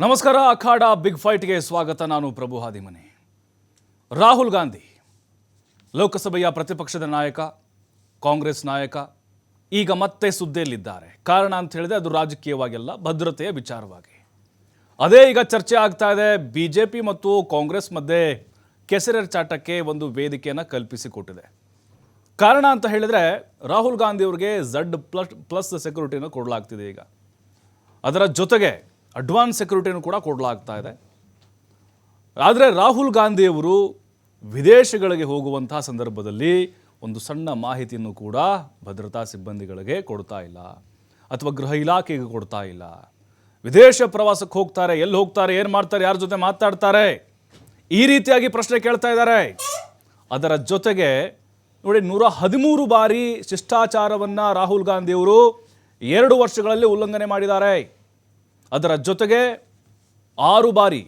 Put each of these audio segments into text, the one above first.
ನಮಸ್ಕಾರ. ಅಖಾಡ ಬಿಗ್ ಫೈಟ್ಗೆ ಸ್ವಾಗತ. ನಾನು ಪ್ರಭು ಹಾದಿಮನಿ. ರಾಹುಲ್ ಗಾಂಧಿ ಲೋಕಸಭೆಯ ಪ್ರತಿಪಕ್ಷದ ನಾಯಕ, ಕಾಂಗ್ರೆಸ್ ನಾಯಕ, ಈಗ ಮತ್ತೆ ಸುದ್ದಿಯಲ್ಲಿದ್ದಾರೆ. ಕಾರಣ ಅಂತ ಹೇಳಿದ್ರೆ ಅದು ರಾಜಕೀಯವಾಗಿಲ್ಲ, ಭದ್ರತೆಯ ವಿಚಾರವಾಗಿ. ಅದೇ ಈಗ ಚರ್ಚೆ ಆಗ್ತಾ ಇದೆ. ಬಿಜೆಪಿ ಮತ್ತು ಕಾಂಗ್ರೆಸ್ ಮಧ್ಯೆ ಕೆಸರೆರಚಾಟಕ್ಕೆ ಒಂದು ವೇದಿಕೆಯನ್ನು ಕಲ್ಪಿಸಿಕೊಟ್ಟಿದೆ. ಕಾರಣ ಅಂತ ಹೇಳಿದ್ರೆ ರಾಹುಲ್ ಗಾಂಧಿ ಅವರಿಗೆ Z++ ಸೆಕ್ಯೂರಿಟಿಯನ್ನು ಕೊಡಲಾಗ್ತಿದೆ. ಈಗ ಅದರ ಜೊತೆಗೆ ಅಡ್ವಾನ್ಸ್ ಸೆಕ್ಯೂರಿಟಿಯನ್ನು ಕೂಡ ಕೊಡಲಾಗ್ತಾ ಇದೆ. ಆದರೆ ರಾಹುಲ್ ಗಾಂಧಿಯವರು ವಿದೇಶಗಳಿಗೆ ಹೋಗುವಂತಹ ಸಂದರ್ಭದಲ್ಲಿ ಒಂದು ಸಣ್ಣ ಮಾಹಿತಿಯನ್ನು ಕೂಡ ಭದ್ರತಾ ಸಿಬ್ಬಂದಿಗಳಿಗೆ ಕೊಡ್ತಾ ಇಲ್ಲ, ಅಥವಾ ಗೃಹ ಇಲಾಖೆಗೆ ಕೊಡ್ತಾ ಇಲ್ಲ. ವಿದೇಶ ಪ್ರವಾಸಕ್ಕೆ ಹೋಗ್ತಾರೆ, ಎಲ್ಲಿ ಹೋಗ್ತಾರೆ, ಏನು ಮಾಡ್ತಾರೆ, ಯಾರ ಜೊತೆ ಮಾತಾಡ್ತಾರೆ, ಈ ರೀತಿಯಾಗಿ ಪ್ರಶ್ನೆ ಕೇಳ್ತಾ ಇದ್ದಾರೆ. ಅದರ ಜೊತೆಗೆ ನೋಡಿ, 113 ಬಾರಿ ಶಿಷ್ಟಾಚಾರವನ್ನು ರಾಹುಲ್ ಗಾಂಧಿಯವರು 2 ವರ್ಷಗಳಲ್ಲಿ ಉಲ್ಲಂಘನೆ ಮಾಡಿದ್ದಾರೆ. ಅದರ ಜೊತೆಗೆ 6 ಬಾರಿ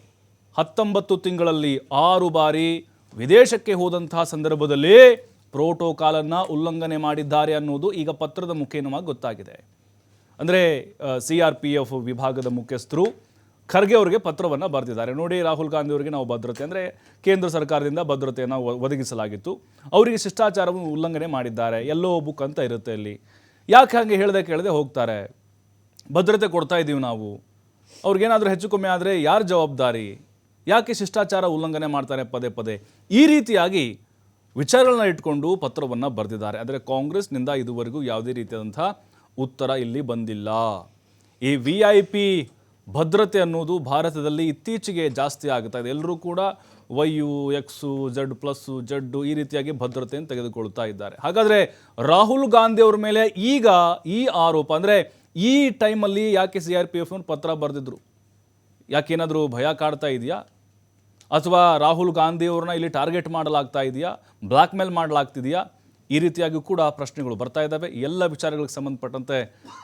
19 ತಿಂಗಳಲ್ಲಿ 6 ಬಾರಿ ವಿದೇಶಕ್ಕೆ ಹೋದಂತಹ ಸಂದರ್ಭದಲ್ಲಿ ಪ್ರೋಟೋಕಾಲನ್ನು ಉಲ್ಲಂಘನೆ ಮಾಡಿದ್ದಾರೆ ಅನ್ನೋದು ಈಗ ಪತ್ರದ ಮುಖೇನವಾಗಿ ಗೊತ್ತಾಗಿದೆ. ಅಂದರೆ CRPF ವಿಭಾಗದ ಮುಖ್ಯಸ್ಥರು ಖರ್ಗೆ ಅವರಿಗೆ ಪತ್ರವನ್ನು ಬರೆದಿದ್ದಾರೆ. ನೋಡಿ, ರಾಹುಲ್ ಗಾಂಧಿ ಅವರಿಗೆ ನಾವು ಭದ್ರತೆ, ಅಂದರೆ ಕೇಂದ್ರ ಸರ್ಕಾರದಿಂದ ಭದ್ರತೆಯನ್ನು ಒದಗಿಸಲಾಗಿತ್ತು, ಅವರಿಗೆ ಶಿಷ್ಟಾಚಾರವನ್ನು ಉಲ್ಲಂಘನೆ ಮಾಡಿದ್ದಾರೆ, ಎಲ್ಲೋ ಬುಕ್ ಅಂತ ಇರುತ್ತೆ ಅಲ್ಲಿ. ಯಾಕೆ ಹಾಗೆ ಕೇಳದೆ ಹೋಗ್ತಾರೆ? ಭದ್ರತೆ ಕೊಡ್ತಾ ಇದ್ದೀವಿ ನಾವು, ಅವ್ರಿಗೇನಾದರೂ ಹೆಚ್ಚು ಕಮ್ಮಿ ಆದರೆ ಯಾರು ಜವಾಬ್ದಾರಿ? ಯಾಕೆ ಶಿಷ್ಟಾಚಾರ ಉಲ್ಲಂಘನೆ ಮಾಡ್ತಾರೆ ಪದೇ ಪದೇ? ಈ ರೀತಿಯಾಗಿ ವಿಚಾರಗಳನ್ನ ಇಟ್ಕೊಂಡು ಪತ್ರವನ್ನು ಬರೆದಿದ್ದಾರೆ. ಆದರೆ ಕಾಂಗ್ರೆಸ್ನಿಂದ ಇದುವರೆಗೂ ಯಾವುದೇ ರೀತಿಯಾದಂಥ ಉತ್ತರ ಇಲ್ಲಿ ಬಂದಿಲ್ಲ. ಈ VIP ಭದ್ರತೆ ಅನ್ನೋದು ಭಾರತದಲ್ಲಿ ಇತ್ತೀಚೆಗೆ ಜಾಸ್ತಿ ಆಗ್ತಾ ಇದೆ. ಎಲ್ಲರೂ ಕೂಡ Y, X, Z+, Z ಈ ರೀತಿಯಾಗಿ ಭದ್ರತೆಯನ್ನು ತೆಗೆದುಕೊಳ್ತಾ ಇದ್ದಾರೆ. ಹಾಗಾದರೆ ರಾಹುಲ್ ಗಾಂಧಿ ಅವ್ರ ಮೇಲೆ ಈಗ ಈ ಆರೋಪ, ಅಂದರೆ ಈ ಟೈಮಲ್ಲಿ ಯಾಕೆ CRPF ಪತ್ರ ಬರೆದಿದ್ರು? ಯಾಕೇನಾದರೂ ಭಯ ಕಾಡ್ತಾ ಇದೆಯಾ? ಅಥವಾ ರಾಹುಲ್ ಗಾಂಧಿ ಅವ್ರನ್ನ ಇಲ್ಲಿ ಟಾರ್ಗೆಟ್ ಮಾಡಲಾಗ್ತಾ ಇದೆಯಾ? ಬ್ಲ್ಯಾಕ್ ಮೇಲ್ ಮಾಡಲಾಗ್ತಿದೆಯಾ? ಈ ರೀತಿಯಾಗಿ ಕೂಡ ಪ್ರಶ್ನೆಗಳು ಬರ್ತಾ ಇದ್ದಾವೆ. ಎಲ್ಲ ವಿಚಾರಗಳಿಗೆ ಸಂಬಂಧಪಟ್ಟಂತೆ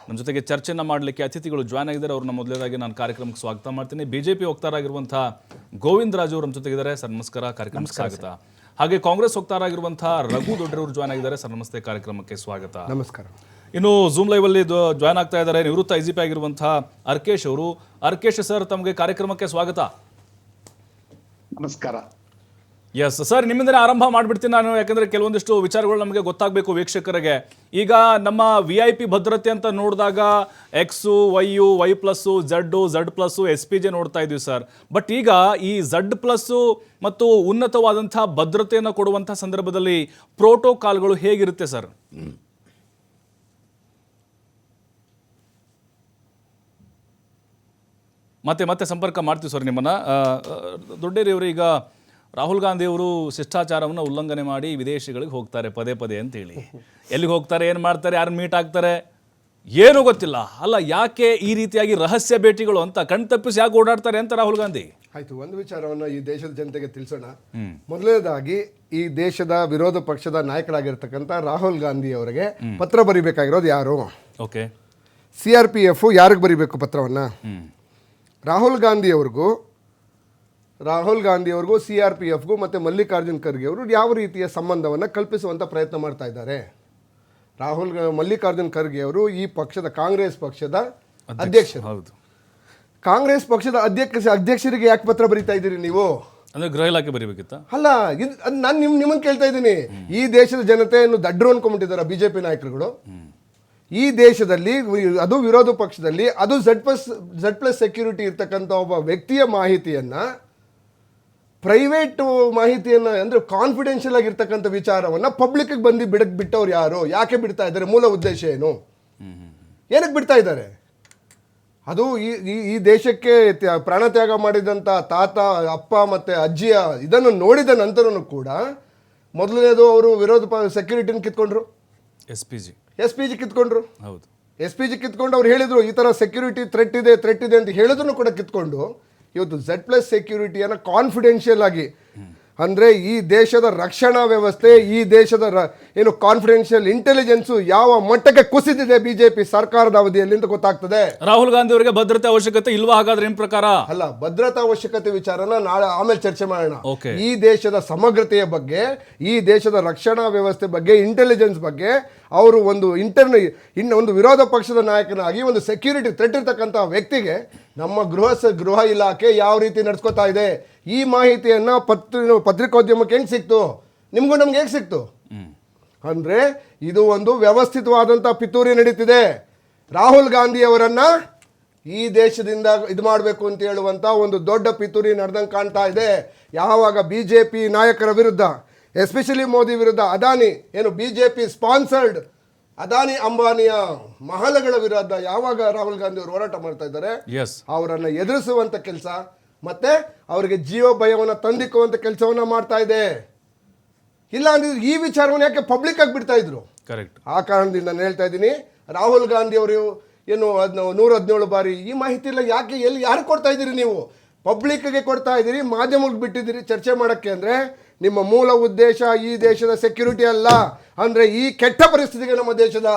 ನಮ್ಮ ಜೊತೆಗೆ ಚರ್ಚೆಯನ್ನು ಮಾಡಲಿಕ್ಕೆ ಅತಿಥಿಗಳು ಜಾಯ್ನ್ ಆಗಿದ್ದಾರೆ. ಅವ್ರನ್ನ ಮೊದಲನೇದಾಗಿ ನಾನು ಕಾರ್ಯಕ್ರಮಕ್ಕೆ ಸ್ವಾಗತ ಮಾಡ್ತೀನಿ. BJP ವಕ್ತಾರಾಗಿರುವಂಥ ಗೋವಿಂದ ರಾಜು ಅವರು ನಮ್ಮ ಜೊತೆಗಿದ್ದಾರೆ. ಸರ್ ನಮಸ್ಕಾರ, ಕಾರ್ಯಕ್ರಮಕ್ಕೆ ಸ್ವಾಗತ. ಹಾಗೆ ಕಾಂಗ್ರೆಸ್ ವಕ್ತಾರಾಗಿರುವಂಥ ರಘು ದೊಡ್ಡರವರು ಜಾಯ್ನ್ ಆಗಿದ್ದಾರೆ. ಸರ್ ನಮಸ್ತೆ, ಕಾರ್ಯಕ್ರಮಕ್ಕೆ ಸ್ವಾಗತ. ನಮಸ್ಕಾರ. ಇನ್ನು ಝೂಮ್ ಲೈವಲ್ಲಿ ಜಾಯ್ನ್ ಆಗ್ತಾ ಇದ್ದಾರೆ ನಿವೃತ್ತ IGP ಆಗಿರುವಂಥ ಅರ್ಕೇಶ್ ಅವರು. ಅರ್ಕೇಶ್ ಸರ್, ತಮಗೆ ಕಾರ್ಯಕ್ರಮಕ್ಕೆ ಸ್ವಾಗತ. ನಮಸ್ಕಾರ. ಎಸ್ ಸರ್, ನಿಮ್ಮಿಂದನೇ ಆರಂಭ ಮಾಡಿಬಿಡ್ತೀನಿ ನಾನು, ಯಾಕಂದರೆ ಕೆಲವೊಂದಿಷ್ಟು ವಿಚಾರಗಳು ನಮಗೆ ಗೊತ್ತಾಗಬೇಕು ವೀಕ್ಷಕರಿಗೆ. ಈಗ ನಮ್ಮ VIP ಭದ್ರತೆ ಅಂತ ನೋಡಿದಾಗ X, Y, Y+, Z+, SPJ ನೋಡ್ತಾ ಇದ್ವಿ ಸರ್. ಬಟ್ ಈಗ ಈ Z+ ಮತ್ತು ಉನ್ನತವಾದಂಥ ಭದ್ರತೆಯನ್ನು ಕೊಡುವಂಥ ಸಂದರ್ಭದಲ್ಲಿ ಪ್ರೋಟೋಕಾಲ್ಗಳು ಹೇಗಿರುತ್ತೆ ಸರ್? ಮತ್ತೆ ಸಂಪರ್ಕ ಮಾಡ್ತೀವಿ ಸರ್ ನಿಮ್ಮನ್ನು. ದೊಡ್ಡೇರಿಯವರು, ಈಗ ರಾಹುಲ್ ಗಾಂಧಿ ಅವರು ಶಿಷ್ಟಾಚಾರವನ್ನು ಉಲ್ಲಂಘನೆ ಮಾಡಿ ವಿದೇಶಗಳಿಗೆ ಹೋಗ್ತಾರೆ ಪದೇ ಪದೇ ಅಂತೇಳಿ. ಎಲ್ಲಿಗೆ ಹೋಗ್ತಾರೆ, ಏನು ಮಾಡ್ತಾರೆ, ಯಾರನ್ನ ಮೀಟ್ ಆಗ್ತಾರೆ, ಏನೂ ಗೊತ್ತಿಲ್ಲ. ಅಲ್ಲ, ಯಾಕೆ ಈ ರೀತಿಯಾಗಿ ರಹಸ್ಯ ಭೇಟಿಗಳು ಅಂತ ಕಣ್ತಪ್ಪಿಸಿ ಯಾಕೆ ಓಡಾಡ್ತಾರೆ ಅಂತ ರಾಹುಲ್ ಗಾಂಧಿ? ಆಯ್ತು, ಒಂದು ವಿಚಾರವನ್ನು ಈ ದೇಶದ ಜನತೆಗೆ ತಿಳಿಸೋಣ. ಮೊದಲನೇದಾಗಿ ಈ ದೇಶದ ವಿರೋಧ ಪಕ್ಷದ ನಾಯಕರಾಗಿರ್ತಕ್ಕಂಥ ರಾಹುಲ್ ಗಾಂಧಿ ಅವರಿಗೆ ಪತ್ರ ಬರೀಬೇಕಾಗಿರೋದು ಯಾರು? ಓಕೆ, CRPF ಯಾರಿಗೆ ಬರೀಬೇಕು ಪತ್ರವನ್ನು? ರಾಹುಲ್ ಗಾಂಧಿಯವ್ರಿಗೂ CRPFಗೂ ಮತ್ತು ಮಲ್ಲಿಕಾರ್ಜುನ್ ಖರ್ಗೆ ಅವರು ಯಾವ ರೀತಿಯ ಸಂಬಂಧವನ್ನು ಕಲ್ಪಿಸುವಂಥ ಪ್ರಯತ್ನ ಮಾಡ್ತಾ ಇದ್ದಾರೆ? ಮಲ್ಲಿಕಾರ್ಜುನ್ ಖರ್ಗೆ ಅವರು ಈ ಪಕ್ಷದ, ಕಾಂಗ್ರೆಸ್ ಪಕ್ಷದ ಅಧ್ಯಕ್ಷರು. ಹೌದು, ಕಾಂಗ್ರೆಸ್ ಪಕ್ಷದ ಅಧ್ಯಕ್ಷರಿಗೆ ಯಾಕೆ ಪತ್ರ ಬರೀತಾ ಇದ್ದೀರಿ ನೀವು? ಅಂದರೆ ಗೃಹ ಇಲಾಖೆ ಬರೀಬೇಕಿತ್ತ? ಅಲ್ಲ, ನಾನು ನಿಮ್ಮನ್ನು ಕೇಳ್ತಾ ಇದ್ದೀನಿ. ಈ ದೇಶದ ಜನತೆಯನ್ನು ದಡ್ರು ಅನ್ಕೊಂಡ್ಬಿಟ್ಟಿದ್ದಾರೆ BJP ನಾಯಕರುಗಳು. ಈ ದೇಶದಲ್ಲಿ, ಅದು ವಿರೋಧ ಪಕ್ಷದಲ್ಲಿ, ಅದು Z+ ಸೆಕ್ಯೂರಿಟಿ ಇರ್ತಕ್ಕಂಥ ಒಬ್ಬ ವ್ಯಕ್ತಿಯ ಮಾಹಿತಿಯನ್ನು, ಪ್ರೈವೇಟ್ ಮಾಹಿತಿಯನ್ನು, ಅಂದರೆ ಕಾನ್ಫಿಡೆನ್ಷಿಯಲ್ ಆಗಿರ್ತಕ್ಕಂಥ ವಿಚಾರವನ್ನು ಪಬ್ಲಿಕ್ಗೆ ಬಿಟ್ಟವ್ರು ಯಾರು? ಯಾಕೆ ಬಿಡ್ತಾ ಇದ್ದಾರೆ? ಮೂಲ ಉದ್ದೇಶ ಏನು? ಏನಕ್ಕೆ ಬಿಡ್ತಾ ಇದ್ದಾರೆ? ಅದು ಈ ದೇಶಕ್ಕೆ ಪ್ರಾಣತ್ಯಾಗ ಮಾಡಿದಂಥ ತಾತ, ಅಪ್ಪ ಮತ್ತು ಅಜ್ಜಿಯ ಇದನ್ನು ನೋಡಿದ ನಂತರನೂ ಕೂಡ ಮೊದಲನೇದು ಅವರು ವಿರೋಧ ಸೆಕ್ಯೂರಿಟಿನ ಕಿತ್ಕೊಂಡ್ರು, SPG ಕಿತ್ಕೊಂಡ್ರು. ಹೌದು, SPG ಕಿತ್ಕೊಂಡು ಅವ್ರು ಹೇಳಿದ್ರು ಈ ಥರ ಸೆಕ್ಯೂರಿಟಿ ಥ್ರೆಟ್ ಇದೆ ಅಂತ ಹೇಳಿದ್ರು ಕೂಡ ಕಿತ್ಕೊಂಡು ಇವತ್ತು Z+ ಸೆಕ್ಯೂರಿಟಿಯನ್ನು ಕಾನ್ಫಿಡೆನ್ಷಿಯಲ್ ಆಗಿ ಅಂದರೆ ಈ ದೇಶದ ರಕ್ಷಣಾ ವ್ಯವಸ್ಥೆ, ಈ ದೇಶದ ಏನು ಕಾನ್ಫಿಡೆನ್ಷಿಯಲ್ ಇಂಟೆಲಿಜೆನ್ಸು ಯಾವ ಮಟ್ಟಕ್ಕೆ ಕುಸಿದಿದೆ ಬಿಜೆಪಿ ಸರ್ಕಾರದ ಅವಧಿಯಲ್ಲಿ ಅಂತ ಗೊತ್ತಾಗ್ತದೆ. ರಾಹುಲ್ ಗಾಂಧಿ ಅವರಿಗೆ ಭದ್ರತೆ ಅವಶ್ಯಕತೆ ಇಲ್ವಾ ಹಾಗಾದ್ರೆ ನಿಮ್ ಪ್ರಕಾರ? ಅಲ್ಲ, ಭದ್ರತಾ ಅವಶ್ಯಕತೆ ವಿಚಾರನ ನಾಳೆ ಆಮೇಲೆ ಚರ್ಚೆ ಮಾಡೋಣ. Okay. ಈ ದೇಶದ ಸಮಗ್ರತೆಯ ಬಗ್ಗೆ, ಈ ದೇಶದ ರಕ್ಷಣಾ ವ್ಯವಸ್ಥೆ ಬಗ್ಗೆ, ಇಂಟೆಲಿಜೆನ್ಸ್ ಬಗ್ಗೆ ಅವರು ಒಂದು ವಿರೋಧ ಪಕ್ಷದ ನಾಯಕನಾಗಿ ಒಂದು ಸೆಕ್ಯೂರಿಟಿ ಥ್ರೆಟ್ ಇರ್ತಕ್ಕಂಥ ವ್ಯಕ್ತಿಗೆ ನಮ್ಮ ಗೃಹ ಇಲಾಖೆ ಯಾವ ರೀತಿ ನಡ್ಸ್ಕೊತಾ ಇದೆ, ಈ ಮಾಹಿತಿಯನ್ನು ಪತ್ರಿಕೋದ್ಯಮಕ್ಕೆ ಹೆಂಗೆ ಸಿಕ್ತು, ನಿಮಗೂ ನಮ್ಗೆ ಹೇಗೆ ಸಿಕ್ತು ಅಂದರೆ ಇದು ಒಂದು ವ್ಯವಸ್ಥಿತವಾದಂಥ ಪಿತೂರಿ ನಡೀತಿದೆ. ರಾಹುಲ್ ಗಾಂಧಿ ಅವರನ್ನ ಈ ದೇಶದಿಂದ ಇದು ಮಾಡಬೇಕು ಅಂತ ಹೇಳುವಂಥ ಒಂದು ದೊಡ್ಡ ಪಿತೂರಿ ನಡೆದಂಗೆ ಕಾಣ್ತಾ ಇದೆ. ಯಾವಾಗ BJP ನಾಯಕರ ವಿರುದ್ಧ, ಎಸ್ಪೆಷಲಿ ಮೋದಿ ವಿರುದ್ಧ, ಅದಾನಿ ಏನು BJP ಸ್ಪಾನ್ಸರ್ಡ್ ಅದಾನಿ ಅಂಬಾನಿಯ ಮಹಲಗಳ ವಿರುದ್ಧ ಯಾವಾಗ ರಾಹುಲ್ ಗಾಂಧಿ ಅವರು ಹೋರಾಟ ಮಾಡ್ತಾ ಇದ್ದಾರೆ, ಅವರನ್ನು ಎದುರಿಸುವಂಥ ಕೆಲಸ ಮತ್ತೆ ಅವರಿಗೆ ಜೀವ ಭಯವನ್ನು ತಂದಿಕ್ಕುವಂಥ ಕೆಲಸವನ್ನ ಮಾಡ್ತಾ ಇದೆ. ಇಲ್ಲ ಅಂದ್ರೆ ಈ ವಿಚಾರವನ್ನು ಯಾಕೆ ಪಬ್ಲಿಕ್ ಆಗಿ ಬಿಡ್ತಾ ಇದ್ರು? ಕರೆಕ್ಟ್. ಆ ಕಾರಣದಿಂದ ನಾನು ಹೇಳ್ತಾ ಇದ್ದೀನಿ, ರಾಹುಲ್ ಗಾಂಧಿ ಅವರು ಏನು 117 ಬಾರಿ ಈ ಮಾಹಿತಿ ಎಲ್ಲ ಯಾಕೆ ಯಾರು ಕೊಡ್ತಾ ಇದ್ದೀರಿ? ನೀವು ಪಬ್ಲಿಕ್ಗೆ ಕೊಡ್ತಾ ಇದ್ದೀರಿ, ಮಾಧ್ಯಮಕ್ಕೆ ಬಿಟ್ಟಿದ್ದೀರಿ ಚರ್ಚೆ ಮಾಡೋಕ್ಕೆ. ಅಂದರೆ ನಿಮ್ಮ ಮೂಲ ಉದ್ದೇಶ ಈ ದೇಶದ ಸೆಕ್ಯೂರಿಟಿ ಅಲ್ಲ. ಅಂದರೆ ಈ ಕೆಟ್ಟ ಪರಿಸ್ಥಿತಿಗೆ ನಮ್ಮ ದೇಶದ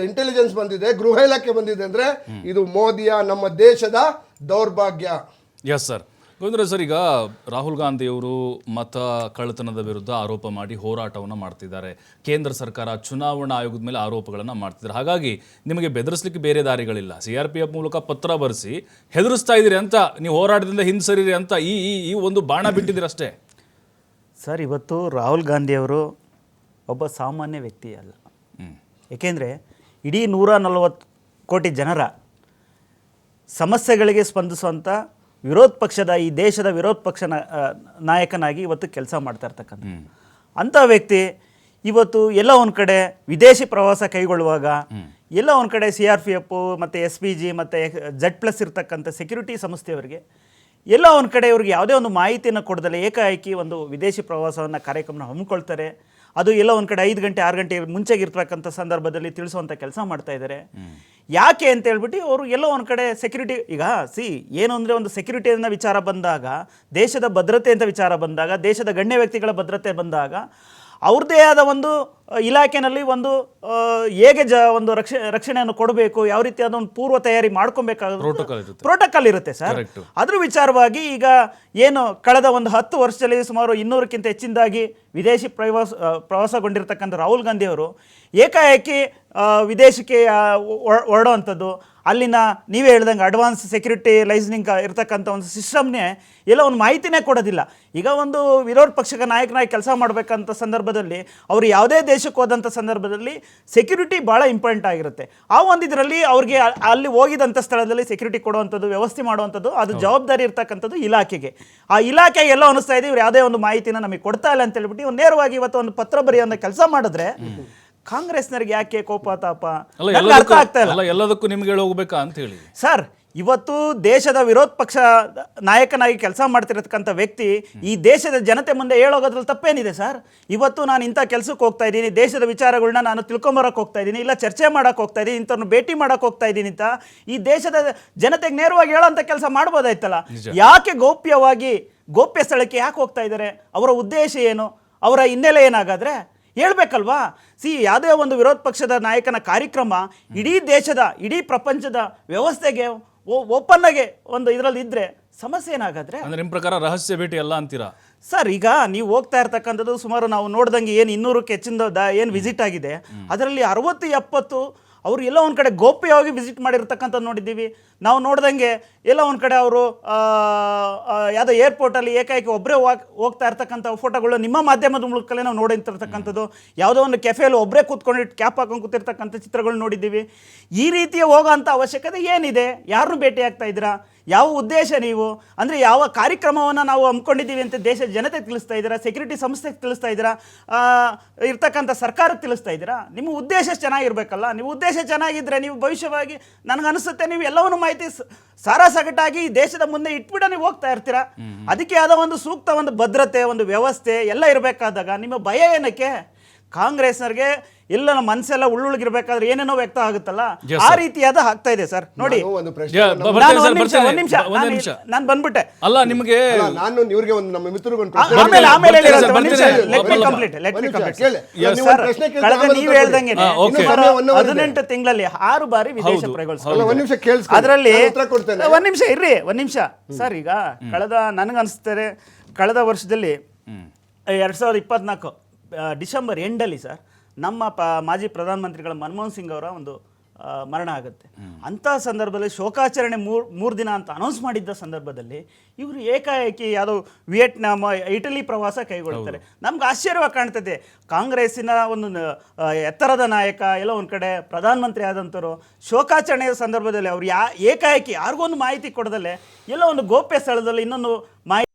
ಇಂಟೆಲಿಜೆನ್ಸ್ ಬಂದಿದೆ, ಗೃಹ ಇಲಾಖೆ ಬಂದಿದೆ ಅಂದರೆ ಇದು ಮೋದಿಯ ನಮ್ಮ ದೇಶದ ದೌರ್ಭಾಗ್ಯ. Yes sir. ಗೋವಿಂದ್ರ ಸರ್, ಈಗ ರಾಹುಲ್ ಗಾಂಧಿಯವರು ಮತ ಕಳ್ಳತನದ ವಿರುದ್ಧ ಆರೋಪ ಮಾಡಿ ಹೋರಾಟವನ್ನು ಮಾಡ್ತಿದ್ದಾರೆ. ಕೇಂದ್ರ ಸರ್ಕಾರ ಚುನಾವಣಾ ಆಯೋಗದ ಮೇಲೆ ಆರೋಪಗಳನ್ನು ಮಾಡ್ತಿದ್ದಾರೆ. ಹಾಗಾಗಿ ನಿಮಗೆ ಬೆದರಿಸಲಿಕ್ಕೆ ಬೇರೆ ದಾರಿಗಳಿಲ್ಲ. CRPF ಮೂಲಕ ಪತ್ರ ಬರೆಸಿ ಹೆದರಿಸ್ತಾ ಇದ್ದೀರಿ ಅಂತ, ನೀವು ಹೋರಾಟದಿಂದ ಹಿಂಸರಿರಿ ಅಂತ ಈ ಒಂದು ಬಾಣ ಬಿಟ್ಟಿದ್ದೀರಿ ಅಷ್ಟೇ. ಸರ್, ಇವತ್ತು ರಾಹುಲ್ ಗಾಂಧಿಯವರು ಒಬ್ಬ ಸಾಮಾನ್ಯ ವ್ಯಕ್ತಿ ಅಲ್ಲ. ಏಕೆಂದರೆ ಇಡೀ 140 ಕೋಟಿ ಜನರ ಸಮಸ್ಯೆಗಳಿಗೆ ಸ್ಪಂದಿಸುವಂಥ ಈ ದೇಶದ ವಿರೋಧ ಪಕ್ಷ ನಾಯಕನಾಗಿ ಇವತ್ತು ಕೆಲಸ ಮಾಡ್ತಾ ಇರ್ತಕ್ಕಂಥ ಅಂಥ ವ್ಯಕ್ತಿ ಇವತ್ತು ಎಲ್ಲ ಒಂದು ಕಡೆ ವಿದೇಶಿ ಪ್ರವಾಸ ಕೈಗೊಳ್ಳುವಾಗ, ಎಲ್ಲ ಒಂದು ಕಡೆ CRPF ಮತ್ತು SPG ಮತ್ತು Z+ ಇರ್ತಕ್ಕಂಥ ಸೆಕ್ಯೂರಿಟಿ ಸಂಸ್ಥೆಯವರಿಗೆ ಎಲ್ಲ ಒಂದು ಕಡೆ ಇವ್ರಿಗೆ ಯಾವುದೇ ಒಂದು ಮಾಹಿತಿಯನ್ನು ಕೊಡದಲ್ಲ ಏಕಾಏಕಿ ಒಂದು ವಿದೇಶಿ ಪ್ರವಾಸವನ್ನು ಕಾರ್ಯಕ್ರಮನ ಹಮ್ಮಿಕೊಳ್ತಾರೆ. ಅದು ಎಲ್ಲ ಒಂದು ಕಡೆ 5 ಗಂಟೆ 6 ಗಂಟೆ ಮುಂಚೆಗೆ ಇರ್ತಕ್ಕಂಥ ಸಂದರ್ಭದಲ್ಲಿ ತಿಳಿಸುವಂಥ ಕೆಲಸ ಮಾಡ್ತಾ ಇದ್ದಾರೆ. ಯಾಕೆ ಅಂತ ಹೇಳ್ಬಿಟ್ಟು ಅವರು ಎಲ್ಲೋ ಒಂದು ಕಡೆ ಸೆಕ್ಯೂರಿಟಿ, ಈಗ ಏನು ಅಂದರೆ ಒಂದು ಸೆಕ್ಯೂರಿಟಿ ಅನ್ನೋ ವಿಚಾರ ಬಂದಾಗ, ದೇಶದ ಭದ್ರತೆ ಅಂತ ವಿಚಾರ ಬಂದಾಗ, ದೇಶದ ಗಣ್ಯ ವ್ಯಕ್ತಿಗಳ ಭದ್ರತೆ ಬಂದಾಗ ಅವ್ರದ್ದೇ ಆದ ಒಂದು ಇಲಾಖೆಯಲ್ಲಿ ಒಂದು ಹೇಗೆ ಒಂದು ರಕ್ಷಣೆಯನ್ನು ಕೊಡಬೇಕು, ಯಾವ ರೀತಿಯಾದ ಒಂದು ಪೂರ್ವ ತಯಾರಿ ಮಾಡ್ಕೊಬೇಕಾಗುತ್ತೆ, ಪ್ರೋಟೋಕಾಲ್ ಇರುತ್ತೆ ಸರ್. ಅದ್ರ ವಿಚಾರವಾಗಿ ಈಗ ಏನು ಕಳೆದ ಒಂದು 10 ವರ್ಷದಲ್ಲಿ ಸುಮಾರು 200ಕ್ಕಿಂತ ಹೆಚ್ಚಿನದಾಗಿ ವಿದೇಶಿ ಪ್ರವಾಸಗೊಂಡಿರ್ತಕ್ಕಂಥ ರಾಹುಲ್ ಗಾಂಧಿ ಅವರು ಏಕಾಏಕಿ ವಿದೇಶಕ್ಕೆ ಹೊರಡುವಂಥದ್ದು, ಅಲ್ಲಿನ ನೀವೇ ಹೇಳ್ದಂಗೆ ಅಡ್ವಾನ್ಸ್ ಸೆಕ್ಯೂರಿಟಿ ಲೈಸನಿಂಗ್ ಇರ್ತಕ್ಕಂಥ ಒಂದು ಸಿಸ್ಟಮ್ನೇ ಎಲ್ಲ ಒಂದು ಮಾಹಿತಿನೇ ಕೊಡೋದಿಲ್ಲ. ಈಗ ಒಂದು ವಿರೋಧ ಪಕ್ಷದ ನಾಯಕನಾಗಿ ಕೆಲಸ ಮಾಡಬೇಕಂತ ಸಂದರ್ಭದಲ್ಲಿ ಅವರು ಯಾವುದೇ ದೇಶಕ್ಕೆ ಹೋದಂಥ ಸಂದರ್ಭದಲ್ಲಿ ಸೆಕ್ಯೂರಿಟಿ ಭಾಳ ಇಂಪಾರ್ಟೆಂಟ್ ಆಗಿರುತ್ತೆ. ಆ ಒಂದು ಇದರಲ್ಲಿ ಅವ್ರಿಗೆ ಅಲ್ಲಿ ಹೋಗಿದಂಥ ಸ್ಥಳದಲ್ಲಿ ಸೆಕ್ಯೂರಿಟಿ ಕೊಡುವಂಥದ್ದು, ವ್ಯವಸ್ಥೆ ಮಾಡುವಂಥದ್ದು ಅದು ಜವಾಬ್ದಾರಿ ಇರ್ತಕ್ಕಂಥದ್ದು ಇಲಾಖೆಗೆ. ಆ ಇಲಾಖೆ ಎಲ್ಲೋ ಅನಿಸ್ತಾ ಇದೆ ಇವ್ರು ಯಾವುದೇ ಒಂದು ಮಾಹಿತಿನ ನಮಗೆ ಕೊಡ್ತಾ ಇಲ್ಲ ಅಂತ ಹೇಳ್ಬಿಟ್ಟು ಇವ್ರು ನೇರವಾಗಿ ಇವತ್ತು ಒಂದು ಪತ್ರ ಬರೆಯುವಂಥ ಕೆಲಸ ಮಾಡಿದ್ರೆ ಕಾಂಗ್ರೆಸ್ನವ್ರಿಗೆ ಯಾಕೆ ಕೋಪ ತಾಪ ಅರ್ಥ ಆಗ್ತಾ ಇಲ್ಲ. ಎಲ್ಲದಕ್ಕೂ ನಿಮ್ಗೆ ಹೋಗ್ಬೇಕಾ ಅಂತ ಹೇಳಿ ಸರ್, ಇವತ್ತು ದೇಶದ ವಿರೋಧ ಪಕ್ಷ ನಾಯಕನಾಗಿ ಕೆಲಸ ಮಾಡ್ತಿರತಕ್ಕಂಥ ವ್ಯಕ್ತಿ ಈ ದೇಶದ ಜನತೆ ಮುಂದೆ ಹೇಳೋಗೋದ್ರಲ್ಲಿ ತಪ್ಪೇನಿದೆ ಸರ್? ಇವತ್ತು ನಾನು ಇಂಥ ಕೆಲಸಕ್ಕೆ ಹೋಗ್ತಾ ಇದ್ದೀನಿ, ದೇಶದ ವಿಚಾರಗಳನ್ನ ನಾನು ತಿಳ್ಕೊಂಬರಕ್ಕೆ ಹೋಗ್ತಾ ಇದ್ದೀನಿ, ಇಲ್ಲ ಚರ್ಚೆ ಮಾಡೋಕ್ಕೆ ಹೋಗ್ತಾ ಇದ್ದೀನಿ, ಇಂಥವ್ರನ್ನ ಭೇಟಿ ಮಾಡೋಕ್ಕೆ ಹೋಗ್ತಾ ಇದ್ದೀನಿ ಅಂತ ಈ ದೇಶದ ಜನತೆಗೆ ನೇರವಾಗಿ ಹೇಳೋಂಥ ಕೆಲಸ ಮಾಡ್ಬೋದಾಯ್ತಲ್ಲ. ಯಾಕೆ ಗೋಪ್ಯ ಸ್ಥಳಕ್ಕೆ ಯಾಕೆ ಹೋಗ್ತಾ ಇದ್ದಾರೆ? ಅವರ ಉದ್ದೇಶ ಏನು? ಅವರ ಹಿನ್ನೆಲೆ ಏನಾಗಾದ್ರೆ ಹೇಳ್ಬೇಕಲ್ವಾ? ಯಾವುದೇ ಒಂದು ವಿರೋಧ ಪಕ್ಷದ ನಾಯಕನ ಕಾರ್ಯಕ್ರಮ ಇಡೀ ದೇಶದ, ಇಡೀ ಪ್ರಪಂಚದ ವ್ಯವಸ್ಥೆಗೆ ಓಪನ್ ಆಗಿ ಒಂದು ಇದರಲ್ಲಿ ಇದ್ರೆ ಸಮಸ್ಯೆ ಏನಾಗಾದ್ರೆ ನಿಮ್ಮ ಪ್ರಕಾರ ರಹಸ್ಯ ಭೇಟಿ ಅಲ್ಲ ಅಂತೀರಾ ಸರ್? ಈಗ ನೀವು ಹೋಗ್ತಾ ಇರ್ತಕ್ಕಂಥದ್ದು ಸುಮಾರು ನಾವು ನೋಡ್ದಂಗೆ ಏನು 200ಕ್ಕೆ ಹೆಚ್ಚಿನ ಏನು ವಿಸಿಟ್ ಆಗಿದೆ, ಅದರಲ್ಲಿ 60-70 ಅವರು ಎಲ್ಲ ಒಂದು ಕಡೆ ಗೋಪ್ಯವಾಗಿ ವಿಸಿಟ್ ಮಾಡಿರ್ತಕ್ಕಂಥದ್ದು ನೋಡಿದ್ದೀವಿ. ನಾವು ನೋಡ್ದಂಗೆ ಎಲ್ಲ ಒಂದು ಕಡೆ ಅವರು ಯಾವುದೋ ಏರ್ಪೋರ್ಟಲ್ಲಿ ಏಕಾಏಕಿ ಒಬ್ಬರೇ ಹೋಗ್ತಾ ಇರ್ತಕ್ಕಂಥ ಫೋಟೋಗಳು ನಿಮ್ಮ ಮಾಧ್ಯಮದ ಮೂಲಕಲೇ ನಾವು ನೋಡಿರ್ತಕ್ಕಂಥದ್ದು. ಯಾವುದೋ ಒಂದು ಕೆಫೆಯಲ್ಲಿ ಒಬ್ಬರೇ ಕೂತ್ಕೊಂಡು ಕ್ಯಾಪ್ ಹಾಕೊಂಡು ಕೂತಿರ್ತಕ್ಕಂಥ ಚಿತ್ರಗಳು ನೋಡಿದ್ದೀವಿ. ಈ ರೀತಿಯ ಹೋಗೋಂಥ ಅವಶ್ಯಕತೆ ಏನಿದೆ? ಯಾರನ್ನು ಭೇಟಿ ಆಗ್ತಾ ಇದ್ದೀರಾ? ಯಾವ ಉದ್ದೇಶ ನೀವು? ಅಂದರೆ ಯಾವ ಕಾರ್ಯಕ್ರಮವನ್ನು ನಾವು ಹಮ್ಮಿಕೊಂಡಿದ್ದೀವಿ ಅಂತ ದೇಶದ ಜನತೆ ತಿಳಿಸ್ತಾ ಇದ್ದೀರಾ? ಸೆಕ್ಯೂರಿಟಿ ಸಂಸ್ಥೆಗೆ ತಿಳಿಸ್ತಾ ಇದ್ದೀರಾ? ಇರ್ತಕ್ಕಂಥ ಸರ್ಕಾರಕ್ಕೆ ತಿಳಿಸ್ತಾ ಇದ್ದೀರಾ? ನಿಮ್ಮ ಉದ್ದೇಶ ಚೆನ್ನಾಗಿರ್ಬೇಕಲ್ಲ. ನೀವು ಉದ್ದೇಶ ಚೆನ್ನಾಗಿದ್ದರೆ ನೀವು ಭವಿಷ್ಯವಾಗಿ ನನಗನ್ನಿಸುತ್ತೆ ನೀವು ಎಲ್ಲವನ್ನೂ ಮಾಹಿತಿ ಸಾರಾಸಗಟಾಗಿ ದೇಶದ ಮುಂದೆ ಇಟ್ಬಿಟ್ಟು ನೀವು ಹೋಗ್ತಾ ಇರ್ತೀರಾ. ಅದಕ್ಕೆ ಆದ ಒಂದು ಸೂಕ್ತ ಒಂದು ಭದ್ರತೆ, ಒಂದು ವ್ಯವಸ್ಥೆ ಎಲ್ಲ ಇರಬೇಕಾದಾಗ ನಿಮ್ಮ ಭಯ ಏನಕ್ಕೆ? ಕಾಂಗ್ರೆಸ್ನವ್ರಿಗೆ ಎಲ್ಲ ನಮ್ಮ ಮನಸ್ಸೆಲ್ಲ ಉಳ್ಳುಳ್ಗಿರ್ಬೇಕಾದ್ರೆ ಏನೇನೋ ವ್ಯಕ್ತ ಆಗುತ್ತಲ್ಲ Yes, ಆ sir. ರೀತಿಯಾದ ಆಗ್ತಾ ಇದೆ ಸರ್ ನೋಡಿ. ನಾನು ಒಂದು ಪ್ರಶ್ನೆ Yeah, ನಮ್ಮ- ಬರ್ತೀನಿ ನಾನು sir, ಒಂದ್ ನಿಮಿಷ, ಬರ್ತೀನಿ. ಒಂದ್ ನಿಮಿಷ, ಒಂದೇ ನಿಮಿಷ. ನಾನು ಬಂದ್ಬಿಟ್ಟೆ. ಅಲ್ಲ ನಿಮಗೆ ಅಲ್ಲ, ನಾನು ಇವ್ರಿಗೆ ಒಂದು ನಮ್ಮ ಮಿತ್ರಗೊಂದು ಪ್ರಶ್ನೆ ಆಮೇಲೆ ಬರ್ತೀನಿ, ಆಮೇಲೆ ಬರ್ತೀನಿ, ಹೇಳಿರೋದು, ಒಂದ್ ನಿಮಿಷ, ಬರ್ತೀನಿ. let me ಅಲ್ಲ, complete, let me ಒಂದ್ ನಿಮಿಷ, complete. ಕೇಳಿ. Yes, ನೀವು sir, ಒಂದು ಪ್ರಶ್ನೆ ಕೇಳ್ತಾ ಕಳೆದ ಆಮೇಲೆ ನೀವು ಉತ್ತರ ಹೇಳ್ದಂಗೆ ಕೊಡಿ. Okay. 18 ತಿಂಗಳಲ್ಲಿ 6 ಬಾರಿ ವಿದೇಶ ಹೌದು, ಪ್ರಯೋಗಿಸ್ತಾರೆ. ಅಲ್ಲ, ಒಂದ್ ನಿಮಿಷ ಕೇಳಿಸ್ಕೊಳ್ಳಿ. ಅದರಲ್ಲಿ ನಾನು ಉತ್ತರ ಕೊಡ್ತೇನೆ. ಒಂದ್ ನಿಮಿಷ ಇರ್ರಿ, ಒಂದ್ ನಿಮಿಷ ಸರ್. ಈಗ ಕಳೆದ ನನಗನ್ಸ್ತಾರೆ ಕಳೆದ ವರ್ಷದಲ್ಲಿ 2024 ಡಿಸೆಂಬರ್ ಎಂಡಲ್ಲಿ ಸರ್ ನಮ್ಮ ಮಾಜಿ ಪ್ರಧಾನಮಂತ್ರಿಗಳ ಮನಮೋಹನ್ ಸಿಂಗ್ ಅವರ ಒಂದು ಮರಣ ಆಗುತ್ತೆ. ಅಂಥ ಸಂದರ್ಭದಲ್ಲಿ ಶೋಕಾಚರಣೆ ಮೂರು ದಿನ ಅಂತ ಅನೌನ್ಸ್ ಮಾಡಿದ್ದ ಸಂದರ್ಭದಲ್ಲಿ ಇವರು ಏಕಾಏಕಿ ಯಾವುದೋ ವಿಯೆಟ್ನಾಮ್, ಇಟಲಿ ಪ್ರವಾಸ ಕೈಗೊಳ್ತಾರೆ. ನಮ್ಗೆ ಆಶ್ಚರ್ಯವಾಗಿ ಕಾಣ್ತದೆ. ಕಾಂಗ್ರೆಸ್ಸಿನ ಒಂದು ಎತ್ತರದ ನಾಯಕ ಎಲ್ಲ ಒಂದು ಕಡೆ ಪ್ರಧಾನಮಂತ್ರಿ ಆದಂಥವ್ರು ಶೋಕಾಚರಣೆಯ ಸಂದರ್ಭದಲ್ಲಿ ಅವ್ರು ಏಕಾಏಕಿ ಯಾರಿಗೊಂದು ಮಾಹಿತಿ ಕೊಡದಲ್ಲೇ ಎಲ್ಲ ಒಂದು ಗೋಪ್ಯ ಸ್ಥಳದಲ್ಲಿ ಇನ್ನೊಂದು ಮಾಹಿತಿ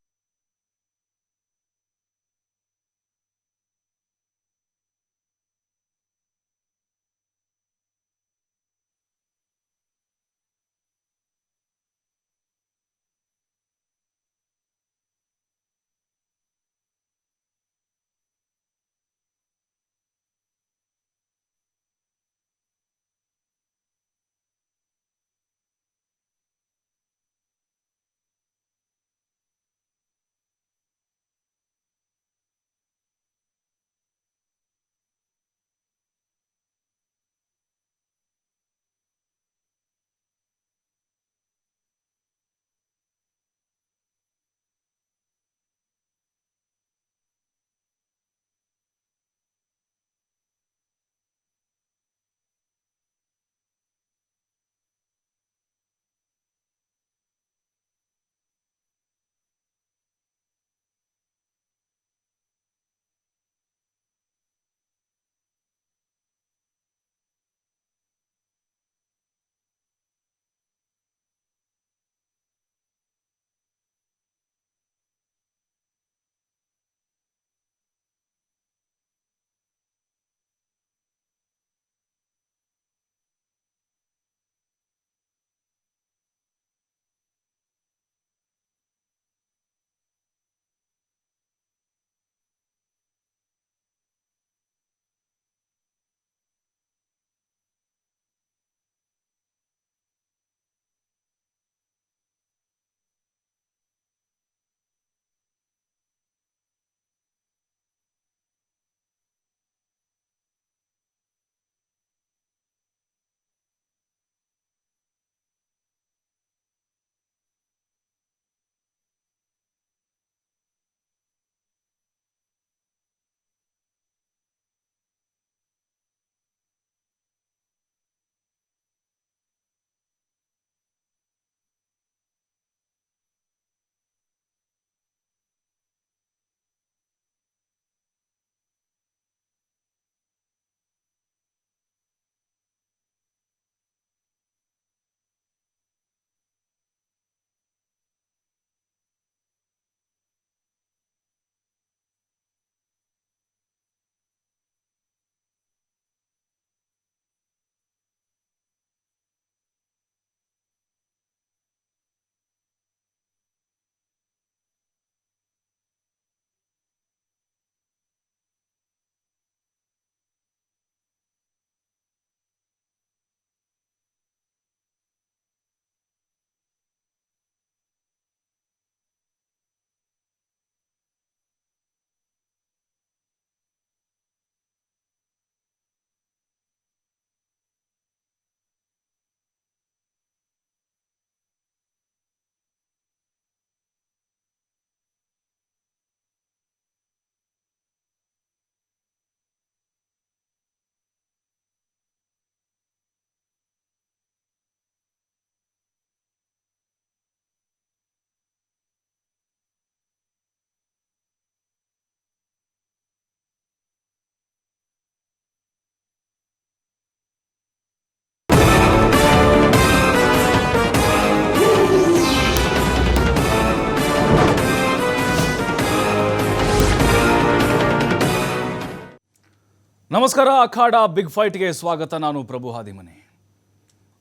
ನಮಸ್ಕಾರ. ಅಖಾಡ ಬಿಗ್ ಫೈಟ್ಗೆ ಸ್ವಾಗತ. ನಾನು ಪ್ರಭು ಹಾದಿಮನಿ.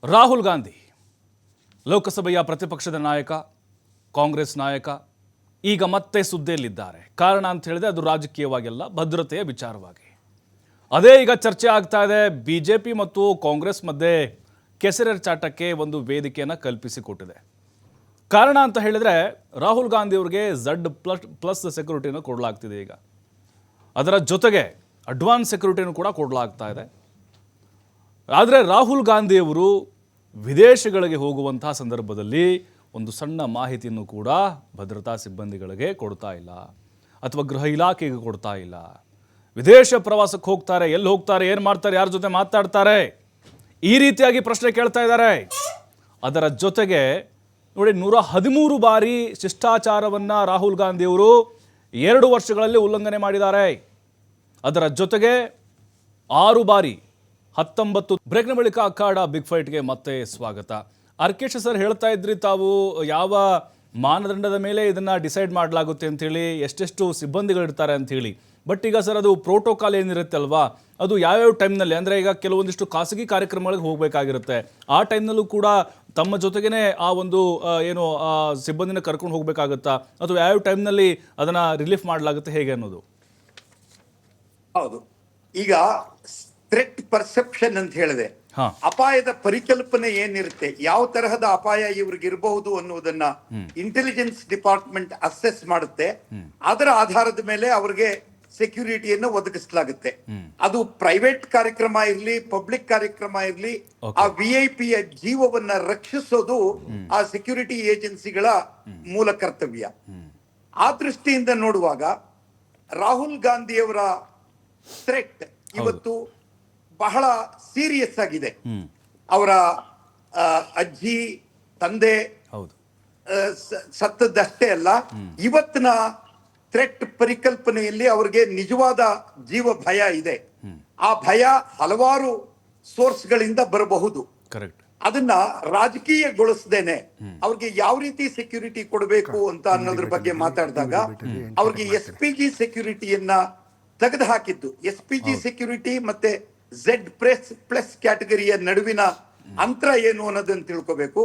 ರಾಹುಲ್ ಗಾಂಧಿ ಲೋಕಸಭೆಯ ಪ್ರತಿಪಕ್ಷದ ನಾಯಕ, ಕಾಂಗ್ರೆಸ್ ನಾಯಕ, ಈಗ ಮತ್ತೆ ಸುದ್ದಿಯಲ್ಲಿದ್ದಾರೆ. ಕಾರಣ ಅಂತ ಹೇಳಿದ್ರೆ ಅದು ರಾಜಕೀಯವಾಗಿಲ್ಲ, ಭದ್ರತೆಯ ವಿಚಾರವಾಗಿ. ಅದೇ ಈಗ ಚರ್ಚೆ ಆಗ್ತಾ ಇದೆ. ಬಿಜೆಪಿ ಮತ್ತು ಕಾಂಗ್ರೆಸ್ ಮಧ್ಯೆ ಕೆಸರೆರಚಾಟಕ್ಕೆ ಒಂದು ವೇದಿಕೆಯನ್ನು ಕಲ್ಪಿಸಿಕೊಟ್ಟಿದೆ. ಕಾರಣ ಅಂತ ಹೇಳಿದ್ರೆ ರಾಹುಲ್ ಗಾಂಧಿ ಅವರಿಗೆ Z++ ಸೆಕ್ಯೂರಿಟಿಯನ್ನು ಕೊಡಲಾಗ್ತಿದೆ. ಈಗ ಅದರ ಜೊತೆಗೆ ಅಡ್ವಾನ್ಸ್ ಸೆಕ್ಯೂರಿಟಿಯನ್ನು ಕೂಡ ಕೊಡಲಾಗ್ತಾ ಇದೆ. ಆದರೆ ರಾಹುಲ್ ಗಾಂಧಿಯವರು ವಿದೇಶಗಳಿಗೆ ಹೋಗುವಂತಹ ಸಂದರ್ಭದಲ್ಲಿ ಒಂದು ಸಣ್ಣ ಮಾಹಿತಿಯನ್ನು ಕೂಡ ಭದ್ರತಾ ಸಿಬ್ಬಂದಿಗಳಿಗೆ ಕೊಡ್ತಾ ಇಲ್ಲ, ಅಥವಾ ಗೃಹ ಇಲಾಖೆಗೆ ಕೊಡ್ತಾ ಇಲ್ಲ. ವಿದೇಶ ಪ್ರವಾಸಕ್ಕೆ ಹೋಗ್ತಾರೆ, ಎಲ್ಲಿ ಹೋಗ್ತಾರೆ, ಏನು ಮಾಡ್ತಾರೆ, ಯಾರ ಜೊತೆ ಮಾತಾಡ್ತಾರೆ, ಈ ರೀತಿಯಾಗಿ ಪ್ರಶ್ನೆ ಕೇಳ್ತಾ ಇದ್ದಾರೆ. ಅದರ ಜೊತೆಗೆ ನೋಡಿ, 113 ಬಾರಿ ಶಿಷ್ಟಾಚಾರವನ್ನು ರಾಹುಲ್ ಗಾಂಧಿಯವರು 2 ವರ್ಷಗಳಲ್ಲಿ ಉಲ್ಲಂಘನೆ ಮಾಡಿದ್ದಾರೆ. ಅದರ ಜೊತೆಗೆ 6 ಬಾರಿ 19. ಬ್ರೇಕ್ನ ಬಳಿಕ ಅಖಾಡ ಬಿಗ್ ಫೈಟ್ಗೆ ಮತ್ತೆ ಸ್ವಾಗತ. ಅರ್ಕೇಶ್ ಸರ್, ಹೇಳ್ತಾ ಇದ್ರಿ ತಾವು ಯಾವ ಮಾನದಂಡದ ಮೇಲೆ ಇದನ್ನು ಡಿಸೈಡ್ ಮಾಡಲಾಗುತ್ತೆ ಅಂಥೇಳಿ, ಎಷ್ಟೆಷ್ಟು ಸಿಬ್ಬಂದಿಗಳಿರ್ತಾರೆ ಅಂಥೇಳಿ. ಬಟ್ ಈಗ ಸರ್, ಅದು ಪ್ರೋಟೋಕಾಲ್ ಏನಿರುತ್ತೆ ಅಲ್ವಾ, ಅದು ಯಾವ್ಯಾವ ಟೈಮ್ನಲ್ಲಿ, ಅಂದರೆ ಈಗ ಕೆಲವೊಂದಿಷ್ಟು ಖಾಸಗಿ ಕಾರ್ಯಕ್ರಮಗಳಿಗೆ ಹೋಗಬೇಕಾಗಿರುತ್ತೆ, ಆ ಟೈಮ್ನಲ್ಲೂ ಕೂಡ ತಮ್ಮ ಜೊತೆಗೇ ಆ ಒಂದು ಏನು ಸಿಬ್ಬಂದಿನ ಕರ್ಕೊಂಡು ಹೋಗಬೇಕಾಗುತ್ತಾ, ಅಥವಾ ಯಾವ್ಯಾವ ಟೈಮ್ನಲ್ಲಿ ಅದನ್ನು ರಿಲೀಫ್ ಮಾಡಲಾಗುತ್ತೆ, ಹೇಗೆ ಅನ್ನೋದು? ಹೌದು. ಈಗ ಥ್ರೆಟ್ ಪರ್ಸೆಪ್ಷನ್ ಅಂತ ಹೇಳಿದೆ, ಹಾ, ಅಪಾಯದ ಪರಿಕಲ್ಪನೆ ಏನಿರುತ್ತೆ, ಯಾವ ತರಹದ ಅಪಾಯ ಇವ್ರಿಗೆ ಇರಬಹುದು ಅನ್ನೋದನ್ನ ಇಂಟೆಲಿಜೆನ್ಸ್ ಡಿಪಾರ್ಟ್ಮೆಂಟ್ ಅಸೆಸ್ ಮಾಡುತ್ತೆ. ಅದರ ಆಧಾರದ ಮೇಲೆ ಅವ್ರಿಗೆ ಸೆಕ್ಯೂರಿಟಿಯನ್ನು ಒದಗಿಸಲಾಗುತ್ತೆ. ಅದು ಪ್ರೈವೇಟ್ ಕಾರ್ಯಕ್ರಮ ಇರ್ಲಿ, ಪಬ್ಲಿಕ್ ಕಾರ್ಯಕ್ರಮ ಇರ್ಲಿ, ಆ ವಿಐಪಿಯ ಜೀವವನ್ನ ರಕ್ಷಿಸೋದು ಆ ಸೆಕ್ಯೂರಿಟಿ ಏಜೆನ್ಸಿಗಳ ಮೂಲ ಕರ್ತವ್ಯ. ಆ ದೃಷ್ಟಿಯಿಂದ ನೋಡುವಾಗ ರಾಹುಲ್ ಗಾಂಧಿಯವರ ಥ್ರೆಟ್ ಇವತ್ತು ಬಹಳ ಸೀರಿಯಸ್ ಆಗಿದೆ. ಅವರ ಅಜ್ಜಿ, ತಂದೆ ಸತ್ತದ್ದಷ್ಟೇ ಅಲ್ಲ, ಇವತ್ತಿನ ಥ್ರೆಟ್ ಪರಿಕಲ್ಪನೆಯಲ್ಲಿ ಅವರಿಗೆ ನಿಜವಾದ ಜೀವ ಭಯ ಇದೆ. ಆ ಭಯ ಹಲವಾರು ಸೋರ್ಸ್ಗಳಿಂದ ಬರಬಹುದು. ಅದನ್ನ ರಾಜಕೀಯಗೊಳಿಸದೇನೆ ಅವ್ರಿಗೆ ಯಾವ ರೀತಿ ಸೆಕ್ಯೂರಿಟಿ ಕೊಡಬೇಕು ಅಂತ ಅನ್ನೋದ್ರ ಬಗ್ಗೆ ಮಾತಾಡಿದಾಗ ಅವ್ರಿಗೆ SPG ಸೆಕ್ಯೂರಿಟಿಯನ್ನ ತೆಗೆದು ಹಾಕಿದ್ದು. SPG ಸೆಕ್ಯೂರಿಟಿ ಮತ್ತೆ Z++ ಕ್ಯಾಟಗರಿಯ ನಡುವಿನ ಅಂತರ ಏನು ಅನ್ನೋದನ್ನ ತಿಳ್ಕೋಬೇಕು.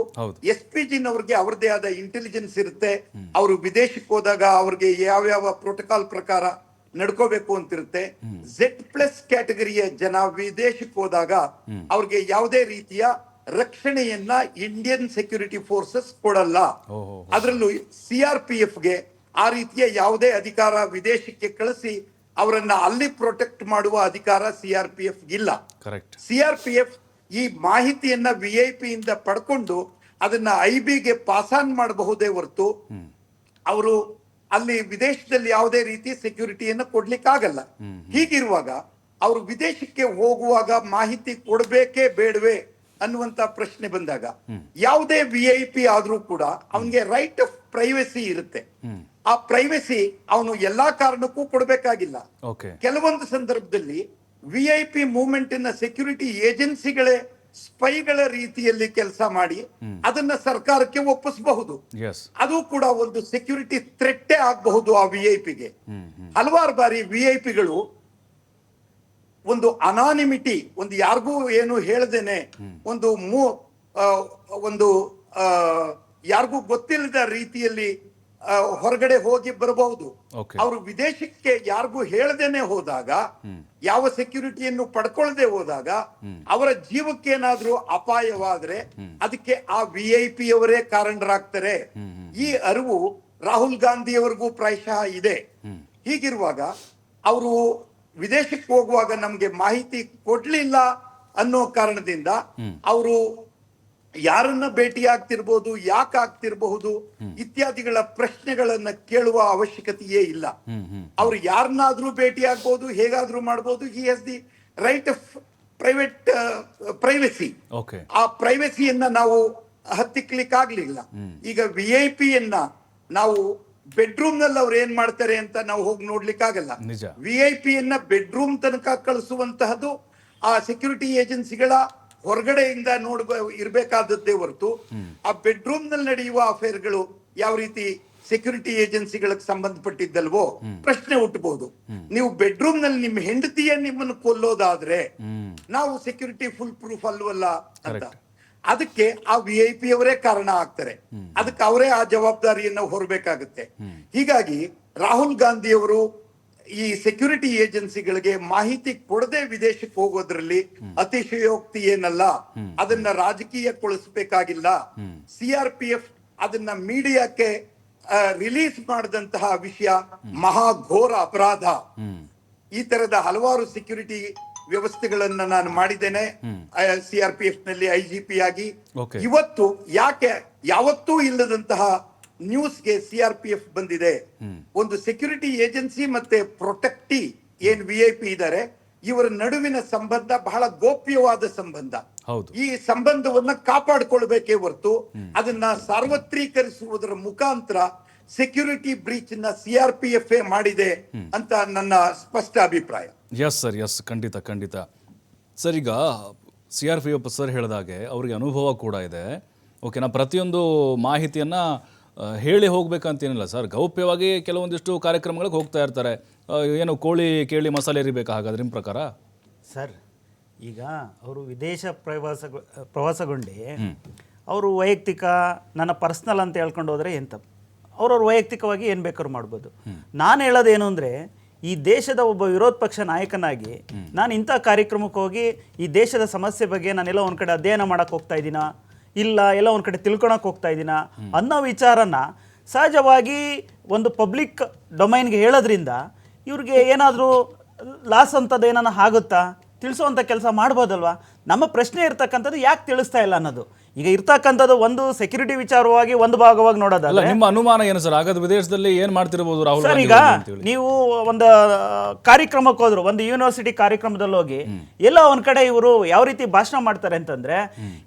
SPG ನವ್ರಿಗೆ ಅವ್ರದೇ ಆದ ಇಂಟೆಲಿಜೆನ್ಸ್ ಇರುತ್ತೆ. ಅವರು ವಿದೇಶಕ್ಕೆ ಹೋದಾಗ ಅವ್ರಿಗೆ ಯಾವ್ಯಾವ ಪ್ರೋಟೋಕಾಲ್ ಪ್ರಕಾರ ನಡ್ಕೋಬೇಕು ಅಂತಿರುತ್ತೆ. Z+ ಕ್ಯಾಟಗರಿಯ ಜನ ವಿದೇಶಕ್ಕೆ ಹೋದಾಗ ಅವ್ರಿಗೆ ಯಾವುದೇ ರೀತಿಯ ರಕ್ಷಣೆಯನ್ನ ಇಂಡಿಯನ್ ಸೆಕ್ಯೂರಿಟಿ ಫೋರ್ಸಸ್ ಕೊಡಲ್ಲ. ಅದರಲ್ಲೂ CRPFಗೆ ಆ ರೀತಿಯ ಯಾವುದೇ ಅಧಿಕಾರ ವಿದೇಶಕ್ಕೆ ಕಳಿಸಿ ಅವರನ್ನ ಅಲ್ಲಿ ಪ್ರೊಟೆಕ್ಟ್ ಮಾಡುವ ಅಧಿಕಾರ CRPF ಇಲ್ಲ. CRPF ಈ ಮಾಹಿತಿಯನ್ನ VIP ಇಂದ ಪಡ್ಕೊಂಡು ಅದನ್ನ IBಗೆ ಪಾಸ್ ಆನ್ ಮಾಡಬಹುದೇ ಹೊರತು ಅವರು ಅಲ್ಲಿ ವಿದೇಶದಲ್ಲಿ ಯಾವುದೇ ರೀತಿ ಸೆಕ್ಯೂರಿಟಿಯನ್ನು ಕೊಡ್ಲಿಕ್ಕಾಗಲ್ಲ. ಹೀಗಿರುವಾಗ ಅವರು ವಿದೇಶಕ್ಕೆ ಹೋಗುವಾಗ ಮಾಹಿತಿ ಕೊಡ್ಬೇಕೇ ಬೇಡವೇ ಅನ್ನುವಂತ ಪ್ರಶ್ನೆ ಬಂದಾಗ ಯಾವುದೇ VIP ಆದ್ರೂ ಕೂಡ ಅವನಿಗೆ ರೈಟ್ ಆಫ್ ಪ್ರೈವಸಿ ಇರುತ್ತೆ. ಆ ಪ್ರೈವಸಿ ಅವನು ಎಲ್ಲಾ ಕಾರಣಕ್ಕೂ ಕೊಡಬೇಕಾಗಿಲ್ಲ. ಕೆಲವೊಂದು ಸಂದರ್ಭದಲ್ಲಿ VIP ಮೂವ್ಮೆಂಟ್ ಸೆಕ್ಯೂರಿಟಿ ಏಜೆನ್ಸಿಗಳೇ ಸ್ಪೈಗಳ ರೀತಿಯಲ್ಲಿ ಕೆಲಸ ಮಾಡಿ ಅದನ್ನ ಸರ್ಕಾರಕ್ಕೆ ಒಪ್ಪಿಸಬಹುದು. ಅದು ಕೂಡ ಒಂದು ಸೆಕ್ಯೂರಿಟಿ ಥ್ರೆಟ್ಟೇ ಆಗಬಹುದು ಆ VIPಗೆ. ಹಲವಾರು ಬಾರಿ VIPಗಳು ಒಂದು ಅನಾನಿಮಿಟಿ, ಒಂದು ಯಾರಿಗೂ ಏನು ಹೇಳದೇನೆ ಒಂದು ಯಾರಿಗೂ ಗೊತ್ತಿಲ್ಲದ ರೀತಿಯಲ್ಲಿ ಹೊರಗಡೆ ಹೋಗಿ ಬರಬಹುದು. ಅವರು ವಿದೇಶಕ್ಕೆ ಯಾರಿಗೂ ಹೇಳದೇನೆ ಹೋದಾಗ, ಯಾವ ಸೆಕ್ಯೂರಿಟಿಯನ್ನು ಪಡ್ಕೊಳ್ಳದೆ ಹೋದಾಗ ಅವರ ಜೀವಕ್ಕೇನಾದ್ರೂ ಅಪಾಯವಾದ್ರೆ ಅದಕ್ಕೆ ಆ VIP ಅವರೇ ಕಾರಣರಾಗ್ತಾರೆ. ಈ ಅರಿವು ರಾಹುಲ್ ಗಾಂಧಿಯವರಿಗೂ ಪ್ರಾಯಶಃ ಇದೆ. ಹೀಗಿರುವಾಗ ಅವರು ವಿದೇಶಕ್ಕೆ ಹೋಗುವಾಗ ನಮ್ಗೆ ಮಾಹಿತಿ ಕೊಡ್ಲಿಲ್ಲ ಅನ್ನೋ ಕಾರಣದಿಂದ ಅವರು ಯಾರನ್ನ ಭೇಟಿ ಆಗ್ತಿರ್ಬೋದು, ಯಾಕೆ ಆಗ್ತಿರಬಹುದು ಇತ್ಯಾದಿಗಳ ಪ್ರಶ್ನೆಗಳನ್ನ ಕೇಳುವ ಅವಶ್ಯಕತೆಯೇ ಇಲ್ಲ. ಅವ್ರು ಯಾರನ್ನಾದ್ರೂ ಭೇಟಿ ಆಗ್ಬಹುದು, ಹೇಗಾದ್ರೂ ಮಾಡಬಹುದು. He has the right of privacy. ಆ ಪ್ರೈವಸಿಯನ್ನ ನಾವು ಹತ್ತಿಕ್ಲಿಕ್ಕೆ ಆಗ್ಲಿಲ್ಲ. ಈಗ VIP ನಾವು ಬೆಡ್ರೂಮ್ ನಲ್ಲಿ ಅವ್ರು ಏನ್ ಮಾಡ್ತಾರೆ ಅಂತ ನಾವು ಹೋಗಿ ನೋಡ್ಲಿಕ್ಕಾಗಲ್ಲ. VIP ಬೆಡ್ರೂಮ್ ತನಕ ಕಳಿಸುವಂತಹದ್ದು ಆ ಸೆಕ್ಯೂರಿಟಿ ಏಜೆನ್ಸಿಗಳ ಹೊರಗಡೆಯಿಂದ ಇರಬೇಕಾದದ್ದೇ ಹೊರತು ಆ ಬೆಡ್ರೂಮ್ ನಲ್ಲಿ ನಡೆಯುವ ಅಫೇರ್ಗಳು ಯಾವ ರೀತಿ ಸೆಕ್ಯೂರಿಟಿ ಏಜೆನ್ಸಿಗಳಿಗೆ ಸಂಬಂಧಪಟ್ಟಿದ್ದಲ್ವೋ ಪ್ರಶ್ನೆ ಹುಟ್ಟಬಹುದು. ನೀವು ಬೆಡ್ರೂಮ್ ನಲ್ಲಿ ನಿಮ್ಮ ಹೆಂಡತಿಯ ನಿಮ್ಮನ್ನು ಕೊಲ್ಲೋದಾದ್ರೆ ನಾವು ಸೆಕ್ಯೂರಿಟಿ ಫುಲ್ ಪ್ರೂಫ್ ಅಲ್ವಲ್ಲ ಅಂತ. ಅದಕ್ಕೆ ಆ VIP ಅವರೇ ಕಾರಣ ಆಗ್ತಾರೆ. ಅದಕ್ಕೆ ಅವರೇ ಆ ಜವಾಬ್ದಾರಿಯನ್ನು ಹೊರಬೇಕಾಗುತ್ತೆ. ಹೀಗಾಗಿ ರಾಹುಲ್ ಗಾಂಧಿ ಅವರು ಈ ಸೆಕ್ಯೂರಿಟಿ ಏಜೆನ್ಸಿಗಳಿಗೆ ಮಾಹಿತಿ ಕೊಡದೆ ವಿದೇಶಕ್ಕೆ ಹೋಗೋದ್ರಲ್ಲಿ ಅತಿಶಯೋಕ್ತಿ ಏನಲ್ಲ. ಅದನ್ನ ರಾಜಕೀಯಕ್ಕೊಳಿಸಬೇಕಾಗಿಲ್ಲ. CRPF ಅದನ್ನ ಮೀಡಿಯಾಕ್ಕೆ ರಿಲೀಸ್ ಮಾಡಿದಂತಹ ವಿಷಯ ಮಹಾಘೋರ ಅಪರಾಧ. ಈ ತರದ ಹಲವಾರು ಸೆಕ್ಯೂರಿಟಿ ವ್ಯವಸ್ಥೆಗಳನ್ನ ನಾನು ಮಾಡಿದ್ದೇನೆ CRPF ನಲ್ಲಿ IGP ಆಗಿ. Okay. ಇವತ್ತು ಯಾವತ್ತೂ ಇಲ್ಲದಂತಹ ನ್ಯೂಸ್ಗೆ CRPF ಬಂದಿದೆ. ಒಂದು ಸೆಕ್ಯೂರಿಟಿ ಏಜೆನ್ಸಿ ಮತ್ತೆ ಪ್ರೊಟೆಕ್ಟಿ ಏನ್ VIP ಇದ್ದಾರೆ, ಇವರ ನಡುವಿನ ಸಂಬಂಧ ಬಹಳ ಗೋಪ್ಯವಾದ ಸಂಬಂಧ. ಹೌದು. ಈ ಸಂಬಂಧವನ್ನ ಕಾಪಾಡಿಕೊಳ್ಬೇಕೇ ಹೊರತು ಅದನ್ನ ಸಾರ್ವತ್ರೀಕರಿಸುವುದರ ಮುಖಾಂತರ ಸೆಕ್ಯೂರಿಟಿ ಬ್ರೀಚ್ ನ CRPF ಮಾಡಿದೆ ಅಂತ ನನ್ನ ಸ್ಪಷ್ಟ ಅಭಿಪ್ರಾಯ. ಎಸ್ ಸರ್, ಎಸ್, ಖಂಡಿತ ಸರ್. ಈಗ CRPF ಸರ್ ಹೇಳಿದಾಗೆ ಅವರಿಗೆ ಅನುಭವ ಕೂಡ ಇದೆ. ಓಕೆನಾ, ಪ್ರತಿಯೊಂದು ಮಾಹಿತಿಯನ್ನು ಹೇಳಿ ಹೋಗ್ಬೇಕಂತೇನಿಲ್ಲ ಸರ್. ಗೌಪ್ಯವಾಗಿ ಕೆಲವೊಂದಿಷ್ಟು ಕಾರ್ಯಕ್ರಮಗಳಿಗೆ ಹೋಗ್ತಾ ಇರ್ತಾರೆ. ಏನು ಕೋಳಿ ಕೇಳಿ ಮಸಾಲೆ ಇರಬೇಕಾ ಹಾಗಾದ್ರೆ ನಿಮ್ಮ ಪ್ರಕಾರ? ಸರ್, ಈಗ ಅವರು ವಿದೇಶ ಪ್ರವಾಸಗೊಂಡು ಅವರು ವೈಯಕ್ತಿಕ ನನ್ನ ಪರ್ಸ್ನಲ್ ಅಂತ ಹೇಳ್ಕೊಂಡು ಹೋದರೆ ಏನು ತಪ್ಪು? ಅವ್ರವ್ರ ವೈಯಕ್ತಿಕವಾಗಿ ಏನು ಬೇಕಾದ್ರೂ ಮಾಡ್ಬೋದು. ನಾನು ಹೇಳೋದೇನು ಅಂದರೆ, ಈ ದೇಶದ ಒಬ್ಬ ವಿರೋಧ ಪಕ್ಷ ನಾಯಕನಾಗಿ ನಾನು ಇಂಥ ಕಾರ್ಯಕ್ರಮಕ್ಕೆ ಹೋಗಿ ಈ ದೇಶದ ಸಮಸ್ಯೆ ಬಗ್ಗೆ ನಾನೆಲ್ಲ ಒಂದು ಕಡೆ ಅಧ್ಯಯನ ಮಾಡೋಕ್ಕೆ ಹೋಗ್ತಾ ಇದ್ದೀನಾ, ಇಲ್ಲ ಎಲ್ಲ ಒಂದು ಕಡೆ ತಿಳ್ಕೊಳಕ್ಕೆ ಹೋಗ್ತಾ ಇದ್ದೀನಾ ಅನ್ನೋ ವಿಚಾರನ ಸಹಜವಾಗಿ ಒಂದು ಪಬ್ಲಿಕ್ ಡೊಮೈನ್ಗೆ ಹೇಳೋದ್ರಿಂದ ಇವ್ರಿಗೆ ಏನಾದರೂ ಲಾಸ್ ಅಂತದ್ದು ಏನಾನ ಆಗುತ್ತಾ, ತಿಳಿಸುವಂಥ ಕೆಲಸ ಮಾಡ್ಬೋದಲ್ವಾ? ನಮ್ಮ ಪ್ರಶ್ನೆ ಇರ್ತಕ್ಕಂಥದ್ದು ಯಾಕೆ ತಿಳಿಸ್ತಾ ಇಲ್ಲ ಅನ್ನೋದು. ಈಗ ಇರ್ತಕ್ಕಂಥದ್ದು ಒಂದು ಸೆಕ್ಯೂರಿಟಿ ವಿಚಾರವಾಗಿ ಒಂದು ಭಾಗವಾಗಿ ನೋಡೋದಲ್ಲ. ನಿಮ್ಮ ಅನುಮಾನ ಏನು ಸರ್? ಹಾಗಾದ್ರೆ ವಿದೇಶದಲ್ಲಿ ಏನು ಮಾಡ್ತಿರ್ಬೋದು ರಾಹುಲ್ ಸರ್? ಈಗ ನೀವು ಒಂದು ಕಾರ್ಯಕ್ರಮಕ್ಕೆ ಹೋದ್ರು, ಒಂದು ಯೂನಿವರ್ಸಿಟಿ ಕಾರ್ಯಕ್ರಮದಲ್ಲಿ ಹೋಗಿ ಎಲ್ಲ ಒಂದ್ ಕಡೆ ಇವರು ಯಾವ ರೀತಿ ಭಾಷಣ ಮಾಡ್ತಾರೆ ಅಂತಂದ್ರೆ,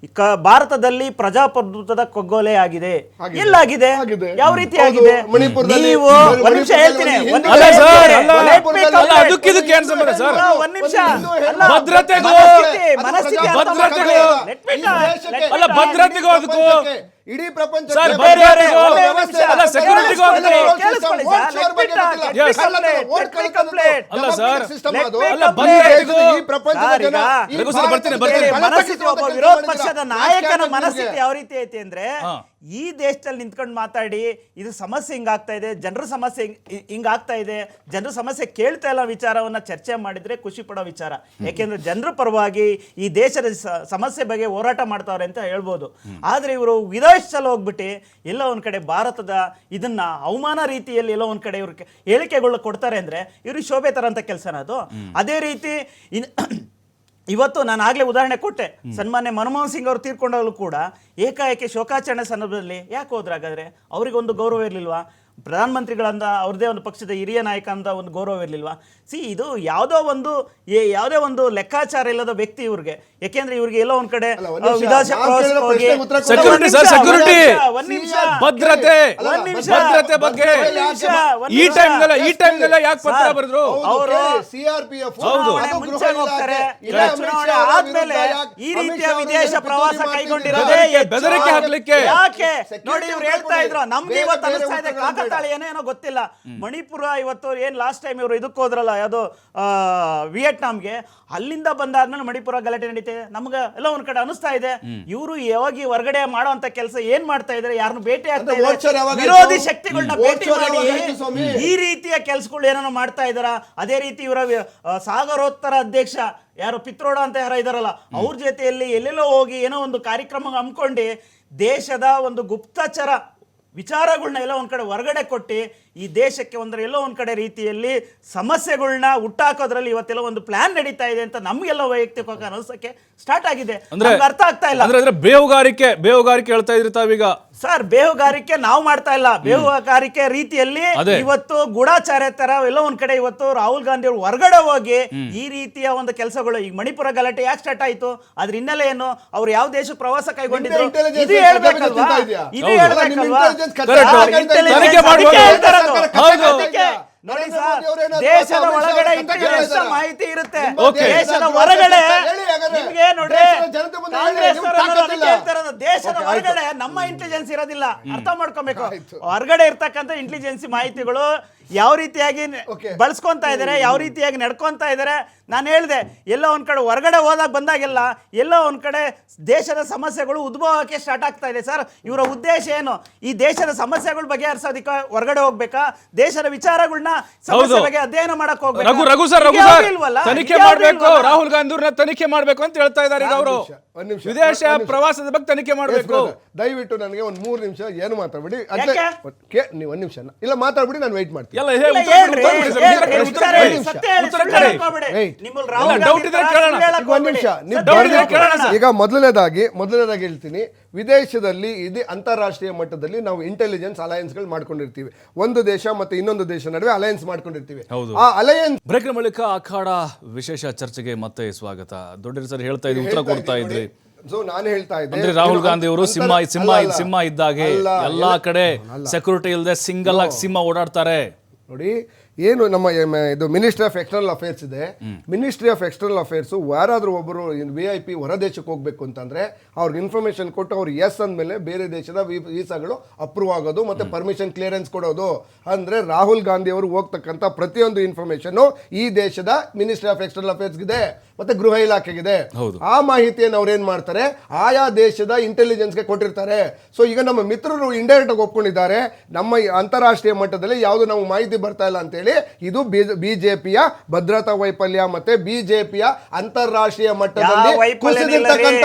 ಭಾರತದಲ್ಲಿ ಪ್ರಜಾಪ್ರಭುತ್ವದ ಕೊಗ್ಗೋಲೆ ಆಗಿದೆ. ಎಲ್ಲಾಗಿದೆ? ಯಾವ ರೀತಿ ಆಗಿದೆ? ನೀವು ಒಂದ್ ನಿಮಿಷ ಹೇಳ್ತೀನಿ, ಒಂದ್ ನಿಮಿಷ. ಭದ್ರತೆಗೂ ಭದ್ರತೆಗೂ ಅದಕ್ಕೂ ಇಡೀ ಪ್ರಪಂಚ ವಿರೋಧ ಪಕ್ಷದ ನಾಯಕನ ಮನಸ್ಥಿತಿ ಯಾವ ರೀತಿ ಐತಿ ಅಂದ್ರೆ, ಈ ದೇಶದಲ್ಲಿ ನಿಂತ್ಕೊಂಡು ಮಾತಾಡಿ ಇದು ಸಮಸ್ಯೆ ಹಿಂಗಾಗ್ತಾ ಇದೆ, ಜನರ ಸಮಸ್ಯೆ ಹಿಂಗಾಗ್ತಾ ಇದೆ, ಜನರ ಸಮಸ್ಯೆ ಕೇಳ್ತಾ ಇಲ್ಲ ವಿಚಾರವನ್ನ ಚರ್ಚೆ ಮಾಡಿದ್ರೆ ಖುಷಿ ಪಡೋ ವಿಚಾರ. ಯಾಕೆಂದ್ರೆ ಜನರ ಪರವಾಗಿ ಈ ದೇಶದ ಸಮಸ್ಯೆ ಬಗ್ಗೆ ಹೋರಾಟ ಮಾಡ್ತಾವ್ರೆ ಅಂತ ಹೇಳ್ಬೋದು. ಆದ್ರೆ ಇವರು ವಿದೇಶದಲ್ಲಿ ಹೋಗ್ಬಿಟ್ಟು ಎಲ್ಲ ಒಂದ್ ಕಡೆ ಭಾರತದ ಇದನ್ನ ಅವಮಾನ ರೀತಿಯಲ್ಲಿ ಎಲ್ಲ ಒಂದ್ ಕಡೆ ಇವ್ರ ಹೇಳಿಕೆಗಳು ಕೊಡ್ತಾರೆ ಅಂದ್ರೆ ಇವ್ರಿಗೆ ಶೋಭೆ ತರಂತ ಕೆಲಸನ ಅದು. ಅದೇ ರೀತಿ ಇವತ್ತು ನಾನು ಆಗಲೇ ಉದಾಹರಣೆ ಕೊಟ್ಟೆ, ಸನ್ಮಾನ್ಯ ಮನಮೋಹನ್ ಸಿಂಗ್ ಅವರು ತೀರ್ಕೊಂಡಾಗಲೂ ಕೂಡ ಏಕಾಏಕಿ ಶೋಕಾಚರಣೆ ಸಂದರ್ಭದಲ್ಲಿ ಯಾಕೆ ಹೋದ್ರಾಗಾದ್ರೆ ಅವರಿಗೊಂದು ಗೌರವ ಇರಲಿಲ್ವಾ? ಪ್ರಧಾನಮಂತ್ರಿಗಳಂದ ಅವ್ರದೇ ಒಂದು ಪಕ್ಷದ ಹಿರಿಯ ನಾಯಕ ಅಂತ ಒಂದು ಗೌರವ ಇರಲಿಲ್ವಾ? ಇದು ಯಾವುದೇ ಒಂದು ಲೆಕ್ಕಾಚಾರ ಇಲ್ಲದ ವ್ಯಕ್ತಿ ಇವ್ರಿಗೆ. ಯಾಕೆಂದ್ರೆ ಇವ್ರಿಗೆ ಎಲ್ಲೋ ಒಂದ್ ಕಡೆ ಭದ್ರತೆ ಬಗ್ಗೆ ಈ ಟೈಮ್ ಯಾಕೆ ಪತ್ರ ಬರೆದ್ರು ಅವರು? CRPF ಮುಂಚೆ ಹೋಗ್ತಾರೆ, ಇಲ್ಲ ಚುನಾವಣೆ ಆದ್ಮೇಲೆ ಈ ರೀತಿಯ ವಿದೇಶ ಪ್ರವಾಸ ಕೈಗೊಂಡಿರೋದೇ ಬೆದರಿಕೆ ಹಾಕ್ಲಿಕ್ಕೆ. ಯಾಕೆ ನೋಡಿ, ಇವ್ರು ಹೇಳ್ತಾ ಇದ್ರು ನಮ್ಗೆ ಇವತ್ತು ಅನಿಸ್ತಾ ಇದೆ ಕಾಕತಾಳಿ ಏನೋ ಗೊತ್ತಿಲ್ಲ. ಮಣಿಪುರ ಇವತ್ತು ಏನ್ ಲಾಸ್ಟ್ ಟೈಮ್ ಇವರು ಇದಕ್ಕೆ ಹೋದ್ರಲ್ಲ, ಯಾವ್ದು ವಿಯೆಟ್ನಾಂಗೆ, ಅಲ್ಲಿಂದ ಬಂದಾದ್ಮೇಲೆ ಮಣಿಪುರ ಗಲಾಟೆ ನಡೀತಿದೆ. ನಮ್ಗೆ ಎಲ್ಲ ಒಂದ್ ಕಡೆ ಅನಿಸ್ತಾ ಇದೆ ಇವರು ಯಾವಾಗ ಹೊರಗಡೆ ಮಾಡುವಂತ ಕೆಲಸ ಏನ್ ಮಾಡ್ತಾ ಇದ್ರೆ, ಯಾರನ್ನು ಭೇಟಿ ಆಗ್ತಾ ಇದ್ದಾರೆ, ವಿರೋಧಿ ಶಕ್ತಿಗಳನ್ನ ಭೇಟಿ ಮಾಡಿ ಈ ರೀತಿಯ ಕೆಲಸಗಳು ಏನೇನೋ ಮಾಡ್ತಾ ಇದಾರ. ಅದೇ ರೀತಿ ಇವರ ಸಾಗರೋತ್ತರ ಅಧ್ಯಕ್ಷ ಯಾರು ಪಿತ್ರೋಡ ಅಂತ ಯಾರ ಇದಾರಲ್ಲ, ಅವ್ರ ಜೊತೆಯಲ್ಲಿ ಎಲ್ಲೆಲ್ಲೋ ಹೋಗಿ ಏನೋ ಒಂದು ಕಾರ್ಯಕ್ರಮ ಹಮ್ಮಿಕೊಂಡು ದೇಶದ ಒಂದು ಗುಪ್ತಚರ ವಿಚಾರಗಳನ್ನ ಎಲ್ಲ ಒಂದ್ ಕಡೆ ಹೊರಗಡೆ ಕೊಟ್ಟು ಈ ದೇಶಕ್ಕೆ ಎಲ್ಲೋ ಒಂದ್ ಕಡೆ ರೀತಿಯಲ್ಲಿ ಸಮಸ್ಯೆಗಳನ್ನ ಹುಟ್ಟಾಕೋದ್ರಲ್ಲಿ ಇವತ್ತೆಲ್ಲ ಒಂದು ಪ್ಲಾನ್ ನಡೀತಾ ಇದೆ ಅಂತ ನಮ್ಗೆಲ್ಲ ವೈಯಕ್ತಿಕವಾಗಿ ಅನಿಸಕ್ಕೆ ಸ್ಟಾರ್ಟ್ ಆಗಿದೆ. ಅರ್ಥ ಆಗ್ತಾ ಇಲ್ಲ ಅಂದ್ರೆ ಬೇಹುಗಾರಿಕೆ ಹೇಳ್ತಾ ಇದ್ರಿ ತಾವೀಗ. ಸರ್, ಬೇಹುಗಾರಿಕೆ ನಾವು ಮಾಡ್ತಾ ಇಲ್ಲ. ಬೇಹುಗಾರಿಕೆ ರೀತಿಯಲ್ಲಿ ಇವತ್ತು ಗೂಢಾಚಾರ್ಯ ತರ ಎಲ್ಲ ಒಂದ್ ಕಡೆ ಇವತ್ತು ರಾಹುಲ್ ಗಾಂಧಿ ಅವರು ಹೊರಗಡೆ ಹೋಗಿ ಈ ರೀತಿಯ ಒಂದು ಕೆಲಸಗಳು, ಈಗ ಮಣಿಪುರ ಗಲಾಟೆ ಯಾಕೆ ಸ್ಟಾರ್ಟ್ ಆಯ್ತು, ಅದ್ರ ಹಿನ್ನೆಲೆ ಏನು, ಅವ್ರು ಯಾವ ದೇಶ ಪ್ರವಾಸ ಕೈಗೊಂಡಿದ್ರು, ಇದು ಹೇಳ್ಬೇಕಲ್ವಾ? ಇದು ಹೇಳ್ಬೇಕಲ್ವಾ? ನೋಡಿ ಸರ್, ದೇಶದ ಒಳಗಡೆ ಇಂಟೆಲಿಜೆನ್ಸ್ ಮಾಹಿತಿ ಇರುತ್ತೆ, ದೇಶದ ಹೊರಗಡೆ ನಿಮ್ಗೆ ನೋಡ್ರಿ ಕಾಂಗ್ರೆಸ್ ದೇಶದ ಹೊರಗಡೆ ನಮ್ಮ ಇಂಟೆಲಿಜೆನ್ಸ್ ಇರೋದಿಲ್ಲ. ಅರ್ಥ ಮಾಡ್ಕೊಬೇಕು. ಹೊರಗಡೆ ಇರ್ತಕ್ಕಂಥ ಇಂಟೆಲಿಜೆನ್ಸಿ ಮಾಹಿತಿಗಳು ಯಾವ ರೀತಿಯಾಗಿ ಬಳಸ್ಕೊಂತಾ ಇದಾರೆ, ಯಾವ ರೀತಿಯಾಗಿ ನಡ್ಕೊಂತಾ ಇದಾರೆ. ನಾನು ಹೇಳಿದೆ, ಎಲ್ಲ ಒಂದ್ ಕಡೆ ಹೊರಗಡೆ ಹೋದಾಗ ಬಂದಾಗೆಲ್ಲ ಎಲ್ಲ ಒಂದ್ ಕಡೆ ದೇಶದ ಸಮಸ್ಯೆಗಳು ಉದ್ಭವಕ್ಕೆ ಸ್ಟಾರ್ಟ್ ಆಗ್ತಾ ಇದೆ. ಸರ್, ಇವರ ಉದ್ದೇಶ ಏನು? ಈ ದೇಶದ ಸಮಸ್ಯೆಗಳ ಬಗೆಹರಿಸೋದಕ್ಕೆ ಹೊರಗಡೆ ಹೋಗ್ಬೇಕಾ? ದೇಶದ ವಿಚಾರಗಳನ್ನ ಸಮಸ್ಯೆ ಬಗ್ಗೆ ಅಧ್ಯಯನ ಮಾಡಕ್ ಹೋಗ್ಬೇಕು. ರಘು ಸರ್ ಈಗ ಯಾವ್ದು ಇಲ್ವಲ್ಲ? ತನಿಖೆ ಈಗ ಯಾವ್ದು ಮಾಡಬೇಕು, ಇಲ್ವಲ್ಲ? ರಾಹುಲ್ ಗಾಂಧಿ ಅವ್ರನ್ನ ತನಿಖೆ ಮಾಡಬೇಕು ಅಂತ ಹೇಳ್ತಾ ಇದ್ದಾರೆ ಈಗ ಅವರು. ಒಂದ್ ನಿಮಿಷ. ವಿದೇಶ ಪ್ರವಾಸದ ಬಗ್ಗೆ ತನಿಖೆ ಮಾಡಬೇಕು. ದಯವಿಟ್ಟು ನನಗೆ ಒಂದ್ 3 ನಿಮಿಷ ಏನು ಮಾತಾಡ್ಬಿಡಿ. ಯಾಕೆ? ನೀವು 1 ನಿಮಿಷ ಇಲ್ಲ ಮಾತಾಡ್ಬಿಡಿ, ನಾನು ವೆಯ್ಟ್ ಮಾಡ್ತೀನಿ. ಎಲ್ಲ ಇಲ್ಲ, ಉತ್ತರ ಹೇಳ್ರಿ, ಕೊಡಿ ಸರ್, ಹೇಳ್ರಿ, ಉತ್ತರ ಉತ್ತರ ಕೊಡಿ. ಹೇಳಿ, ಸತ್ಯ ಹೇಳಿ, ಉತ್ತರ ಸುಳ್ಳು ಕೊಡಿ. ಹೇಳಕ್ ಹೋಗ್ಬೇಡಿ. ಏಯ್. ನಿಮ್ಮಲ್ಲಿ ರಾಹುಲ್ ಇಲ್ಲ, ಗಾಂಧಿ ಡೌಟ್ ಇದ್ರೆ ತರ ಕೇಳೋಣ. ಸುಳ್ಳು ಹೇಳಕ್ ಈಗ ಒಂದ್ ನಿಮಿಷ. ಹೋಗ್ಬೇಡಿ. ನೀವು ಸತ್ಯ ಹೇಳಿ, ಕೇಳೋಣ. ಈಗ ಮೊದಲನೇದಾಗಿ ಹೇಳ್ತೀನಿ, ವಿದೇಶದಲ್ಲಿ ಇದು ಅಂತಾರಾಷ್ಟ್ರೀಯ ಮಟ್ಟದಲ್ಲಿ ನಾವು ಇಂಟೆಲಿಜೆನ್ಸ್ ಅಲಯನ್ಸ್ಗಳು ಮಾಡ್ಕೊಂಡಿರ್ತೀವಿ. ಒಂದು ದೇಶ ಮತ್ತೆ ಇನ್ನೊಂದು ದೇಶ ನಡುವೆ ಅಲಯನ್ಸ್ ಮಾಡ್ಕೊಂಡಿರ್ತೀವಿ. ಹೌದು. ಆ ಅಲಯನ್ಸ್ ಬ್ರೇಕ್ನ ಬಳಿಕ ಅಖಾಡ ವಿಶೇಷ ಚರ್ಚೆಗೆ ಮತ್ತೆ ಸ್ವಾಗತ. ದೊಡ್ಡ ಸರ್ ಹೇಳ್ತಾ ಇದ್ರಿ, ಉತ್ತರ ಕೊಡ್ತಾ ಇದ್ರಿ. ನಾನು ಹೇಳ್ತಾ ಇದ್ದೆ, ಅಂದ್ರೆ ರಾಹುಲ್ ಗಾಂಧಿ ಅವರು ಸಿಂಹ ಇದ್ದಾಗೆ ಎಲ್ಲಾ ಕಡೆ ಸೆಕ್ಯೂರಿಟಿ ಇಲ್ಲದೆ ಸಿಂಗಲ್ ಆಗಿ ಸಿಂಹ ಓಡಾಡ್ತಾರೆ. ನೋಡಿ, ಏನು ನಮ್ಮ ಇದು ಮಿನಿಸ್ಟ್ರಿ ಆಫ್ ಎಕ್ಸ್ಟರ್ನಲ್ ಅಫೇರ್ಸ್ ಇದೆ. ಮಿನಿಸ್ಟ್ರಿ ಆಫ್ ಎಕ್ಸ್ಟರ್ನಲ್ ಅಫೇರ್ಸ್ ಯಾರಾದ್ರೂ ಒಬ್ಬರು VIP ಹೊರ ದೇಶಕ್ಕೆ ಹೋಗ್ಬೇಕು ಅಂತಂದ್ರೆ ಅವ್ರಿಗೆ ಇನ್ಫಾರ್ಮೇಶನ್ ಕೊಟ್ಟು ಅವ್ರು ಎಸ್ ಅಂದ್ಮೇಲೆ ಬೇರೆ ದೇಶದ ವೀಸಾಗಳು ಅಪ್ರೂವ್ ಆಗೋದು ಮತ್ತೆ ಪರ್ಮಿಷನ್ ಕ್ಲಿಯರೆನ್ಸ್ ಕೊಡೋದು. ಅಂದ್ರೆ ರಾಹುಲ್ ಗಾಂಧಿ ಅವರು ಹೋಗ್ತಕ್ಕಂಥ ಪ್ರತಿಯೊಂದು ಇನ್ಫಾರ್ಮೇಶನ್ ಈ ದೇಶದ ಮಿನಿಸ್ಟ್ರಿ ಆಫ್ ಎಕ್ಸ್ಟರ್ನಲ್ ಅಫೇರ್ಸ್ ಇದೆ ಮತ್ತೆ ಗೃಹ ಇಲಾಖೆಗಿದೆ. ಆ ಮಾಹಿತಿಯನ್ನು ಅವ್ರು ಏನ್ ಮಾಡ್ತಾರೆ, ಆಯಾ ದೇಶದ ಇಂಟೆಲಿಜೆನ್ಸ್ಗೆ ಕೊಟ್ಟಿರ್ತಾರೆ. ಸೊ ಈಗ ನಮ್ಮ ಮಿತ್ರರು ಇಂಡೈರೆಕ್ಟ್ ಆಗಿ ಒಪ್ಕೊಂಡಿದ್ದಾರೆ, ನಮ್ಮ ಅಂತಾರಾಷ್ಟ್ರೀಯ ಮಟ್ಟದಲ್ಲಿ ಯಾವುದು ನಾವು ಮಾಹಿತಿ ಬರ್ತಾ ಇಲ್ಲ ಅಂತೇಳಿ. ಇದು ಬಿಜೆಪಿಯ ಭದ್ರತಾ ವೈಫಲ್ಯ ಮತ್ತೆ ಬಿಜೆಪಿಯ ಅಂತಾರಾಷ್ಟ್ರೀಯ ಮಟ್ಟದಲ್ಲಿ ಕುಸಿದಿರ್ತಕ್ಕಂಥ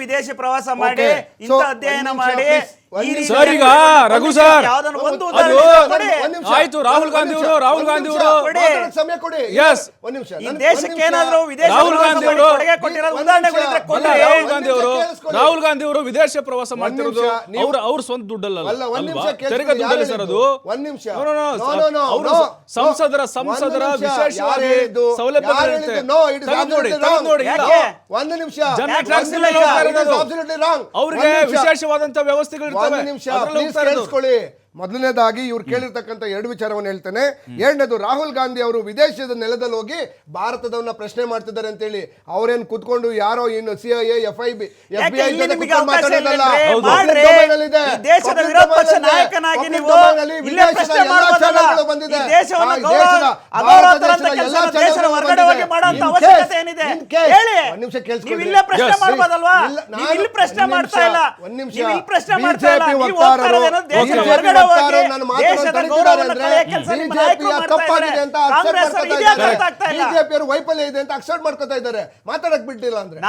ವಿದೇಶಿ ಪ್ರವಾಸ ಮಾಡಿ ಇಂಥ ಅಧ್ಯಯನ ಮಾಡಿ ಸರ್ ಈಗ ರಘು ಸರ್ ಆಯ್ತು, ರಾಹುಲ್ ಗಾಂಧಿ ಅವರು ಸಮಯ ಕೊಡಿ. ಎಸ್, ದೇಶಕ್ಕೆ ಏನಾದ್ರು ರಾಹುಲ್ ಗಾಂಧಿ ಅವರು ಉದಾಹರಣೆಗಳಿದ್ರೆ ರಾಹುಲ್ ಗಾಂಧಿ ಅವರು ವಿದೇಶ ಪ್ರವಾಸ ಮಾಡ್ತಿರೋದು ಅವ್ರ ಸ್ವಂತ ದುಡ್ಡಲ್ಲ, ತೆರಿಗೆ ದುಡ್ಡಲ್ಲ ಸರ್ ಅದು. ಅವರು ಸಂಸದರ ವಿಶೇಷವಾಗಿ ಸೌಲಭ್ಯ ಅವ್ರಿಗೆ ವಿಶೇಷವಾದಂತ ವ್ಯವಸ್ಥೆಗಳು ಕೇಳಿಸ್ಕೊಳ್ಳಿ. ಮೊದಲನೇದಾಗಿ ಇವ್ರು ಕೇಳಿರ್ತಕ್ಕಂಥ 2 ವಿಚಾರವನ್ನು ಹೇಳ್ತೇನೆ. ಎರಡನೇದು, ರಾಹುಲ್ ಗಾಂಧಿ ಅವರು ವಿದೇಶದ ನೆಲದಲ್ಲಿ ಹೋಗಿ ಭಾರತದವನ್ನ ಪ್ರಶ್ನೆ ಮಾಡ್ತಿದ್ದಾರೆ ಅಂತ ಹೇಳಿ ಅವ್ರೇನ್ ಕುತ್ಕೊಂಡು ಯಾರೋ ಇನ್ನು CIA FBI ಮಾತಾಡೋದಲ್ಲ. ವೈಫಲ್ಯ ಇದೆ ಅಂತ ಅಕ್ಸೆಪ್ಟ್ ಮಾಡ್ಕೊತಾ ಇದ್ದಾರೆ, ಮಾತಾಡಕ್ ಬಿಟ್ಟಿಲ್ಲ ಅಂದ್ರೆ.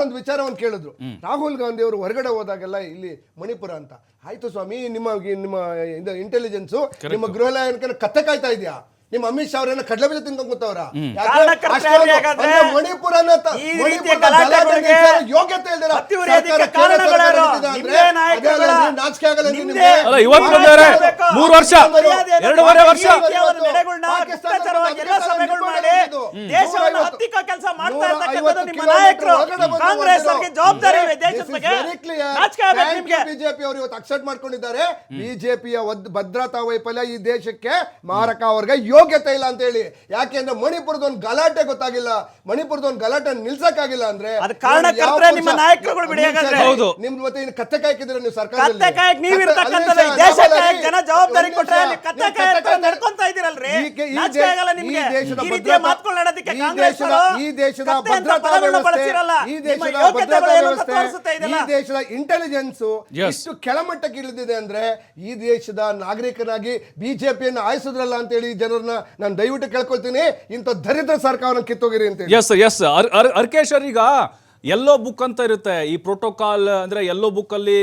ಒಂದು ವಿಚಾರವನ್ನು ಕೇಳಿದ್ರು, ರಾಹುಲ್ ಗಾಂಧಿ ಅವರು ಹೊರಗಡೆ ಹೋದಾಗೆಲ್ಲ ಇಲ್ಲಿ ಮಣಿಪುರ ಅಂತ. ಆಯ್ತು ಸ್ವಾಮಿ, ನಿಮ್ಮ ಇಂಟೆಲಿಜೆನ್ಸ್ ನಿಮ್ಮ ಗೃಹಾಲಯ ಕತ್ತೆ ಕಾಯ್ತಾ ಇದೆಯಾ? ನಿಮ್ಮ ಅಮಿತ್ ಶಾ ಅವರೇನ ಕಡಲೆ ಬೀಜ ತಿನ್ಕೊಂಡ್ ಕೂತವ್ರ? ಮಣಿಪುರ ಯೋಗ್ಯತೆ ನಾಚಿಕೆ ಆಗಲ್ಲ. 3 ವರ್ಷ 2.5 ವರ್ಷ ಬಿಜೆಪಿ ಅವರು ಇವತ್ತು ಅಕ್ಸೆಪ್ಟ್ ಮಾಡ್ಕೊಂಡಿದ್ದಾರೆ. ಬಿಜೆಪಿಯ ಭದ್ರತಾ ವೈಫಲ್ಯ ಈ ದೇಶಕ್ಕೆ ಮಾರಕ, ಅವ್ರಿಗೆ ಯೋಗ್ಯತೆ ಇಲ್ಲ ಅಂತ ಹೇಳಿ. ಯಾಕೆಂದ್ರೆ ಮಣಿಪುರದ ಒಂದು ಗಲಾಟೆ ಗೊತ್ತಾಗಿಲ್ಲ, ಮಣಿಪುರದ ಒಂದು ಗಲಾಟೆ ನಿಲ್ಸಕ್ಕಾಗಿಲ್ಲ ಅಂದ್ರೆ ನಿಮ್ಮ ನಾಯಕರುಗಳು ಬಿಡಿ. ನಿಮ್ ಮತ್ತೆ ಕತ್ತೆ ಕಾಯ್ಕಿದ್ರೆ ನೀವು ಸರ್ಕಾರ ಈ ದೇಶದ ಭದ್ರತಾ ವ್ಯವಸ್ಥೆ, ಈ ದೇಶದ ಇಂಟೆಲಿಜೆನ್ಸ್ ಇಷ್ಟು ಕೆಳಮಟ್ಟಕ್ಕೆ ಇಳಿದಿದೆ ಅಂದ್ರೆ ಈ ದೇಶದ ನಾಗರಿಕನಾಗಿ ಬಿಜೆಪಿಯನ್ನು ಆಯಿಸಿದ್ರಲ್ಲ ಅಂತ ಹೇಳಿ ಜನರನ್ನ ನಾನು ದಯವಿಟ್ಟು ಕೇಳ್ಕೊಳ್ತೀನಿ, ಇಂಥ ದರಿದ್ರ ಸರ್ಕಾರವನ್ನು ಕಿತ್ತೋಗಿರಿ ಅಂತ. ಎಸ್ ಅರ್ಕೇಶರ್, ಈಗ ಯೆಲ್ಲೋ ಬುಕ್ ಅಂತ ಇರುತ್ತೆ, ಈ ಪ್ರೋಟೋಕಾಲ್ ಅಂದ್ರೆ ಯೆಲ್ಲೋ ಬುಕ್ ಅಲ್ಲಿ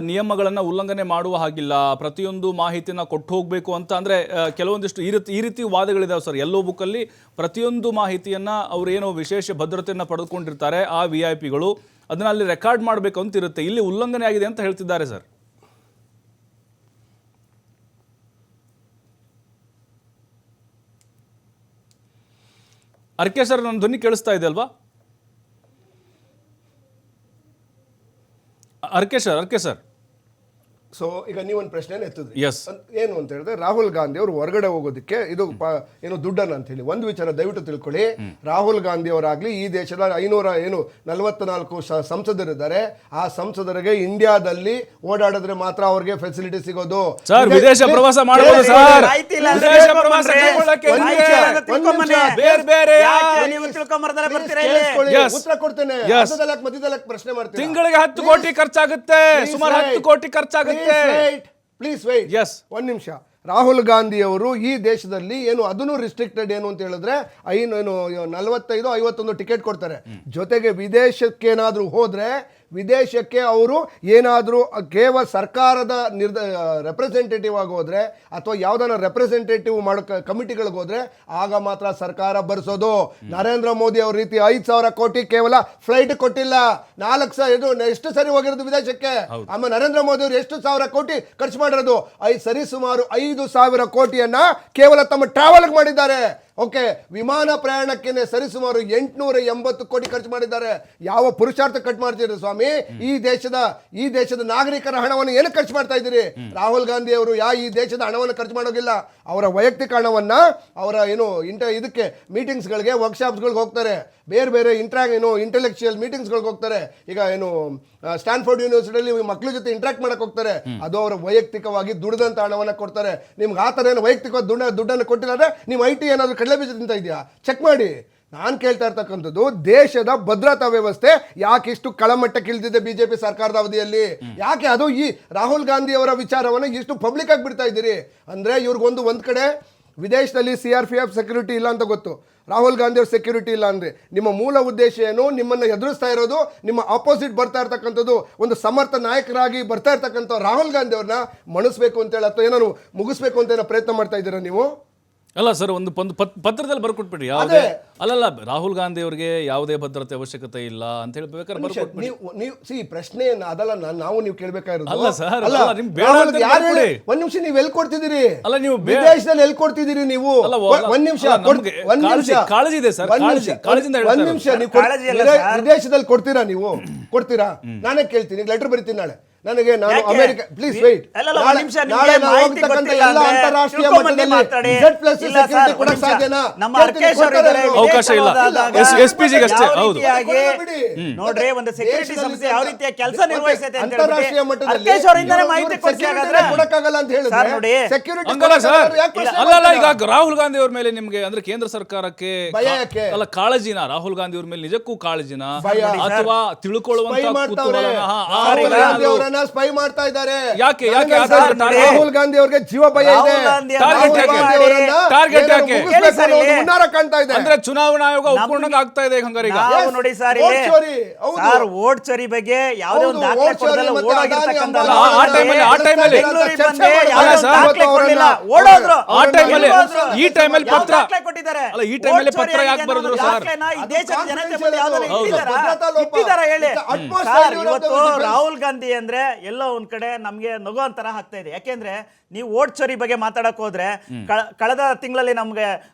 ನಿಯಮಗಳನ್ನು ಉಲ್ಲಂಘನೆ ಮಾಡುವ ಹಾಗಿಲ್ಲ, ಪ್ರತಿಯೊಂದು ಮಾಹಿತಿನ ಕೊಟ್ಟು ಹೋಗಬೇಕು ಅಂತ ಅಂದರೆ ಕೆಲವೊಂದಿಷ್ಟು ಈ ರೀತಿ ವಾದಗಳಿದಾವೆ ಸರ್. ಯೆಲ್ಲೋ ಬುಕ್ಕಲ್ಲಿ ಪ್ರತಿಯೊಂದು ಮಾಹಿತಿಯನ್ನು ಅವರು ಏನೋ ವಿಶೇಷ ಭದ್ರತೆಯನ್ನು ಪಡೆದುಕೊಂಡಿರ್ತಾರೆ ಆ VIP ಗಳು, ಅದನ್ನ ಅಲ್ಲಿ ರೆಕಾರ್ಡ್ ಮಾಡಬೇಕು ಅಂತ ಇರುತ್ತೆ. ಇಲ್ಲಿ ಉಲ್ಲಂಘನೆ ಆಗಿದೆ ಅಂತ ಹೇಳ್ತಿದ್ದಾರೆ ಸರ್. ಅರ್ಕೆ ಸರ್, ನನ್ನ ಧ್ವನಿ ಕೇಳಿಸ್ತಾ ಇದೆ ಅಲ್ವಾ? ಅರ್ಕೆ ಸರ್ ಸೊ ಈಗ ನೀವೊಂದು ಪ್ರಶ್ನೆ ಎತ್ತಿದ್ರಿ Yes. ಏನು ಅಂತ ಹೇಳಿದ್ರೆ ರಾಹುಲ್ ಗಾಂಧಿ ಅವರು ಹೊರಗಡೆ ಹೋಗೋದಕ್ಕೆ ಇದು ಏನು ದುಡ್ಡನ್ನ ಅಂತ ಹೇಳಿ ಒಂದು ವಿಚಾರ ದಯವಿಟ್ಟು ತಿಳ್ಕೊಳ್ಳಿ. ರಾಹುಲ್ ಗಾಂಧಿ ಅವರಾಗ್ಲಿ ಈ ದೇಶದ 544 ಸಂಸದರಿದ್ದಾರೆ. ಆ ಸಂಸದರಿಗೆ ಇಂಡಿಯಾದಲ್ಲಿ ಓಡಾಡಿದ್ರೆ ಮಾತ್ರ ಅವ್ರಿಗೆ ಫೆಸಿಲಿಟಿ ಸಿಗೋದು. ಸರ್ ವಿದೇಶ ಪ್ರವಾಸ ಮಾಡಬಹುದು ಸರ್. ಮಾಹಿತಿ ಇಲ್ಲ. ವಿದೇಶ ಪ್ರವಾಸ ಕೈಗೊಳ್ಳಕ್ಕೆ ಒಂದ್ ನಿಮ್ಗೆ ನಿಮಿಷ, ಒಂದ್ ನಿಮಿಷ. ಬೇರೆ ಬೇರೆ ನೀವು ತಿಳ್ಕೊಂಬರ್ತಾರೆ ಬರ್ತೀರಾ ಇಲ್ಲಿ? ಕೇಳಿಸ್ಕೊಳ್ಳಿ, Yes. ಉತ್ತರ ಕೊಡ್ತೇನೆ. Yes. ಮಧ್ಯದಲ್ಲಿ ಪ್ರಶ್ನೆ ಮಾಡ್ತೀನಿ. ತಿಂಗಳಿಗೆ 10 ಕೋಟಿ ಖರ್ಚಾಗುತ್ತೆ, ಸುಮಾರು 10 ಕೋಟಿ ಖರ್ಚಾಗುತ್ತೆ. Please wait. Yes. ಒಂದ್ ನಿಮಿಷ. ರಾಹುಲ್ ಗಾಂಧಿ ಅವರು ಈ ದೇಶದಲ್ಲಿ ಏನು ಅದನ್ನು ರಿಸ್ಟ್ರಿಕ್ಟೆಡ್ ಏನು ಅಂತ ಹೇಳಿದ್ರೆ 45-51 ಟಿಕೆಟ್ ಕೊಡ್ತಾರೆ. ಜೊತೆಗೆ ವಿದೇಶಕ್ಕೆ ಏನಾದ್ರೂ ಹೋದ್ರೆ ವಿದೇಶಕ್ಕೆ ಅವರು ಏನಾದರೂ ಕೇವಲ ಸರ್ಕಾರದ ರೆಪ್ರೆಸೆಂಟೇಟಿವ್ ಆಗಿ ಹೋದ್ರೆ ಅಥವಾ ಯಾವ್ದಾನ ರೆಪ್ರೆಸೆಂಟೇಟಿವ್ ಮಾಡೋ ಕಮಿಟಿಗಳಿಗೆ ಹೋದ್ರೆ ಆಗ ಮಾತ್ರ ಸರ್ಕಾರ ಭರಿಸೋದು. ನರೇಂದ್ರ ಮೋದಿ ಅವ್ರ ರೀತಿ 5,000 ಕೋಟಿ ಕೇವಲ ಫ್ಲೈಟ್ ಕೊಟ್ಟಿಲ್ಲ. 4,000 ಎಷ್ಟು ಸರಿ ಹೋಗಿರೋದು ವಿದೇಶಕ್ಕೆ. ಆಮೇಲೆ ನರೇಂದ್ರ ಮೋದಿ ಅವರು ಎಷ್ಟು 1,000 ಕೋಟಿ ಖರ್ಚು ಮಾಡಿರೋದು ಸರಿಸುಮಾರು 5,000 ಕೋಟಿಯನ್ನ ಕೇವಲ ತಮ್ಮ ಟ್ರಾವೆಲ್ ಮಾಡಿದ್ದಾರೆ. ಓಕೆ, ವಿಮಾನ ಪ್ರಯಾಣಕ್ಕೆ ಸರಿಸುಮಾರು 880 ಕೋಟಿ ಖರ್ಚು ಮಾಡಿದ್ದಾರೆ. ಯಾವ ಪುರುಷಾರ್ಥ ಖರ್ಚು ಮಾಡ್ತೀರಿ ಸ್ವಾಮಿ? ಈ ದೇಶದ ನಾಗರಿಕರ ಹಣವನ್ನು ಏನು ಖರ್ಚು ಮಾಡ್ತಾ ಇದ್ದೀರಿ? ರಾಹುಲ್ ಗಾಂಧಿ ಅವರು ಈ ದೇಶದ ಹಣವನ್ನು ಖರ್ಚು ಮಾಡೋಗಿಲ್ಲ. ಅವರ ವೈಯಕ್ತಿಕ ಹಣವನ್ನ ಅವರ ಇದಕ್ಕೆ ಮೀಟಿಂಗ್ಸ್ಗಳಿಗೆ ವರ್ಕ್ಶಾಪ್ಸ್ಗಳಿಗೆ ಹೋಗ್ತಾರೆ, ಬೇರೆ ಬೇರೆ ಇಂಟೆಲೆಕ್ಚುಯಲ್ ಮೀಟಿಂಗ್ಸ್ಗಳಿಗೆ ಹೋಗ್ತಾರೆ. ಈಗ ಸ್ಟ್ಯಾನ್ಫೋರ್ಡ್ ಯೂನಿವರ್ಸಿಟಿಯಲ್ಲಿ ಮಕ್ಕಳ ಜೊತೆ ಇಂಟ್ರಾಕ್ಟ್ ಮಾಡಕ್ ಹೋಗ್ತಾರೆ. ಅದು ಅವರ ವೈಯಕ್ತಿಕವಾಗಿ ದುಡಿದಂತ ಹಣವನ್ನ ಕೊಡ್ತಾರೆ. ನಿಮ್ಗೆ ಆ ಥರ ಏನು ವೈಯಕ್ತಿಕವಾಗಿ ದುಡ್ಡನ್ನು ಕೊಟ್ಟಿಲ್ಲ ಅಂದ್ರೆ ನೀವು IT ಏನಾದರೂ ಕಡಲೆ ಬೀಜ ತಿಂತ ಇದೆಯಾ? ಚೆಕ್ ಮಾಡಿ. ನಾನು ಕೇಳ್ತಾ ಇರ್ತಕ್ಕಂಥದ್ದು ದೇಶದ ಭದ್ರತಾ ವ್ಯವಸ್ಥೆ ಯಾಕೆ ಇಷ್ಟು ಕಳಮಟ್ಟಕ್ಕೆ ಇಳಿದಿದೆ ಬಿಜೆಪಿ ಸರ್ಕಾರದ ಅವಧಿಯಲ್ಲಿ? ಯಾಕೆ ಅದು ಈ ರಾಹುಲ್ ಗಾಂಧಿ ಅವರ ವಿಚಾರವನ್ನು ಇಷ್ಟು ಪಬ್ಲಿಕ್ ಆಗಿ ಬಿಡ್ತಾ ಇದ್ದೀರಿ? ಅಂದ್ರೆ ಒಂದ್ ಕಡೆ ವಿದೇಶದಲ್ಲಿ CRPF ಸೆಕ್ಯೂರಿಟಿ ಇಲ್ಲ ಅಂತ ಗೊತ್ತು, ರಾಹುಲ್ ಗಾಂಧಿ ಅವ್ರ ಸೆಕ್ಯೂರಿಟಿ ಇಲ್ಲ ಅಂದ್ರೆ ನಿಮ್ಮ ಮೂಲ ಉದ್ದೇಶ ಏನು? ನಿಮ್ಮನ್ನ ಎದುರಿಸ್ತಾ ಇರೋದು ನಿಮ್ಮ ಆಪೋಸಿಟ್ ಬರ್ತಾ ಇರ್ತಕ್ಕಂಥದ್ದು ಒಂದು ಸಮರ್ಥ ನಾಯಕರಾಗಿ ಬರ್ತಾ ಇರ್ತಕ್ಕಂಥ ರಾಹುಲ್ ಗಾಂಧಿ ಅವ್ರನ್ನ ಮಣಿಸ್ಬೇಕು ಅಂತೇಳಿ ಅಥವಾ ಏನೋ ಮುಗಿಸ್ಬೇಕು ಅಂತ ಏನೋ ಪ್ರಯತ್ನ ಮಾಡ್ತಾ ಇದ್ದೀರಾ ನೀವು? ಅಲ್ಲ ಸರ್, ಒಂದು ಪತ್ರದಲ್ಲಿ ಬರ್ಕೊಟ್ಬಿಟ್ರಿ. ಯಾವುದೇ ಅಲ್ಲಲ್ಲ, ರಾಹುಲ್ ಗಾಂಧಿ ಅವರಿಗೆ ಯಾವುದೇ ಭದ್ರತೆ ಅವಶ್ಯಕತೆ ಇಲ್ಲ ಅಂತ ಹೇಳಿ ಬೇಕಾದ್ರೆ ಬರ್ಕೊಟ್ಬಿಡಿ. ನೀವು ಪ್ರಶ್ನೆ ಅದಲ್ಲ, ನಾವು ನೀವು ಕೇಳ್ಬೇಕಾಗಿರೋದು. ಅಲ್ಲ ಸರ್, ಅಲ್ಲ, ಅಲ್ಲ, ನಿಮ್ ಬೇಡ ಅಂತ ಯಾರು ಒಂದ್ ನಿಮಿಷ ನೀವು ಎಲ್ಲಿ ಕೊಡ್ತಿದ್ದೀರಿ? ಅಲ್ಲ, ನೀವು ವಿದೇಶದಲ್ಲಿ ಎಲ್ಲಿ ಕೊಡ್ತಿದ್ದೀರಿ ನೀವು? ಅಲ್ಲ, ಒಂದ್ ನಿಮಿಷ, ಅಲ್ಲ, ನಮ್ಗೆ ಕಾಳಜಿ ಇದೆ ಸರ್, ಕಾಳಜಿಯಿಂದ ಹೇಳ್ತಾ ಒಂದ್ ನಿಮಿಷ. ನೀವು ಕಾಳಜಿ ಅಲ್ಲ ಸರ್. ವಿದೇಶದಲ್ಲಿ ಕೊಡ್ತೀರಾ? ನೀವು ಕೊಡ್ತೀರಾ? ನಾನೇ ಕೇಳ್ತೀನಿ, ಲೆಟರ್ ಬರೀತೀನಿ ನಾಳೆ. ನನಗೆ ನಾನು ಅಮೆರಿಕ ಪ್ಲೀಸ್ ವೇಟ್ ನಾಳೆ ನಾನು ಹೋಗ್ತಕ್ಕಂಥ ಎಲ್ಲ ಅಂತಾರಾಷ್ಟ್ರೀಯ ಮಟ್ಟದಲ್ಲಿ Z+ ಸೆಕ್ಯೂರಿಟಿ ಕೊಡಕ್ಕೆ ಸಾಧ್ಯನಾ? ಅವಕಾಶ ಇಲ್ಲ. SPG ಅಷ್ಟೇ. ಹೌದು ನೋಡ್ರಿ, ಒಂದು ಸೆಕ್ಯೂರಿಟಿ ಸಂಸ್ಥೆ ಯಾವ ರೀತಿಯ ಕೆಲಸ ನಿರ್ವಹಿಸುತ್ತೆ ಅಂತ ಅಂತಾರಾಷ್ಟ್ರೀಯ ಮಟ್ಟದಲ್ಲಿ ಮಾಹಿತಿ ಕೊಡಕ್ಕಾಗಲ್ಲ ಅಂತ ಹೇಳಿದ್ರೆ ಸೆಕ್ಯೂರಿಟಿ ಅಲ್ಲ. ಈಗ ರಾಹುಲ್ ಗಾಂಧಿ ಅವ್ರ ಮೇಲೆ ನಿಮ್ಗೆ ಅಂದ್ರೆ ಕೇಂದ್ರ ಸರ್ಕಾರಕ್ಕೆ ಭಯ ಯಾಕೆ? ಅಲ್ಲ, ಕಾಳಜಿನ ರಾಹುಲ್ ಗಾಂಧಿ ಅವ್ರ ಮೇಲೆ ನಿಜಕ್ಕೂ ಕಾಳಜಿನ ಭಯ. ಅಥವಾ ತಿಳ್ಕೊಳ್ಳುವಂತ ಕುತೂಹಲನ? ರಾಹುಲ್ ಗಾಂಧಿ ಅವರನ್ನ ಸ್ಪೈ ಮಾಡ್ತಾ ಇದ್ದಾರೆ. ಯಾಕೆ ರಾಹುಲ್ ಗಾಂಧಿ ಅವರಿಗೆ ಜೀವ ಭಯ ಇದೆ. ಟಾರ್ಗೆಟ್ ಯಾಕೆ ಮುನ್ನಾರ ಕಾಣ್ತಾ ಇದೆ ಅಂದ್ರೆ ಚುನಾವಣಾ ಆಯೋಗ ಒಪ್ಕೊಂಡಂಗೆ ಆಗ್ತಾ ಇದೆ ಹಂಗಾರೀಗ. ನೋಡಿ ಸರ್, ವೋಟ್ ಚೋರಿ ಬಗ್ಗೆ ಯಾವುದೇ ಒಂದು ದಾಖಲೆ ಕೊಡದಲ್ಲ ಓಡೋಗಿರ್ತಕ್ಕಂಥ ಆ ಟೈಮಲ್ಲಿ ಓಡೋದ್ರು. ಈ ಟೈಮಲ್ಲಿ ಪತ್ರ ಕೊಟ್ಟಿದ್ದಾರೆ. ಅಲ್ಲ, ಈ ಟೈಮಲ್ಲಿ ಪತ್ರ ಯಾಕೆ ಬರೆದ್ರು ಸರ್? ಈ ದೇಶದ ಜನತೆ ಮುಂದೆ ಯಾವ್ದಾದ್ರು ಇಟ್ಟಿದ್ದಾರಾ ಹೇಳಿ ಸರ್? ಇವತ್ತು ರಾಹುಲ್ ಗಾಂಧಿ ಅಂದ್ರೆ ಎಲ್ಲೋ ಒಂದ್ ಕಡೆ ನಮ್ಗೆ ನಗು ಅಂತರ ಆಗ್ತಾ ಇದೆ. ಯಾಕೆಂದ್ರೆ ನೀವು ವೋಟ್ ಚೋರಿ ಬಗ್ಗೆ ಮಾತಾಡಕ್ ಹೋದ್ರೆ ಕಳೆದ ತಿಂಗಳಲ್ಲಿ ನಮ್ಗೆ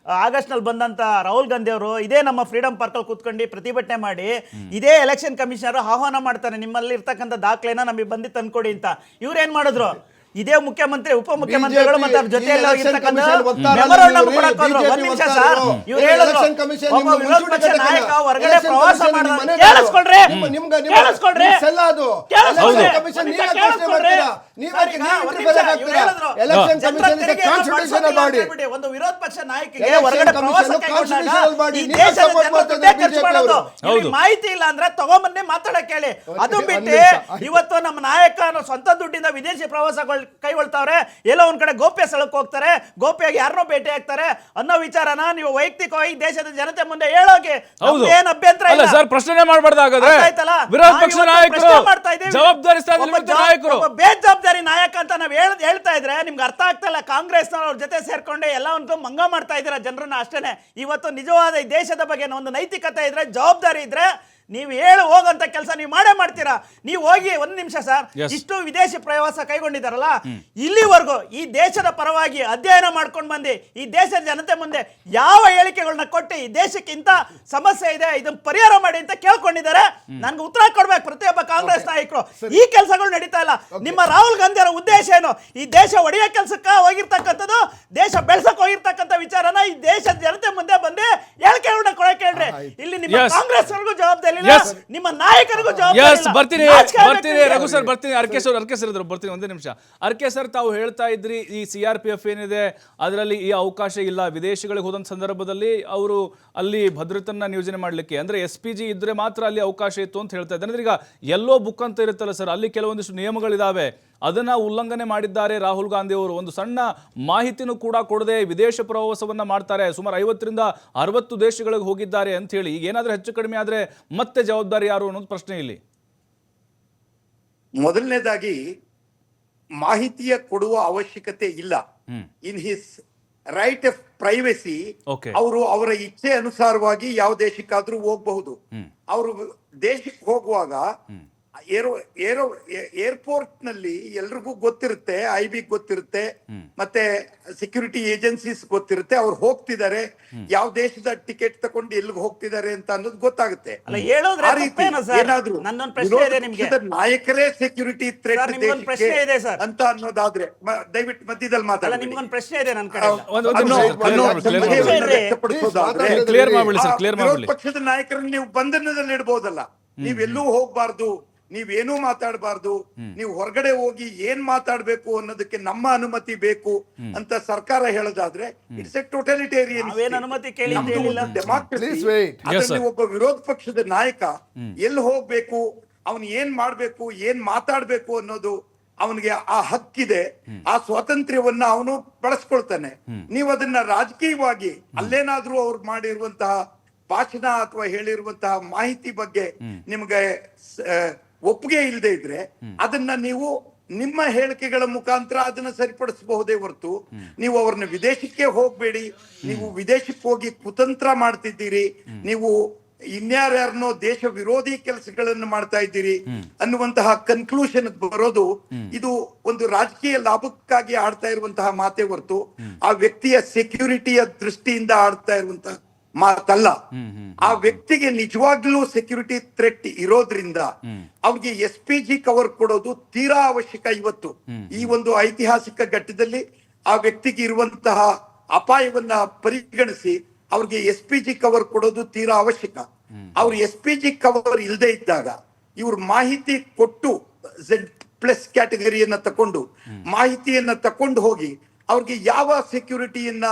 ಆಗಸ್ಟ್ ನಲ್ಲಿ ಬಂದಂತ ರಾಹುಲ್ ಗಾಂಧಿ ಅವರು ಇದೇ ನಮ್ಮ ಫ್ರೀಡಂ ಪಾರ್ಕ್ ಅಲ್ಲಿ ಕೂತ್ಕೊಂಡು ಪ್ರತಿಭಟನೆ ಮಾಡಿ ಇದೇ ಎಲೆಕ್ಷನ್ ಕಮಿಷನರ್ ಆಹ್ವಾನ ಮಾಡ್ತಾರೆ, ನಿಮ್ಮಲ್ಲಿ ಇರ್ತಕ್ಕಂಥ ದಾಖಲೆನ ನಮಗೆ ಬಂದಿತ್ತು ಅನ್ಕೊಡಿ ಅಂತ. ಇವ್ರು ಏನ್ ಮಾಡಿದ್ರು? ಇದೇ ಮುಖ್ಯಮಂತ್ರಿ ಉಪಮುಖ್ಯಮಂತ್ರಿಗಳು ಮತ್ತೆ ಜೊತೆಯಲ್ಲಿ ಮೆಮೊರಾಂಡಮ್ ಕೊಡಕ್ ಹೋದ್ರು. ಒಂದ್ ನಿಮಿಷ ಸರ್, ಇವ್ರು ಹೇಳಿದ್ರು ಒಬ್ಬ ವಿರೋಧ ಪಕ್ಷ ನಾಯಕ ಹೊರಗಡೆ ಪ್ರವಾಸ ಮಾಡಿದ್ರೆ ಕೇಳಿಸ್ಕೊಳ್ರಿ, ಕೇಳಿಸ್ಕೊಳ್ರಿ, ಒಂದು ವಿರೋಧ ಪಕ್ಷ ನಾಯಕಿಗೆ ಹೊರಗಡೆ ಪ್ರವಾಸಕ್ಕೆ ಈ ದೇಶದ ಖರ್ಚು ಮಾಡೋದು ಮಾಹಿತಿ ಇಲ್ಲ ಅಂದ್ರೆ ತಗೊಂಬನ್ನಿ ಮಾತಾಡಕ್ ಹೇಳಿ. ಅದು ಬಿಟ್ಟು ಇವತ್ತು ನಮ್ಮ ನಾಯಕ ಸ್ವಂತ ದುಡ್ಡಿಂದ ವಿದೇಶಿ ಪ್ರವಾಸಗಳು ಕೈಗೊಳ್ತಾವ್ರೆ, ಎಲ್ಲೋ ಒಂದ್ ಕಡೆ ಗೋಪ್ಯ ಸ್ಥಳಕ್ಕೆ ಹೋಗ್ತಾರೆ, ಗೋಪ್ಯಾಗಿ ಯಾರನ್ನೋ ಭೇಟಿ ಆಗ್ತಾರೆ ಅನ್ನೋ ವಿಚಾರನ ನೀವು ವೈಯಕ್ತಿಕವಾಗಿ ದೇಶದ ಜನತೆ ಮುಂದೆ ಹೇಳೋಕೆ ಏನ್ ಅಭ್ಯಂತರ ಇಲ್ಲ ಸರ್. ಪ್ರಶ್ನೆ ಮಾಡಬಾರ್ದಾಗದ್ರೆ ವಿರೋಧ ಪಕ್ಷ ನಾಯಕರು ಜವಾಬ್ದಾರಿ ನಾಯಕರು ಬೇಜವಾಬ್ದಾರಿ ನಾಯಕ ಅಂತ ನಾವ್ ಹೇಳ್ತಾ ಇದ್ರೆ ನಿಮ್ಗೆ ಅರ್ಥ ಆಗ್ತಾ ಇಲ್ಲ. ಕಾಂಗ್ರೆಸ್ನವ್ರ ಜೊತೆ ಸೇರ್ಕೊಂಡೆ ಎಲ್ಲ ಒಂದು ಮಂಗ ಮಾಡ್ತಾ ಇದ್ದೀರಾ ಜನರನ್ನ ಅಷ್ಟೇನೆ. ಇವತ್ತು ನಿಜವಾದ ಈ ದೇಶದ ಬಗ್ಗೆ ಒಂದು ನೈತಿಕತೆ ಇದ್ರೆ, ಜವಾಬ್ದಾರಿ ಇದ್ರೆ ನೀವು ಹೇಳಿ ಹೋಗಂತ ಕೆಲಸ ನೀವು ಮಾಡೇ ಮಾಡ್ತೀರಾ. ನೀವು ಹೋಗಿ ಒಂದು ನಿಮಿಷ ಸರ್, Yes. ಇಷ್ಟು ವಿದೇಶಿ ಪ್ರವಾಸ ಕೈಗೊಂಡಿದ್ದಾರಲ್ಲ, ಇಲ್ಲಿವರೆಗೂ ಈ ದೇಶದ ಪರವಾಗಿ ಅಧ್ಯಯನ ಮಾಡ್ಕೊಂಡು ಬಂದು ಈ ದೇಶದ ಜನತೆ ಮುಂದೆ ಯಾವ ಹೇಳಿಕೆಗಳನ್ನ ಕೊಟ್ಟು ಈ ದೇಶಕ್ಕೆ ಇಂಥ ಸಮಸ್ಯೆ ಇದೆ ಇದನ್ನ ಪರಿಹಾರ ಮಾಡಿ ಅಂತ ಕೇಳ್ಕೊಂಡಿದ್ದಾರೆ. ನನ್ಗೆ ಉತ್ತರ ಕೊಡ್ಬೇಕು ಪ್ರತಿಯೊಬ್ಬ ಕಾಂಗ್ರೆಸ್ ನಾಯಕರು. ಈ ಕೆಲಸಗಳು ನಡೀತಾ ಇಲ್ಲ. ನಿಮ್ಮ ರಾಹುಲ್ ಗಾಂಧಿ ಅವರ ಉದ್ದೇಶ ಏನು? ಈ ದೇಶ ಒಡೆಯ ಕೆಲಸಕ್ಕ ಹೋಗಿರ್ತಕ್ಕಂಥದ್ದು, ದೇಶ ಬೆಳೆಸಕ್ ಹೋಗಿರ್ತಕ್ಕಂಥ ವಿಚಾರನ ಈ ದೇಶದ ಜನತೆ ಮುಂದೆ ಬಂದು ಹೇಳಿಕೆಗಳನ್ನ ಕೊಡಕ್ಕೆ ಹೇಳ್ರಿ. ಇಲ್ಲಿ ನಿಮ್ಮ Yes. ಕಾಂಗ್ರೆಸ್ ಅವ್ರಿಗೂ ಜವಾಬ್ದಾರಿ ಇಲ್ಲ, Yes. ನಿಮ್ಮ ನಾಯಕರಿಗೂ ಎಸ್ ಜವಾಬ್ದಾರಿ ಇಲ್ಲ. ಬರ್ತೀನಿ ನಾಚಿಕೆ ಆಗ್ಬೇಕು ನಿಮ್ಗೆ. ರಘು ಸರ್ ಬರ್ತೀನಿ. ಅರ್ಕೆ ಸರ್ ಇದ್ರು ಬರ್ತೀನಿ ಒಂದೇ ನಿಮಿಷ. ಅರ್ಕೆ ಸರ್, ತಾವು ಹೇಳ್ತಾ ಇದ್ರಿ ಈ CRPF ಏನಿದೆ ಅದರಲ್ಲಿ ಈ ಅವಕಾಶ ಇಲ್ಲ. ವಿದೇಶಗಳಿಗೆ ಹೋದಂತ ಸಂದರ್ಭದಲ್ಲಿ ಅವರು ಅಲ್ಲಿ ಭದ್ರತನ್ನ ನಿಯೋಜನೆ ಮಾಡ್ಲಿಕ್ಕೆ ಅಂದ್ರೆ SPG ಇದ್ರೆ ಮಾತ್ರ ಅಲ್ಲಿ ಅವಕಾಶ ಇತ್ತು ಅಂತ ಹೇಳ್ತಾ ಇದ್ದಾರೆ. ಅಂದ್ರೆ ಈಗ ಎಲ್ಲೋ ಬುಕ್ ಅಂತ ಇರುತ್ತಲ್ಲ ಸರ್, ಅಲ್ಲಿ ಕೆಲವೊಂದಿಷ್ಟು ನಿಯಮಗಳಿದಾವೆ, ಅದನ್ನ ಉಲ್ಲಂಘನೆ ಮಾಡಿದ್ದಾರೆ ರಾಹುಲ್ ಗಾಂಧಿ ಅವರು. ಒಂದು ಸಣ್ಣ ಮಾಹಿತಿನೂ ಕೂಡ ಕೊಡದೆ ವಿದೇಶ ಪ್ರವಾಸವನ್ನ ಮಾಡ್ತಾರೆ. ಸುಮಾರು 50ರಿಂದ 60 ದೇಶಗಳಿಗೆ ಹೋಗಿದ್ದಾರೆ ಅಂತ ಹೇಳಿ. ಈಗ ಏನಾದ್ರೂ ಹೆಚ್ಚು ಕಡಿಮೆ ಆದ್ರೆ ಮತ್ತೆ ಜವಾಬ್ದಾರಿ ಯಾರು ಅನ್ನೋದು ಪ್ರಶ್ನೆ ಇಲ್ಲಿ. ಮೊದಲನೇದಾಗಿ ಮಾಹಿತಿಯ ಕೊಡುವ ಅವಶ್ಯಕತೆ ಇಲ್ಲ. In his right of privacy Okay. ಅವರು ಅವರ ಇಚ್ಛೆ ಅನುಸಾರವಾಗಿ ಯಾವ ದೇಶಕ್ಕಾದ್ರೂ ಹೋಗಬಹುದು. ಅವರು ದೇಶಕ್ಕೆ ಹೋಗುವಾಗ ಏರ್ಪೋರ್ಟ್ ನಲ್ಲಿ ಎಲ್ರಿಗೂ ಗೊತ್ತಿರುತ್ತೆ, IB ಗೊತ್ತಿರುತ್ತೆ, ಮತ್ತೆ ಸೆಕ್ಯೂರಿಟಿ ಏಜೆನ್ಸೀಸ್ ಗೊತ್ತಿರುತ್ತೆ. ಅವ್ರು ಹೋಗ್ತಿದ್ದಾರೆ, ಯಾವ ದೇಶದ ಟಿಕೆಟ್ ತಗೊಂಡು ಎಲ್ಲಿಗೆ ಹೋಗ್ತಿದ್ದಾರೆ ಅಂತ ಅನ್ನೋದು ಗೊತ್ತಾಗುತ್ತೆ. ಅಲ್ಲ, ಹೇಳೋದ್ರೆ ಆ ರೀತಿ ತಪ್ಪೇನಾ ಸರ್? ಏನಾದ್ರೂ ನನ್ನೊಂದು ಪ್ರಶ್ನೆ ಇದೆ ನಿಮ್ಗೆ. ವಿರೋಧ ಪಕ್ಷದ ನಾಯಕರೇ ಸೆಕ್ಯೂರಿಟಿ ಥ್ರೆಟ್ ಸರ್, ನಿಮ್ಗೊಂದು ಪ್ರಶ್ನೆ ಇದೆ ಸರ್. ಅಂತ ಅನ್ನೋದಾದ್ರೆ ದಯವಿಟ್ಟು ಮಧ್ಯದಲ್ಲಿ ಅಲ್ಲ, ಮಾತಾಡಿ. ನಿಮ್ಗೊಂದು ಪ್ರಶ್ನೆ ಇದೆ ನನ್ನ ಕಡೆ. ಕ್ಲಿಯರ್ ಮಾಡ್ಬಿಡಿ ಸರ್, ಕ್ಲಿಯರ್ ಮಾಡ್ಬಿಡಿ. ಪಕ್ಷದ ನಾಯಕರನ್ನ ನೀವು ಬಂಧನದಲ್ಲಿ ಇಡಬಹುದಲ್ಲ, ನೀವೆಲ್ಲೂ ಹೋಗ್ಬಾರ್ದು, ನೀವೇನೂ ಮಾತಾಡಬಾರ್ದು, ನೀವು ಹೊರಗಡೆ ಹೋಗಿ ಏನ್ ಮಾತಾಡ್ಬೇಕು ಅನ್ನೋದಕ್ಕೆ ನಮ್ಮ ಅನುಮತಿ ಬೇಕು ಅಂತ ಸರ್ಕಾರ ಹೇಳೋದಾದ್ರೆ ಇಟ್ಸ್ ಎ ಟೋಟಲಿಟೇರಿಯನ್. ನಾವೇನ್ ಅನುಮತಿ ಕೇಳಿದ್ದೇ ಇಲ್ಲ. Please wait. ಡೆಮಾಕ್ರಸಿ. ಒಬ್ಬ ವಿರೋಧ ಪಕ್ಷದ ನಾಯಕ ಎಲ್ಲಿ ಹೋಗ್ಬೇಕು, ಅವನು ಏನ್ ಮಾಡ್ಬೇಕು, ಏನ್ ಮಾತಾಡ್ಬೇಕು ಅನ್ನೋದು ಅವನಿಗೆ ಆ ಹಕ್ಕಿದೆ. ಆ ಸ್ವಾತಂತ್ರ್ಯವನ್ನ ಅವನು ಬಳಸ್ಕೊಳ್ತಾನೆ. ನೀವು ಅದನ್ನ ರಾಜಕೀಯವಾಗಿ ಅಲ್ಲೇನಾದ್ರೂ ಅವ್ರು ಮಾಡಿರುವಂತಹ ಭಾಷಣ ಅಥವಾ ಹೇಳಿರುವಂತಹ ಮಾಹಿತಿ ಬಗ್ಗೆ ನಿಮ್ಗೆ ಒಪ್ಪಿಗೆ ಇಲ್ಲದೆ ಇದ್ರೆ ಅದನ್ನ ನೀವು ನಿಮ್ಮ ಹೇಳಿಕೆಗಳ ಮುಖಾಂತರ ಅದನ್ನ ಸರಿಪಡಿಸಬಹುದೇ ಹೊರತು ನೀವು ಅವ್ರನ್ನ ವಿದೇಶಕ್ಕೆ ಹೋಗ್ಬೇಡಿ, ನೀವು ವಿದೇಶಕ್ಕೆ ಹೋಗಿ ಕುತಂತ್ರ ಮಾಡ್ತಿದ್ದೀರಿ, ನೀವು ಇನ್ಯಾರ್ಯಾರನೋ ದೇಶ ವಿರೋಧಿ ಕೆಲಸಗಳನ್ನು ಮಾಡ್ತಾ ಇದ್ದೀರಿ ಅನ್ನುವಂತಹ ಕನ್ಕ್ಲೂಷನ್ ಬರೋದು ಇದು ಒಂದು ರಾಜಕೀಯ ಲಾಭಕ್ಕಾಗಿ ಆಡ್ತಾ ಇರುವಂತಹ ಮಾತೇ ಹೊರತು ಆ ವ್ಯಕ್ತಿಯ ಸೆಕ್ಯೂರಿಟಿಯ ದೃಷ್ಟಿಯಿಂದ ಆಡ್ತಾ ಇರುವಂತಹ ಮಾತಲ್ಲ. ಆ ವ್ಯಕ್ತಿಗೆ ನಿಜವಾಗ್ಲೂ ಸೆಕ್ಯೂರಿಟಿ ಥ್ರೆಟ್ ಇರೋದ್ರಿಂದ ಅವ್ರಿಗೆ SPG ಕವರ್ ಕೊಡೋದು ತೀರಾ ಅವಶ್ಯಕ. ಇವತ್ತು ಈ ಒಂದು ಐತಿಹಾಸಿಕ ಘಟ್ಟದಲ್ಲಿ ಆ ವ್ಯಕ್ತಿಗೆ ಇರುವಂತಹ ಅಪಾಯವನ್ನ ಪರಿಗಣಿಸಿ ಅವ್ರಿಗೆ SPG ಕವರ್ ಕೊಡೋದು ತೀರಾ ಅವಶ್ಯಕ. ಅವ್ರು SPG ಕವರ್ ಇಲ್ಲದೆ ಇದ್ದಾಗ ಇವ್ರ ಮಾಹಿತಿ ಕೊಟ್ಟು Z+ ಕ್ಯಾಟಗರಿಯನ್ನ ತಕೊಂಡು ಮಾಹಿತಿಯನ್ನ ತಕೊಂಡು ಹೋಗಿ ಅವ್ರಿಗೆ ಯಾವ ಸೆಕ್ಯೂರಿಟಿಯನ್ನ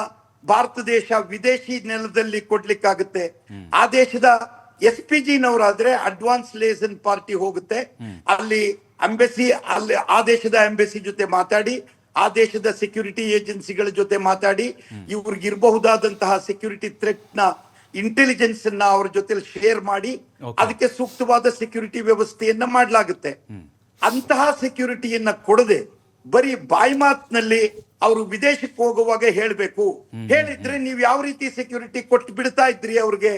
ಭಾರತ ದೇಶ ವಿದೇಶಿ ನೆಲದಲ್ಲಿ ಕೊಡ್ಲಿಕ್ಕಾಗುತ್ತೆ? ಆ ದೇಶದ SPG ನವರಾದ್ರೆ ಅಡ್ವಾನ್ಸ್ ಲೇಸನ್ ಪಾರ್ಟಿ ಹೋಗುತ್ತೆ, ಅಲ್ಲಿ ಎಂಬೆಸಿ, ಅಲ್ಲಿ ಆ ದೇಶದ ಎಂಬೆಸಿ ಜೊತೆ ಮಾತಾಡಿ, ಆ ದೇಶದ ಸೆಕ್ಯೂರಿಟಿ ಏಜೆನ್ಸಿಗಳ ಜೊತೆ ಮಾತಾಡಿ ಇವ್ರಿಗೆ ಇರಬಹುದಾದಂತಹ ಸೆಕ್ಯೂರಿಟಿ ಥ್ರೆಟ್ ನ ಇಂಟೆಲಿಜೆನ್ಸ್ ಅನ್ನ ಅವ್ರ ಜೊತೆ ಶೇರ್ ಮಾಡಿ ಅದಕ್ಕೆ ಸೂಕ್ತವಾದ ಸೆಕ್ಯೂರಿಟಿ ವ್ಯವಸ್ಥೆಯನ್ನ ಮಾಡಲಾಗುತ್ತೆ. ಅಂತಹ ಸೆಕ್ಯೂರಿಟಿಯನ್ನ ಕೊಡದೆ ಬರೀ ಬಾಯಿ ಮಾತಿನಲ್ಲಿ ಅವರು ವಿದೇಶಕ್ಕೆ ಹೋಗುವಾಗ ಹೇಳ್ಬೇಕು, ಹೇಳಿದ್ರೆ ನೀವು ಯಾವ ರೀತಿ ಸೆಕ್ಯೂರಿಟಿ ಕೊಟ್ಟು ಬಿಡ್ತಾ ಇದ್ರಿ ಅವ್ರಿಗೆ.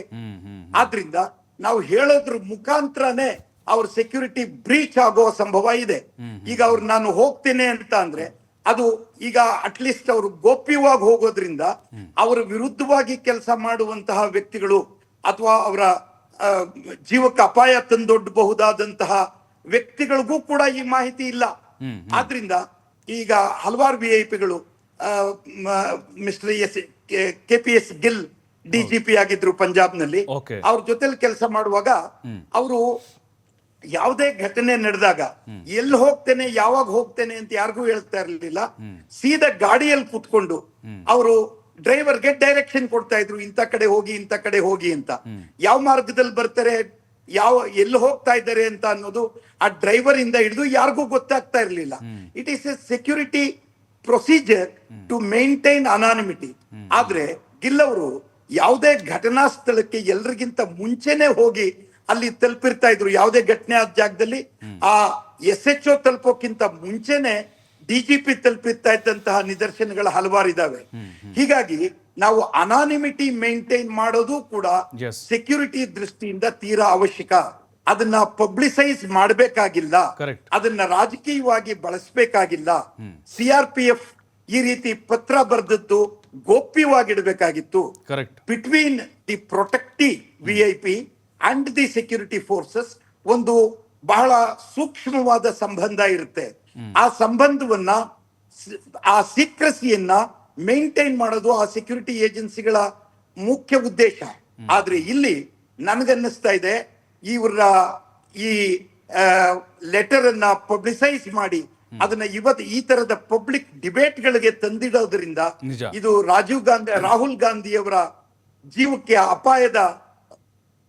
ಆದ್ರಿಂದ ನಾವು ಹೇಳೋದ್ರ ಮುಖಾಂತರನೇ ಅವ್ರ ಸೆಕ್ಯೂರಿಟಿ ಬ್ರೀಚ್ ಆಗೋ ಸಂಭವ ಇದೆ. ಈಗ ಅವ್ರು ನಾನು ಹೋಗ್ತೇನೆ ಅಂತ ಅಂದ್ರೆ ಅದು ಈಗ ಅಟ್ಲೀಸ್ಟ್ ಅವರು ಗೋಪ್ಯವಾಗಿ ಹೋಗೋದ್ರಿಂದ ಅವರ ವಿರುದ್ಧವಾಗಿ ಕೆಲಸ ಮಾಡುವಂತಹ ವ್ಯಕ್ತಿಗಳು ಅಥವಾ ಅವರ ಜೀವಕ್ಕೆ ಅಪಾಯ ತಂದೊಡ್ಡಬಹುದಾದಂತಹ ವ್ಯಕ್ತಿಗಳಿಗೂ ಕೂಡ ಈ ಮಾಹಿತಿ ಇಲ್ಲ. ಆದ್ರಿಂದ ಈಗ ಹಲವಾರು ವಿಐಪಿಗಳು ಮಿಸ್ಟರ್ KPS ಗಿಲ್ DGP ಆಗಿದ್ರು ಪಂಜಾಬ್ ನಲ್ಲಿ, ಅವ್ರ ಜೊತೆಲಿ ಕೆಲಸ ಮಾಡುವಾಗ ಅವರು ಯಾವುದೇ ಘಟನೆ ನಡೆದಾಗ ಎಲ್ಲಿ ಹೋಗ್ತೇನೆ ಯಾವಾಗ ಹೋಗ್ತೇನೆ ಅಂತ ಯಾರಿಗೂ ಹೇಳ್ತಾ ಇರ್ಲಿಲ್ಲ. ಸೀದಾ ಗಾಡಿಯಲ್ಲಿ ಕೂತ್ಕೊಂಡು ಅವರು ಡ್ರೈವರ್ಗೆ ಡೈರೆಕ್ಷನ್ ಕೊಡ್ತಾ ಇದ್ರು, ಇಂಥ ಕಡೆ ಹೋಗಿ ಇಂಥ ಕಡೆ ಹೋಗಿ ಅಂತ. ಯಾವ ಮಾರ್ಗದಲ್ಲಿ ಬರ್ತಾರೆ, ಎಲ್ಲಿ ಹೋಗ್ತಾ ಇದ್ದಾರೆ ಅಂತ ಅನ್ನೋದು ಆ ಡ್ರೈವರ್ ಇಂದ ಹಿಡಿದು ಯಾರಿಗೂ ಗೊತ್ತಾಗ್ತಾ ಇರ್ಲಿಲ್ಲ. It is a security procedure to maintain anonymity. ಆದ್ರೆ ಗಿಲ್ ಅವರು ಯಾವುದೇ ಘಟನಾ ಸ್ಥಳಕ್ಕೆ ಎಲ್ರಿಗಿಂತ ಮುಂಚೆನೆ ಹೋಗಿ ಅಲ್ಲಿ ತಲುಪಿರ್ತಾ ಇದ್ರು. ಯಾವುದೇ ಘಟನೆ ಆದ ಜಾಗದಲ್ಲಿ ಆ SHO ತಲುಪೋಕ್ಕಿಂತ ಮುಂಚೆನೆ ಡಿಜಿಪಿ ತಲುಪಿಸ್ತಾ ಇದ್ದಂತಹ ನಿದರ್ಶನಗಳು ಹಲವಾರು ಇದಾವೆ. ಹೀಗಾಗಿ ನಾವು ಅನಾನಿಮಿಟಿ ಮೇಂಟೈನ್ ಮಾಡೋದು ಕೂಡ Yes. ಸೆಕ್ಯೂರಿಟಿ ದೃಷ್ಟಿಯಿಂದ ತೀರಾ ಅವಶ್ಯಕ. ಅದನ್ನ ಪಬ್ಲಿಸೈಸ್ ಮಾಡಬೇಕಾಗಿಲ್ಲ, Correct. ಅದನ್ನ ರಾಜಕೀಯವಾಗಿ ಬಳಸಬೇಕಾಗಿಲ್ಲ. CRPF ಈ ರೀತಿ ಪತ್ರ ಬರೆದದ್ದು ಗೋಪ್ಯವಾಗಿಡಬೇಕಾಗಿತ್ತು. Correct. Between the protective VIP and the security forces ಒಂದು ಬಹಳ ಸೂಕ್ಷ್ಮವಾದ ಸಂಬಂಧ ಇರುತ್ತೆ. ಆ ಸಂಬಂಧವನ್ನ, ಆ ಸೀಕ್ರೆಸಿಯನ್ನ ಮೇಂಟೈನ್ ಮಾಡೋದು ಆ ಸೆಕ್ಯೂರಿಟಿ ಏಜೆನ್ಸಿಗಳ ಮುಖ್ಯ ಉದ್ದೇಶ. ಆದ್ರೆ ಇಲ್ಲಿ ನನಗನ್ನಿಸ್ತಾ ಇದೆ ಇವರ ಈ ಲೆಟರ್ ಅನ್ನ ಪಬ್ಲಿಸೈಸ್ ಮಾಡಿ ಅದನ್ನ ಇವತ್ತು ಈ ತರದ ಪಬ್ಲಿಕ್ ಡಿಬೇಟ್ ಗಳಿಗೆ ತಂದಿಡೋದ್ರಿಂದ ನಿಜ. ಇದು ರಾಹುಲ್ ಗಾಂಧಿಯವರ ಜೀವಕ್ಕೆ ಅಪಾಯದ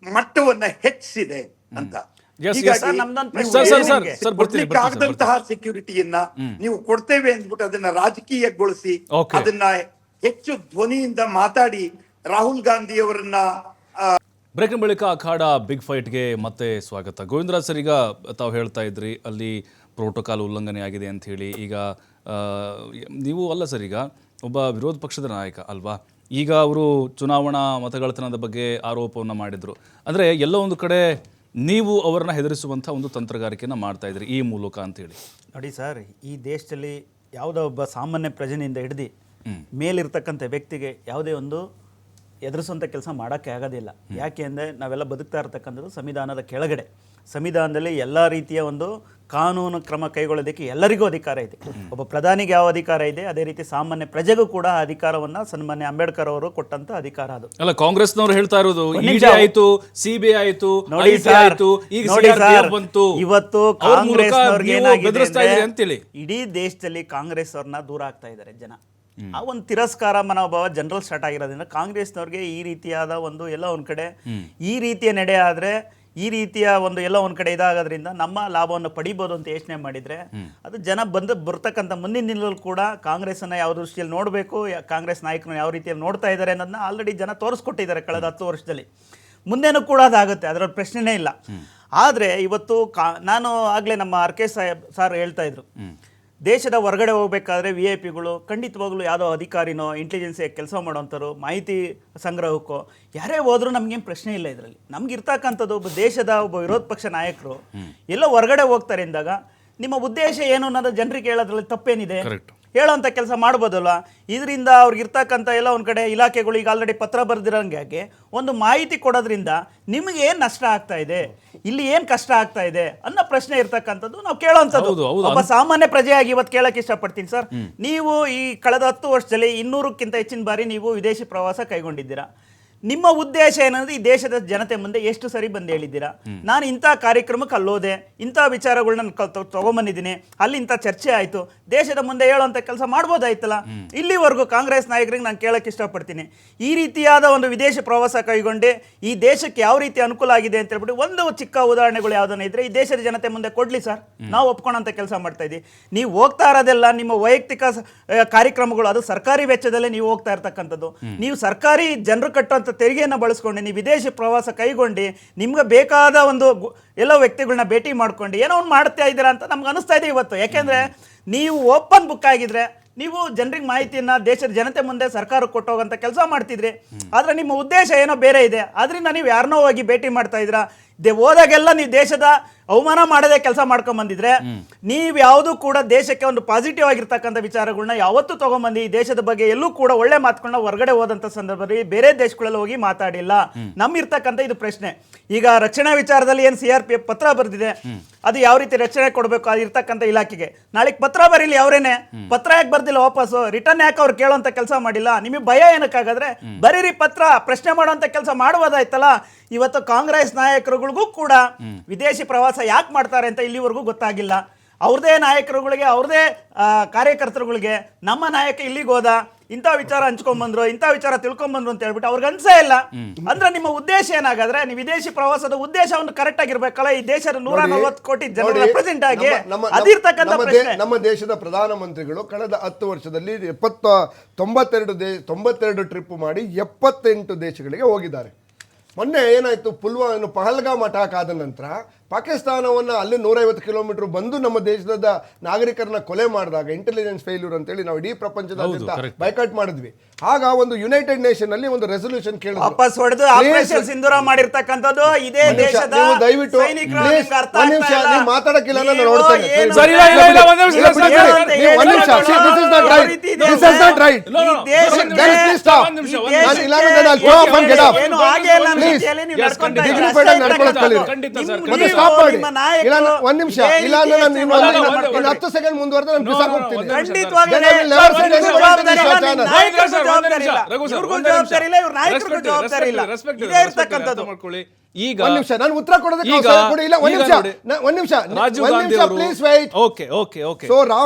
ಮಟ್ಟವನ್ನ ಹೆಚ್ಚಿಸಿದೆ ಅಂತ. Yes, yes. ಹೀಗಾಗಿ ಸರ್, ನಮ್ದೊಂದು ನೀವು ಸರ್, ಸರ್, ಸರ್, ಏನಿಗೆ ಸರ್, ಬರ್ತೀನಿ, ಕೊಡ್ಲಿಕ್ಕೆ ಆಗದಂತಹ ಸೆಕ್ಯೂರಿಟಿಯನ್ನ ನೀವು ಕೊಡ್ತೇವೆ ಅಂದ್ಬಿಟ್ಟು ಅದನ್ನ ರಾಜಕೀಯಗೊಳಿಸಿ Okay. ಅದನ್ನ ಹೆಚ್ಚು ಧ್ವನಿಯಿಂದ ಮಾತಾಡಿ ರಾಹುಲ್ ಗಾಂಧಿಯವರನ್ನ ಬ್ರೇಕಿನ ಬಳಿಕ ಅಖಾಡ ಬಿಗ್ ಫೈಟ್ಗೆ ಮತ್ತೆ ಸ್ವಾಗತ. ಗೋವಿಂದರಾಜ್ ಸರ್, ಈಗ ತಾವು ಹೇಳ್ತಾ ಇದ್ರಿ ಅಲ್ಲಿ ಪ್ರೋಟೋಕಾಲ್ ಉಲ್ಲಂಘನೆ ಆಗಿದೆ ಅಂತ ಹೇಳಿ. ಈಗ ನೀವು ಅಲ್ಲ ಸರ್, ಈಗ ಒಬ್ಬ ವಿರೋಧ ಪಕ್ಷದ ನಾಯಕ ಅಲ್ವಾ, ಈಗ ಅವರು ಚುನಾವಣಾ ಮತಗಳ್ಳತನದ ಬಗ್ಗೆ ಆರೋಪವನ್ನು ಮಾಡಿದರು. ಅಂದರೆ ಎಲ್ಲೋ ಒಂದು ಕಡೆ ನೀವು ಅವರನ್ನ ಹೆದರಿಸುವಂಥ ಒಂದು ತಂತ್ರಗಾರಿಕೆಯನ್ನು ಮಾಡ್ತಾ ಇದ್ರಿ ಈ ಮೂಲಕ ಅಂತೇಳಿ. ನೋಡಿ ಸರ್, ಈ ದೇಶದಲ್ಲಿ ಯಾವುದೋ ಒಬ್ಬ ಸಾಮಾನ್ಯ ಪ್ರಜೆನಿಂದ ಹಿಡಿದು ಮೇಲಿರ್ತಕ್ಕಂಥ ವ್ಯಕ್ತಿಗೆ ಯಾವುದೇ ಒಂದು ಎದುರಿಸುವಂಥ ಕೆಲಸ ಮಾಡೋಕ್ಕೆ ಆಗೋದಿಲ್ಲ. ಯಾಕೆ ಅಂದರೆ ನಾವೆಲ್ಲ ಬದುಕ್ತಾ ಇರ್ತಕ್ಕಂಥದ್ದು ಸಂವಿಧಾನದ ಕೆಳಗಡೆ. ಸಂವಿಧಾನದಲ್ಲಿ ಎಲ್ಲ ರೀತಿಯ ಒಂದು ಕಾನೂನು ಕ್ರಮ ಕೈಗೊಳ್ಳೋದಕ್ಕೆ ಎಲ್ಲರಿಗೂ ಅಧಿಕಾರ ಇದೆ. ಒಬ್ಬ ಪ್ರಧಾನಿಗೆ ಯಾವ ಅಧಿಕಾರ ಇದೆ, ಅದೇ ರೀತಿ ಸಾಮಾನ್ಯ ಪ್ರಜೆಗೂ ಕೂಡ ಅಧಿಕಾರವನ್ನು ಸನ್ಮಾನ್ಯ ಅಂಬೇಡ್ಕರ್ ಅವರು ಕೊಟ್ಟಂತ ಅಧಿಕಾರ ಅದು. ಅಲ್ಲ, ಕಾಂಗ್ರೆಸ್ನವರು ಹೇಳ್ತಾ ಇರೋದು ಒಂದ್ ನಿಮಿಷ. ED ಆಯ್ತು, CBI ಆಯ್ತು, ನೋಡಿ IT ಸರ್, ಆಯ್ತು, ಈಗ ನೋಡಿ CRPF ಸರ್, ಬಂತು. ಇವತ್ತು ಅವ್ರ ಮೂಲಕ ಕಾಂಗ್ರೆಸ್ನವ್ರಿಗೆ ನೀವು ಏನಾಗಿದೆ ಬೆದರಿಸ್ತಾ ಅಂದ್ರೆ, ಇದ್ದೀರಿ ಅಂತೇಳಿ. ಇಡೀ ದೇಶದಲ್ಲಿ ಕಾಂಗ್ರೆಸ್ ಅವ್ರನ್ನ ದೂರ ಆಗ್ತಾ ಇದ್ದಾರೆ ಜನ. ಆ ಒಂದು ತಿರಸ್ಕಾರ ಮನೋಭಾವ ಜನರಲ್ ಸ್ಟಾರ್ಟ್ ಆಗಿರೋದ್ರಿಂದ ಕಾಂಗ್ರೆಸ್ನವ್ರಿಗೆ ಈ ರೀತಿಯಾದ ಒಂದು ಎಲ್ಲ ಒಂದ್ ಕಡೆ ಈ ರೀತಿಯ ನಡೆ ಆದ್ರೆ, ಈ ರೀತಿಯ ಒಂದು ಎಲ್ಲ ಒಂದ್ ಕಡೆ ಇದಾಗೋದ್ರಿಂದ ನಮ್ಮ ಲಾಭವನ್ನು ಪಡಿಬೋದು ಅಂತ ಯೋಚನೆ ಮಾಡಿದ್ರೆ ಅದು ಜನ ಬರ್ತಕ್ಕಂಥ ಮುಂದಿನ ದಿನದಲ್ಲೂ ಕೂಡ ಕಾಂಗ್ರೆಸ್ಸನ್ನ ಯಾವ ದೃಷ್ಟಿಯಲ್ಲಿ ನೋಡಬೇಕು, ಕಾಂಗ್ರೆಸ್ ನಾಯಕರನ್ನ ಯಾವ ರೀತಿಯಲ್ಲಿ ನೋಡ್ತಾ ಇದ್ದಾರೆ ಅನ್ನೋದನ್ನ ಆಲ್ರೆಡಿ ಜನ ತೋರಿಸ್ಕೊಟ್ಟಿದ್ದಾರೆ ಕಳೆದ 10 ವರ್ಷದಲ್ಲಿ. ಮುಂದೇನೂ ಕೂಡ ಅದಾಗುತ್ತೆ, ಅದರ ಪ್ರಶ್ನೆನೇ ಇಲ್ಲ. ಆದರೆ ಇವತ್ತು ನಾನು ಆಗಲೇ ನಮ್ಮ RK ಸಾರ್ ಹೇಳ್ತಾ ಇದ್ರು, ದೇಶದ ಹೊರಗಡೆ ಹೋಗ್ಬೇಕಾದ್ರೆ VIP-ಗಳು ಖಂಡಿತವಾಗ್ಲೂ ಯಾವುದೋ ಅಧಿಕಾರಿನೋ ಇಂಟೆಲಿಜೆನ್ಸಿ ಕೆಲಸ ಮಾಡೋಂಥವ್ರು ಮಾಹಿತಿ ಸಂಗ್ರಹಕ್ಕೋ ಯಾರೇ ಹೋದ್ರೂ ನಮ್ಗೇನು ಪ್ರಶ್ನೆ ಇಲ್ಲ. ಇದರಲ್ಲಿ ನಮ್ಗೆ ಇರ್ತಕ್ಕಂಥದ್ದು ಒಬ್ಬ ದೇಶದ ಒಬ್ಬ ವಿರೋಧ ಪಕ್ಷ ನಾಯಕರು ಎಲ್ಲೋ ಹೊರಗಡೆ ಹೋಗ್ತಾರೆ ಅಂದಾಗ ನಿಮ್ಮ ಉದ್ದೇಶ ಏನು ಅನ್ನೋದು ಜನರಿಗೆ ಹೇಳೋದ್ರಲ್ಲಿ ತಪ್ಪೇನಿದೆ? ಹೇಳೋಂಥ ಕೆಲಸ ಮಾಡ್ಬೋದಲ್ಲ. ಇದರಿಂದ ಅವ್ರಿಗಿರ್ತಕ್ಕಂಥ ಎಲ್ಲ ಒಂದು ಕಡೆ ಇಲಾಖೆಗಳು ಈಗ ಆಲ್ರೆಡಿ ಪತ್ರ ಬರೆದಿರೋಂಗೆ ಒಂದು ಮಾಹಿತಿ ಕೊಡೋದ್ರಿಂದ ನಿಮಗೆ ಏನು ನಷ್ಟ ಆಗ್ತಾ ಇದೆ, ಇಲ್ಲಿ ಏನು ಕಷ್ಟ ಆಗ್ತಾ ಇದೆ ಅನ್ನೋ ಪ್ರಶ್ನೆ ಇರ್ತಕ್ಕಂಥದ್ದು ನಾವು ಕೇಳೋಂಥದ್ದು. ಒಬ್ಬ ಸಾಮಾನ್ಯ ಪ್ರಜೆಯಾಗಿ ಇವತ್ತು ಕೇಳಕ್ಕೆ ಇಷ್ಟಪಡ್ತೀನಿ ಸರ್, ನೀವು ಈ ಕಳೆದ 10 ವರ್ಷದಲ್ಲಿ 200ಕ್ಕಿಂತ ಹೆಚ್ಚಿನ ಬಾರಿ ನೀವು ವಿದೇಶಿ ಪ್ರವಾಸ ಕೈಗೊಂಡಿದ್ದೀರಾ. ನಿಮ್ಮ ಉದ್ದೇಶ ಏನಂದ್ರೆ ಈ ದೇಶದ ಜನತೆ ಮುಂದೆ ಎಷ್ಟು ಸರಿ ಬಂದು ಹೇಳಿದ್ದೀರಾ, ನಾನು ಇಂಥ ಕಾರ್ಯಕ್ರಮಕ್ಕೆ ಅಲ್ಲೋದೆ, ಇಂಥ ವಿಚಾರಗಳನ್ನ ತಗೊಂಬಂದಿದ್ದೀನಿ, ಅಲ್ಲಿ ಇಂಥ ಚರ್ಚೆ ಆಯಿತು, ದೇಶದ ಮುಂದೆ ಹೇಳೋಂಥ ಕೆಲಸ ಮಾಡ್ಬೋದಾಯ್ತಲ್ಲ. ಇಲ್ಲಿವರೆಗೂ ಕಾಂಗ್ರೆಸ್ ನಾಯಕರಿಗೆ ನಾನು ಕೇಳಕ್ಕೆ ಇಷ್ಟಪಡ್ತೀನಿ, ಈ ರೀತಿಯಾದ ಒಂದು ವಿದೇಶಿ ಪ್ರವಾಸ ಕೈಗೊಂಡು ಈ ದೇಶಕ್ಕೆ ಯಾವ ರೀತಿ ಅನುಕೂಲ ಆಗಿದೆ ಅಂತ ಹೇಳ್ಬಿಟ್ಟು ಒಂದು ಚಿಕ್ಕ ಉದಾಹರಣೆಗಳು ಯಾವುದನ್ನ ಇದ್ರೆ ಈ ದೇಶದ ಜನತೆ ಮುಂದೆ ಕೊಡ್ಲಿ ಸರ್, ನಾವು ಒಪ್ಕೊಳ್ಳೋಂಥ ಕೆಲಸ ಮಾಡ್ತಾ ಇದ್ದೀವಿ. ನೀವು ಹೋಗ್ತಾ ಇರೋದೆಲ್ಲ ನಿಮ್ಮ ವೈಯಕ್ತಿಕ ಕಾರ್ಯಕ್ರಮಗಳು, ಅದು ಸರ್ಕಾರಿ ವೆಚ್ಚದಲ್ಲೇ ನೀವು ಹೋಗ್ತಾ ಇರ್ತಕ್ಕಂಥದ್ದು. ನೀವು ಸರ್ಕಾರಿ ಜನರು ಕಟ್ಟುವಂಥ ತೆರಿಗೆಯನ್ನು ಬಳಸ್ಕೊಂಡು ನೀವು ವಿದೇಶಿ ಪ್ರವಾಸ ಕೈಗೊಂಡು ನಿಮ್ಗೆ ಬೇಕಾದ ಒಂದು ಎಲ್ಲ ವ್ಯಕ್ತಿಗಳನ್ನ ಭೇಟಿ ಮಾಡ್ಕೊಂಡು ಏನೋ ಒಂದು ಮಾಡ್ತಾ ಇದ್ದೀರಾ ಅಂತ ನಮ್ಗೆ ಅನಿಸ್ತಾ ಇದೆ ಇವತ್ತು. ಯಾಕೆಂದ್ರೆ ನೀವು ಓಪನ್ ಬುಕ್ ಆಗಿದ್ರೆ ನೀವು ಜನರಿಗೆ ಮಾಹಿತಿಯನ್ನ ದೇಶದ ಜನತೆ ಮುಂದೆ ಸರ್ಕಾರಕ್ಕೆ ಕೊಟ್ಟೋಗಂತ ಕೆಲಸ ಮಾಡ್ತಿದ್ರಿ. ಆದ್ರೆ ನಿಮ್ಮ ಉದ್ದೇಶ ಏನೋ ಬೇರೆ ಇದೆ, ಅದರಿಂದ ನೀವು ಯಾರನ್ನೋ ಹೋಗಿ ಭೇಟಿ ಮಾಡ್ತಾ ಇದ್ದೀರಾ. ಹೋದಾಗೆಲ್ಲ ನೀವು ದೇಶದ ಅವಮಾನ ಮಾಡದೆ ಕೆಲಸ ಮಾಡ್ಕೊಂಡ್ ಬಂದಿದ್ರೆ ನೀವು ಯಾವುದು ಕೂಡ ದೇಶಕ್ಕೆ ಒಂದು ಪಾಸಿಟಿವ್ ಆಗಿರ್ತಕ್ಕಂಥ ವಿಚಾರಗಳನ್ನ ಯಾವತ್ತೂ ತಗೊಂಡ್ಬಂದು ಈ ದೇಶದ ಬಗ್ಗೆ ಎಲ್ಲೂ ಕೂಡ ಒಳ್ಳೆ ಮಾತುಗಳನ್ನ ಹೊರಗಡೆ ಹೋದಂಥ ಸಂದರ್ಭದಲ್ಲಿ ಬೇರೆ ದೇಶಗಳಲ್ಲಿ ಹೋಗಿ ಮಾತಾಡಿಲ್ಲ. ನಮ್ಮಿರ್ತಕ್ಕಂಥ ಇದು ಪ್ರಶ್ನೆ. ಈಗ ರಕ್ಷಣಾ ವಿಚಾರದಲ್ಲಿ ಏನು CRPF ಪತ್ರ ಬರೆದಿದೆ, ಅದು ಯಾವ ರೀತಿ ರಕ್ಷಣೆ ಕೊಡಬೇಕು ಅದು ಇರ್ತಕ್ಕಂಥ ಇಲಾಖೆಗೆ. ನಾಳೆಗೆ ಪತ್ರ ಬರೀಲಿ ಅವರೇನೆ, ಪತ್ರ ಯಾಕೆ ಬರ್ದಿಲ್ಲ ವಾಪಸ್ಸು, ರಿಟರ್ನ್ ಯಾಕೆ ಅವ್ರು ಕೇಳೋಂಥ ಕೆಲಸ ಮಾಡಿಲ್ಲ? ನಿಮಗೆ ಭಯ ಏನಕ್ಕಾಗಾದ್ರೆ ಬರೀರಿ ಪತ್ರ, ಪ್ರಶ್ನೆ ಮಾಡುವಂಥ ಕೆಲಸ ಮಾಡ್ಬೋದಾಯ್ತಲ್ಲ. ಇವತ್ತು ಕಾಂಗ್ರೆಸ್ ನಾಯಕರುಗಳಿಗೂ ಕೂಡ ವಿದೇಶಿ ಪ್ರವಾಸ ಯಾಕೆ ಮಾಡ್ತಾರೆ ಅಂತ ಇಲ್ಲಿವರೆಗೂ ಗೊತ್ತಾಗಿಲ್ಲ. ಅವ್ರದೇ ನಾಯಕರುಗಳಿಗೆ, ಅವ್ರದೇ ಕಾರ್ಯಕರ್ತರುಗಳಿಗೆ ನಮ್ಮ ನಾಯಕ ಇಲ್ಲಿಗೆ ಹೋದ, ಇಂಥ ವಿಚಾರ ಹಂಚ್ಕೊಂಡ್ಬಂದ್ರು, ಇಂಥ ವಿಚಾರ ತಿಳ್ಕೊಂಡ್ಬಂದ್ರು ಅಂತ ಹೇಳ್ಬಿಟ್ಟು ಅವ್ರಿಗೆ ಅನ್ಸೇ ಇಲ್ಲ. ಅಂದ್ರೆ ನಿಮ್ಮ ಉದ್ದೇಶ ಏನಾಗಾದ್ರೆ ನೀವು ವಿದೇಶಿ ಪ್ರವಾಸದ ಉದ್ದೇಶವನ್ನು ಕರೆಕ್ಟ್ ಆಗಿರ್ಬೇಕಲ್ಲ. ಈ ದೇಶದ 140 ಕೋಟಿ ಜನರ ರೆಪ್ರೆಸೆಂಟ್ ಆಗಿ ಅದಿರ್ತಕ್ಕಂಥ ಪ್ರಶ್ನೆ. ನಮ್ಮ ದೇಶದ ಪ್ರಧಾನಮಂತ್ರಿಗಳು ಕಳೆದ 10 ವರ್ಷದಲ್ಲಿ 92 ಟ್ರಿಪ್ ಮಾಡಿ 78 ದೇಶಗಳಿಗೆ ಹೋಗಿದ್ದಾರೆ. ಮೊನ್ನೆ ಏನಾಯ್ತು, ಪಹಲ್ಗಾಮ್ ಅಟ್ಯಾಕ್ ಆದ ನಂತರ ಪಾಕಿಸ್ತಾನವನ್ನು ಅಲ್ಲಿ 150 ಕಿಲೋಮೀಟರ್ ಬಂದು ನಮ್ಮ ದೇಶದ ನಾಗರಿಕರನ್ನ ಕೊಲೆ ಮಾಡಿದಾಗ ಇಂಟೆಲಿಜೆನ್ಸ್ ಫೇಲ್ಯೂರ್ ಅಂತೇಳಿ ನಾವು ಇಡೀ ಪ್ರಪಂಚದಾದ್ಯಂತ ಬೈಕಾಟ್ ಮಾಡಿದ್ವಿ. ಆಗ ಒಂದು ಯುನೈಟೆಡ್ ನೇಷನ್ ಅಲ್ಲಿ ಒಂದು ರೆಸೊಲ್ಯೂಷನ್ ಕೇಳಿದ್ರು, ವಾಪಸ್ ಹೊಡೆದು ಆಪರೇಷನ್ ಸಿಂಧೂರ ಮಾಡಿರ್ತಕ್ಕಂಥದ್ದು ಇದೇ ದೇಶದ ನೀವು ದಯವಿಟ್ಟು ಸೈನಿಕರು please, ನಿಮ್ಗೆ ಅರ್ಥ ಒಂದ್ ನಿಮಿಷ ಆಗ್ತಾ ಇಲ್ಲ. ನೀವು ಮಾತಾಡಕ್ಕಿಲ್ಲ, ನಾನು ನೀವು ನೋಡ್ತೇನೆ. ಏನು ಸರಿ, ಇಲ್ಲ, ಇಲ್ಲ, ಇಲ್ಲ, ಒಂದ್ ನಿಮಿಷ, ಇಲ್ಲ, ಸರ್, ಬಿಡಿ. ಸರ್, ನೀವು ಒಂದ್ ನಿಮಿಷ, sir, this is not right. This is not right. No, no, no. ಈ ದೇಶಕ್ಕೆ- Guys, please stop. ಒಂದ್ ನಿಮಿಷ, ಈ ಒಂದ್ ನಿಮಿಷ. ನಾನು ಇಲ್ಲ ದೇಶಕ್ಕೆ ಅಂದ್ರೆ ನಾನು go off and get off. ಏನು ಆಗೇ ಇಲ್ಲ ಅನ್ನೋ Please. ರೀತಿಯಲ್ಲಿ ನೀವು Yes, ನಡ್ಕೊಂತಾ ಖಂಡಿತ. ಇದ್ದೀರಾ. Dignified ಆಗಿ ನಡ್ಕೊಳ್ಳೋದು ಕಲೀರಿ. ಖಂಡಿತ ಸರ್, ನಿಮ್ಮ ಮತ್ತೆ ಖಂಡಿತ. ಸ್ಟಾಪ್ ಮಾಡಿ. ನಿಮ್ಮ ನಾಯಕರು ಇಲ್ಲ ಒಂದ್ ನಿಮಿಷ, ಇಲ್ಲ ಅಂದ್ರೆ ನಾನು ಇನ್ನು ಅಲ್ಲ, ಅಲ್ಲ, ಇನ್ನು 10 ಸೆಕೆಂಡ್ ಮುಂದುವರೆದ್ರೆ ನಾನು No, ಬಿಸಾಕ್ no, no, ಹೋಗ್ತೀನಿ. ಒಂದ್ ನಿಮಿಷ. ಖಂಡಿತವಾಗ್ಲೂ Then I will never send anybody to this channel. ನಾಯಕರಿಗೂ ಸರ್, ಒಂದ್ ಜವಾಬ್ದಾರಿ ಇಲ್ಲ, ನಿಮಿಷ. ರಘು ಸರ್, ಇವ್ರಿಗೂ ಒಂದ್ ನಿಮಿಷ. ಜವಾಬ್ದಾರಿ ಇಲ್ಲ, ಇವ್ರ ನಾಯಕರಿಗೂ Respect, ಜವಾಬ್ದಾರಿ ಇಲ್ಲ. respect, ಇದೇ respect, ಇರ್ತಕ್ಕಂಥದ್ದು. ಅರ್ಥ ಮಾಡ್ಕೊಳ್ಳಿ. ಈಗ ಒಂದ್ ನಿಮಿಷ, ನಾನು ಉತ್ತರ ಕೊಡೋದಕ್ಕೆ ಈಗ- ಅವಕಾಶ ಕೊಡಿ. ಇಲ್ಲ ಒಂದ್ ಈಗ ನಿಮಿಷ, ನೋಡಿ. ಒಂದ್ ನಿಮಿಷ, ರಾಜೀವ್ ಒಂದ್ ಗಾಂಧಿ ನಿಮಿಷ, ಅವರು please white. Okay okay okay so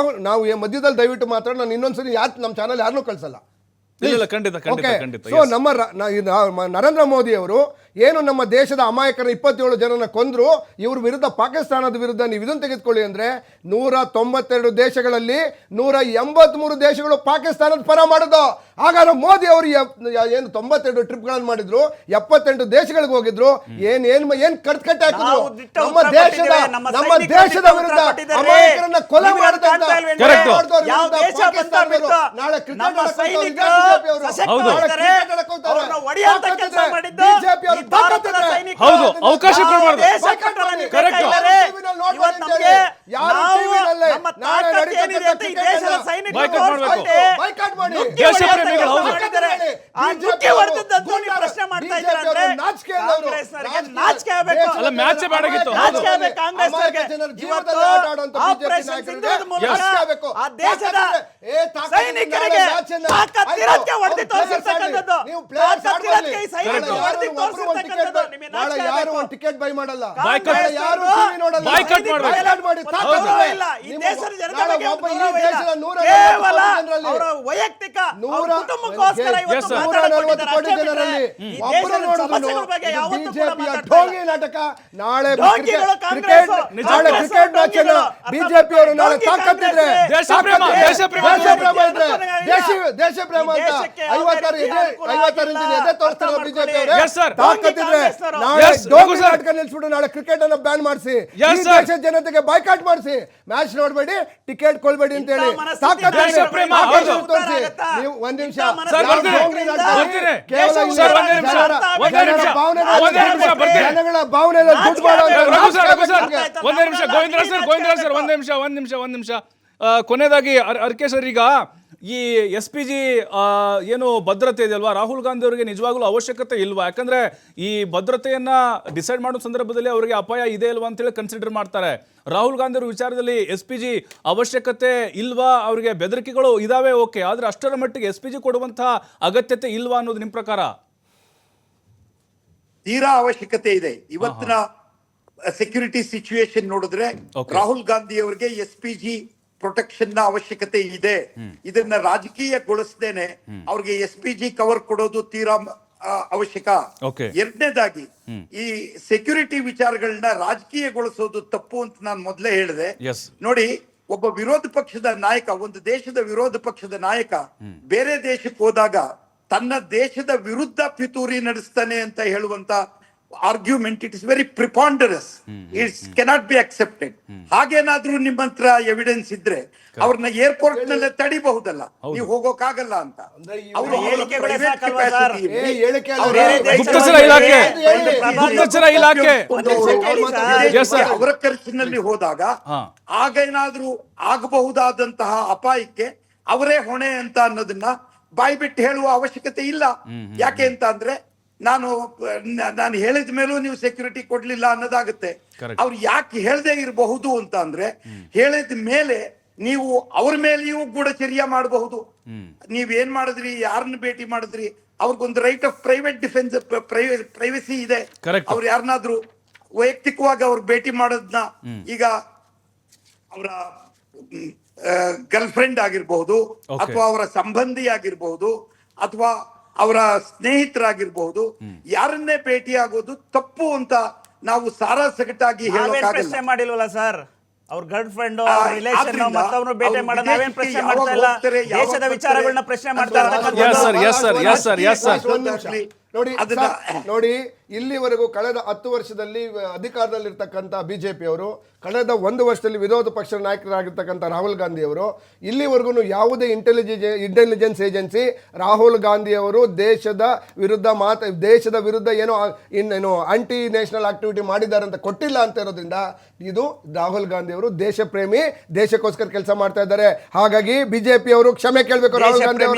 ನಾವು ಮಧ್ಯದಲ್ಲಿ ದಯವಿಟ್ಟು ಮಾತಾಡಿ, ನಾನು ಇನ್ನೊಂದ್ಸರಿ ನಮ್ಮ ಚಾನಲ್ ಯಾರನ್ನೂ ಕಳ್ಸಲ್ಲ. ಇಲ್ಲ ಖಂಡಿತ ಖಂಡಿತ Okay. ಖಂಡಿತ ಸೊ ನಮ್ಮ ನರೇಂದ್ರ ಮೋದಿ ಅವರು ಏನು ನಮ್ಮ ದೇಶದ ಅಮಾಯಕರ 27 ಜನನ ಕೊಂದ್ರು, ಇವ್ರ ವಿರುದ್ಧ ಪಾಕಿಸ್ತಾನದ ವಿರುದ್ಧ ನೀವು ಇದನ್ನು ತೆಗೆದುಕೊಳ್ಳಿ ಅಂದ್ರೆ 192 ದೇಶಗಳಲ್ಲಿ 183 ದೇಶಗಳು ಪಾಕಿಸ್ತಾನದ ಪರ ಮಾಡಿದ್ದು. ಹಾಗಾದ್ರೆ ಮೋದಿ ಅವರು ಏನು 92 ಟ್ರಿಪ್ಗಳನ್ನು ಮಾಡಿದ್ರು, 78 ದೇಶಗಳಿಗೆ ಹೋಗಿದ್ರು, ಏನ್ ಕಟ್ಕಟ್ಟೆ ಹಾಕಿದ್ರು. ನಾವು ದಿಟ್ಟ ನಮ್ಮ ಉತ್ತರ ದೇಶದ ಕೊಟ್ಟಿದ್ದೇವೆ, ನಮ್ಮ ನಮ್ಮ ಸೈನಿಕರು ದೇಶದ ದಿಟ್ಟ ವಿರುದ್ಧ ಉತ್ತರ ಕೊಟ್ಟಿದ್ದಾರೆ. ಅಮಾಯಕರನ್ನ ಕೊಲೆ ನೀವು ಮಾಡಿದಂತ ಕಾಣ್ತಾ ಇಲ್ವೇನ್ರಿ? Correct. ಯಾವ ದೇಶ ಬಂತ ಬಿಟ್ಟು ನಾಳೆ ಕ್ರಿಕೆಟ್ ನಮ್ಮ ಸೈನಿಕರು ಸಶಕ್ತವಾಗಿದ್ದಾರೆ, ಅವ್ರನ್ನ ಹೊಡೆಯುವಂತ ಕೆಲಸ ಮಾಡಿದ್ದು ಈ ಭಾರತದ ಸೈನಿಕರು. ಹೌದು, ಅವಕಾಶ ಕೊಡ್ಬಾರ್ದು. ದೇಶ ಕಟ್ಟಲು ನೀವು Correct. ಬೇಕಾ ಇದ್ದಾರೆ? ಇವತ್ತು ನಮ್ಗೆ ನಮ್ಮ ತಾಕತ್ತು ಏನಿದೆ ಅಂತ ಈ ದೇಶದ ಸೈನಿಕರು Boycott ಮಾಡ್ಬೇಕು. ಬಾಯ್ಕಾಟ್ ಮಾಡಿ. ನುಗ್ಗಿ ದೇಶ ಹೊಡೆಯುವಂತ ಪ್ರೇಮಿಗಳು ಕೆಲಸ ಹೌದು. ಮಾಡಿದ್ದಾರೆ. ಆ ನುಗ್ಗಿ ಹೊಡೆದದ್ದನ್ನು ನೀವು ಪ್ರಶ್ನೆ ಮಾಡ್ತಾ ಇದ್ದೀರಾ ಅಂದ್ರೆ ಕಾಂಗ್ರೆಸ್ನವರಿಗೆ ನಾಚಿಕೆ ಆಗಬೇಕು. ಅಲ್ಲ, ಮ್ಯಾಚ್ ಬೇಡಾಗಿತ್ತು. ನಾಚಿಕೆ ಆಗಬೇಕು ಕಾಂಗ್ರೆಸ್ನವರಿಗೆ. ಇವತ್ತು ಆಪರೇಷನ್ ಸಿಂಧೂರದ ಮೂಲಕ ಆ ದೇಶದ ಸೈನಿಕರಿಗೆ ತಾಕತ್ತಿರೋದಕ್ಕೆ ಹೊಡೆದು ತೋರಿಸಿರ್ತಕ್ಕಂಥದ್ದು. ತಾಕತ್ತಿರೋದಕ್ಕೆ ಈ ಸೈನಿಕರು ಹೊಡೆದು ತೋರಿಸಿರ್ತಕ್ಕಂಥದ್ದು. ನಿಮಗೆ ನಾಚಿಕೆ ಯಾರು ಆಗಬೇಕು. ಒಂದು ಟಿಕೆಟ್ ಬೈ ಮಾಡಲ್ಲ, Boycott. ಯಾರು ಟಿವಿ ನೋಡಲ್ಲ, Boycott ಮಾಡ್ಬೇಕು. Boycott ಮಾಡಿ. ಗೌರವ ಇಲ್ಲ. ಈ ದೇಶದ ಜನತೆ ಬಗ್ಗೆ ಒಬ್ಬ ಈ ಗೌರವ ಇಲ್ಲ. ದೇಶದ 140 ಕೇವಲ ಜನರಲ್ಲಿ ಅವರ ವೈಯಕ್ತಿಕ ಅವ್ರ 140 ಕುಟುಂಬಕ್ಕೋಸ್ಕರ ಇವತ್ತು Yes, sir. ಮಾತಾಡ್ಕೊಂಡಿದ್ದಾರೆ. 140 ಅಷ್ಟೇ ಜನರಲ್ಲಿ ಬಿಟ್ರೆ ಈ ಒಬ್ಬರು ದೇಶದ ನೋಡಿದ್ರು ಸಮಸ್ಯೆಗಳ ಬಗ್ಗೆ ಯಾವತ್ತೂ ಕೂಡ ಬಿಜೆಪಿಯ ಮಾತಾಡ್ತಾ ಢೋಂಗಿ ಇಲ್ಲ. ನಾಟಕ. ನಾಳೆ ಢೋಂಗಿಗಳು ಕಾಂಗ್ರೆಸ್, ನಾಳೆ ಕ್ರಿಕೆಟ್ ಮ್ಯಾಚ್ ಅನ್ನು ಬಿಜೆಪಿ ಅವರು ನಾಳೆ ಢೋಂಗಿ ತಾಕತ್ತಿದ್ರೆ ಕಾಂಗ್ರೆಸ್, ದೇಶ ಪ್ರೇಮ, ದೇಶ ಪ್ರೇಮ. ದೇಶ ಪ್ರೇಮ ಅಂತ ದೇಶಕ್ಕೆ 50 ಎದೆ ತೋರಿಸ್ತಾರೆ ಬಿಜೆಪಿ ಅವರು. Yes, sir. ತಾಕತ್ತಿದ್ರೆ ಕಾಂಗ್ರೆಸ್ ನಾಳೆ Yes, ಢೋಂಗಿ ರಘು sir. ನಾಟಕ ನಿಲ್ಸ್ಬಿಟ್ಟು ನಾಳೆ ಕ್ರಿಕೆಟ್ ಅನ್ನು ಬ್ಯಾನ್ ಮಾಡಿಸಿ, Yes, ಈ sir. ದೇಶದ ಜನತೆಗೆ ಬಾಯ್ಕಾಟ್ ಮಾಡಿಸಿ, ಮ್ಯಾಚ್ ನೋಡ್ಬೇಡಿ, ಟಿಕೆಟ್ ಕೊಳ್ಬೇಡಿ ಅಂತ ಹೇಳಿ ಇಂಥ ಮನಸ್ಥಿತಿ ತಾಕತ್ತಿದ್ರೆ ದೇಶ ಪ್ರೇಮ, ಆಕಾಶ ಹೌದು. ತೋರಿಸಿ. ಉತ್ತರ ನೀವು ಒಂದ್ ನಿಮಿಷ, ಇಂಥ ಸರ್, ಯಾವ ಬರ್ತೀನಿ. ಢೋಂಗಿ ನಾಟಕ ಬರ್ತೀನಿ. ಕೇವಲ ದೇಶ ಇಲ್ಲಿ ಸರ್, ಒಂದೇ ನಿಮಿಷ. ಒಂದೇ ನಿಮಿಷ. ಒಂದೇ ನಿಮಿಷ, ಬರ್ತೀನಿ. ಜನಗಳ ಭಾವನೆಯಲ್ಲಿ ದುಡ್ಡು ಮಾಡುವಂತ ರಘು ಸರ್, ರಘು ಸರ್, ಆಯ್ತು, ಒಂದೇ ನಿಮಿಷ. ಗೋವಿಂದರಾಜ್ ಸರ್, ಗೋವಿಂದರಾಜ್ ಸರ್, ಒಂದ್ ನಿಮಿಷ. ಕೊನೆಯದಾಗಿ ಅರ್ಕೆ ಸರ್, ಈಗ ಈ SPG ಏನು ಭದ್ರತೆ ಇದೆಯಲ್ವಾ, ರಾಹುಲ್ ಗಾಂಧಿ ಅವರಿಗೆ ನಿಜವಾಗ್ಲೂ ಅವಶ್ಯಕತೆ ಇಲ್ವಾ? ಯಾಕಂದ್ರೆ ಈ ಭದ್ರತೆಯನ್ನ ಡಿಸೈಡ್ ಮಾಡೋ ಸಂದರ್ಭದಲ್ಲಿ ಅವರಿಗೆ ಅಪಾಯ ಇದೆ ಇಲ್ವಾ ಅಂತೇಳಿ ಕನ್ಸಿಡರ್ ಮಾಡ್ತಾರೆ. ರಾಹುಲ್ ಗಾಂಧಿ ಅವರ ವಿಚಾರದಲ್ಲಿ SPG ಅವಶ್ಯಕತೆ ಇಲ್ವಾ? ಅವರಿಗೆ ಬೆದರಿಕೆಗಳು ಇದಾವೆ, ಓಕೆ, ಆದ್ರೆ ಅಷ್ಟರ ಮಟ್ಟಿಗೆ SPG ಕೊಡುವಂತಹ ಅಗತ್ಯತೆ ಇಲ್ವಾ ಅನ್ನೋದು ನಿಮ್ ಪ್ರಕಾರ? ತೀರಾ ಅವಶ್ಯಕತೆ ಇದೆ. ಇವತ್ತಿನ ಸೆಕ್ಯೂರಿಟಿ ಸಿಚುವೇಶನ್ ನೋಡಿದ್ರೆ Okay. ರಾಹುಲ್ ಗಾಂಧಿ ಅವರಿಗೆ SPG ಪ್ರೊಟೆಕ್ಷನ್ ನ ಅವಶ್ಯಕತೆ ಇದೆ. ಇದನ್ನ ರಾಜಕೀಯಗೊಳಿಸದೇನೆ ಅವ್ರಿಗೆ SPG ಕವರ್ ಕೊಡೋದು ತೀರಾ ಅವಶ್ಯಕ. Okay. ಎರಡನೇದಾಗಿ ಈ ಸೆಕ್ಯೂರಿಟಿ ವಿಚಾರಗಳನ್ನ ರಾಜಕೀಯಗೊಳಿಸೋದು ತಪ್ಪು ಅಂತ ನಾನು ಮೊದಲೇ ಹೇಳಿದೆ. Yes. ನೋಡಿ, ಒಬ್ಬ ವಿರೋಧ ಪಕ್ಷದ ನಾಯಕ, ಒಂದು ದೇಶದ ವಿರೋಧ ಪಕ್ಷದ ನಾಯಕ ಬೇರೆ ದೇಶಕ್ಕೆ ಹೋದಾಗ ತನ್ನ ದೇಶದ ವಿರುದ್ಧ ಪಿತೂರಿ ನಡೆಸ್ತಾನೆ ಅಂತ ಹೇಳುವಂತ argument, it is very preposterous. It's cannot be accepted. ಹಾಗೇನಾದ್ರೂ ನಿಮ್ಮ ಹತ್ರ ಎವಿಡೆನ್ಸ್ ಇದ್ರೆ ಅವ್ರನ್ನ ಏರ್ಪೋರ್ಟ್ ನಲ್ಲೇ ತಡಿಬಹುದಲ್ಲ, ನೀವು ಹೋಗೋಕ್ಕಾಗಲ್ಲ ಅಂತ. ಅವ್ರ ಹೇಳಿಕೆಗಳೇ private ಸಾಕಲ್ವಾ ಸರ್? capacity ಏ, ಇದೆ. ಹೇಳಿಕೆ ಅಲ್ಲ, ಬೇರೆ ಅವ್ರು- ದೇಶದ ಗುಪ್ತಚರ ಇಲಾಖೆ. ಗುಪ್ತಚರ ಇಲಾಖೆ. Yes, sir. ಅವರ ಖರ್ಚಿನಲ್ಲಿ ಹೋದಾಗ ಹಾ. ಆಗೇನಾದ್ರೂ ಆಗಬಹುದಾದಂತಹ ಅಪಾಯಕ್ಕೆ ಅವರೇ ಹೊಣೆ ಅಂತ ಅನ್ನೋದನ್ನ ಬಾಯ್ಬಿಟ್ಟು ಹೇಳುವ ಅವಶ್ಯಕತೆ ಇಲ್ಲ. ಯಾಕೆ ಅಂತ ಅಂದ್ರೆ ನಾನು ಹೇಳಿದ ಮೇಲೂ ನೀವು ಸೆಕ್ಯೂರಿಟಿ ಕೊಡ್ಲಿಲ್ಲ ಅನ್ನೋದಾಗುತ್ತೆ. Correct. ಅವ್ರು ಯಾಕೆ ಹೇಳದೆ ಇರಬಹುದು ಅಂತ ಅಂದ್ರೆ, ಹೇಳಿದ ಮೇಲೆ ನೀವು ಅವ್ರ ಮೇಲೆಯೂ ಗೂಢಚರ್ಯ ಮಾಡಬಹುದು. ನೀವೇನ್ ಮಾಡಿದ್ರಿ, ಯಾರನ್ನ ಭೇಟಿ ಮಾಡಿದ್ರಿ, ಅವ್ರಿಗೊಂದು right of private defence, privacy ಇದೆ. Correct. ಅವ್ರು ಯಾರನ್ನಾದ್ರೂ ವೈಯಕ್ತಿಕವಾಗಿ ಅವ್ರು ಭೇಟಿ ಮಾಡೋದನ್ನ, ಈಗ ಅವರ ಗರ್ಲ್ ಫ್ರೆಂಡ್ ಆಗಿರ್ಬಹುದು, Okay. ಅಥವಾ ಅವರ ಸಂಬಂಧಿ ಆಗಿರ್ಬಹುದು, ಅಥವಾ ಅವರ ಸ್ನೇಹಿತರಾಗಿರ್ಬಹುದು, ಯಾರನ್ನೇ ಭೇಟಿ ಆಗೋದು ತಪ್ಪು ಅಂತ ನಾವು ಸಾರಾಸಗಟಾಗಿ ನಾವೇನ್ ಹೇಳೋಕ್ಕಾಗಲ್ಲ. ಪ್ರಶ್ನೆ ಮಾಡಿಲ್ವಲ್ಲ ಸರ್? ಅವ್ರ ಗರ್ಲ್ ಫ್ರೆಂಡ್, ರಿಲೇಷನ್, ಆದ್ರಿಂದ ಮತ್ತೊಬ್ರು ಭೇಟಿ ಅವ್ರು ಮಾಡೋದು ನಾವೇನ್ ವಿದೇಶಕ್ಕೆ ಪ್ರಶ್ನೆ ಮಾಡ್ತಾ ಇಲ್ಲ. ಯಾವಾಗ ಹೋಗ್ತಾರೆ, ಯಾವಾಗ ದೇಶದ ಬರ್ತಾರೆ, ವಿಚಾರಗಳನ್ನ ಪ್ರಶ್ನೆ ಮಾಡ್ತಾ Yes, sir. ಇರ್ತಕ್ಕಂಥದ್ದು. Yes, sir. Yes, sir. Yes, sir. ಒಂದ್ ನಿಮಿಷ. ನೋಡಿ ಅದನ್ನ- ನೋಡಿ ಇಲ್ಲಿವರೆಗೂ ಕಳೆದ 10 ವರ್ಷದಲ್ಲಿ ಅಧಿಕಾರದಲ್ಲಿರ್ತಕ್ಕಂಥ ಬಿಜೆಪಿಯವರು, ಕಳೆದ 1 ವರ್ಷದಲ್ಲಿ ವಿರೋಧ ಪಕ್ಷದ ನಾಯಕರಾಗಿರ್ತಕ್ಕಂಥ ರಾಹುಲ್ ಗಾಂಧಿ ಅವರು, ಇಲ್ಲಿವರೆಗೂ ಯಾವುದೇ ಇಂಟೆಲಿಜೆನ್ಸ್ ಏಜೆನ್ಸಿ ರಾಹುಲ್ ಗಾಂಧಿ ಅವರು ದೇಶದ ವಿರುದ್ಧ ಏನೋ ಆಂಟಿ ನ್ಯಾಷನಲ್ ಆಕ್ಟಿವಿಟಿ ಮಾಡಿದ್ದಾರೆ ಅಂತ ಕೊಟ್ಟಿಲ್ಲ ಅಂತ ಇರೋದ್ರಿಂದ ಇದು ರಾಹುಲ್ ಗಾಂಧಿ ಅವರು ದೇಶ ಪ್ರೇಮಿ, ದೇಶಕ್ಕೋಸ್ಕರ ಕೆಲಸ ಮಾಡ್ತಾ ಇದ್ದಾರೆ. ಹಾಗಾಗಿ ಬಿಜೆಪಿ ಅವರು ಕ್ಷಮೆ ಕೇಳಬೇಕು. ರಾಹುಲ್ ಗಾಂಧಿ ಅವರನ್ನ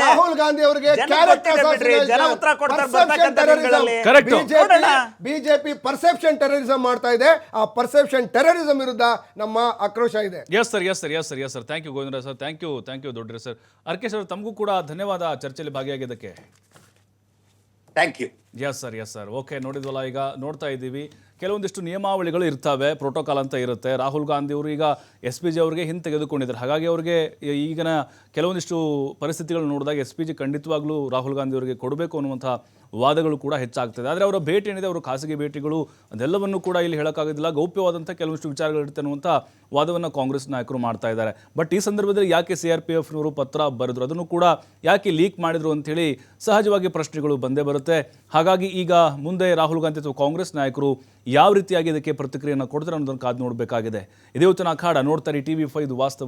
ರಾಹುಲ್ ಗಾಂಧಿ ಅವರಿಗೆ ಬಿಜೆಪಿ ಪರ್ಸೆಪ್ಷನ್ ಟೆರರಿಸಂ ಮಾಡ್ತಾ ಇದೆ. ಆ ಪರ್ಸೆಪ್ಷನ್ ಟೆರರಿಸಂ ವಿರುದ್ಧ ನಮ್ಮ ಆಕ್ರೋಶ ಇದೆ. Yes sir thank you Govindaraj sir, thank you ದೊಡ್ಡ ಸರ್. ಅರ್ಕೇಶ್ ಅವರು, ತಮಗೂ ಕೂಡ ಧನ್ಯವಾದ ಚರ್ಚೆಯಲ್ಲಿ ಭಾಗಿಯಾಗಿದ್ದಕ್ಕೆ. Thank you. Yes sir okay. ನೋಡಿದ್ವಲ್ಲ, ಈಗ ನೋಡ್ತಾ ಇದ್ದೀವಿ ಕೆಲವೊಂದಿಷ್ಟು ನಿಯಮಾವಳಿಗಳು ಇರ್ತವೆ, ಪ್ರೋಟೋಕಾಲ್ ಅಂತ ಇರುತ್ತೆ. ರಾಹುಲ್ ಗಾಂಧಿ ಅವರು ಈಗ SPG ಅವರಿಗೆ ಹಿಂತೆಗೆದುಕೊಂಡಿದ್ದಾರೆ. ಹಾಗಾಗಿ ಅವರಿಗೆ ಈಗಿನ ಕೆಲವೊಂದಿಷ್ಟು ಪರಿಸ್ಥಿತಿಗಳು ನೋಡಿದಾಗ SPG ಖಂಡಿತವಾಗ್ಲೂ ರಾಹುಲ್ ಗಾಂಧಿ ಅವರಿಗೆ ಕೊಡಬೇಕು ಅನ್ನುವಂಥ ವಾದಗಳು ಕೂಡ ಹೆಚ್ಚಾಗ್ತದೆ. ಆದರೆ ಅವರ ಭೇಟಿ ಏನಿದೆ, ಅವರು ಖಾಸಗಿ ಭೇಟಿಗಳು, ಅದೆಲ್ಲವನ್ನು ಕೂಡ ಇಲ್ಲಿ ಹೇಳೋಕ್ಕಾಗೋದಿಲ್ಲ. ಗೌಪ್ಯವಾದಂಥ ಕೆಲವೊಂದಿಷ್ಟು ವಿಚಾರಗಳಿರುತ್ತೆ ಅನ್ನುವಂಥ ವಾದವನ್ನು ಕಾಂಗ್ರೆಸ್ ನಾಯಕರು ಮಾಡ್ತಾ ಇದ್ದಾರೆ. ಬಟ್ ಈ ಸಂದರ್ಭದಲ್ಲಿ ಯಾಕೆ CRPFನವರು ಪತ್ರ ಬರೆದ್ರು, ಅದನ್ನು ಕೂಡ ಯಾಕೆ ಲೀಕ್ ಮಾಡಿದ್ರು ಅಂಥೇಳಿ ಸಹಜವಾಗಿ ಪ್ರಶ್ನೆಗಳು ಬಂದೇ ಬರುತ್ತೆ. ಹಾಗಾಗಿ ಈಗ ಮುಂದೆ ರಾಹುಲ್ ಗಾಂಧಿ ಅಥವಾ ಕಾಂಗ್ರೆಸ್ ನಾಯಕರು ಯಾವ ರೀತಿಯಾಗಿ ಇದಕ್ಕೆ ಪ್ರತಿಕ್ರಿಯೆಯನ್ನು ಕೊಡ್ತಾರೆ ಅನ್ನೋದನ್ನು ಕಾದು ನೋಡಬೇಕಾಗಿದೆ. ಇದೇ ಹೊತ್ತಿನ ಅಖಾಡ. ನೋಡ್ತಾರೆ TV5 ವಾಸ್ತವ.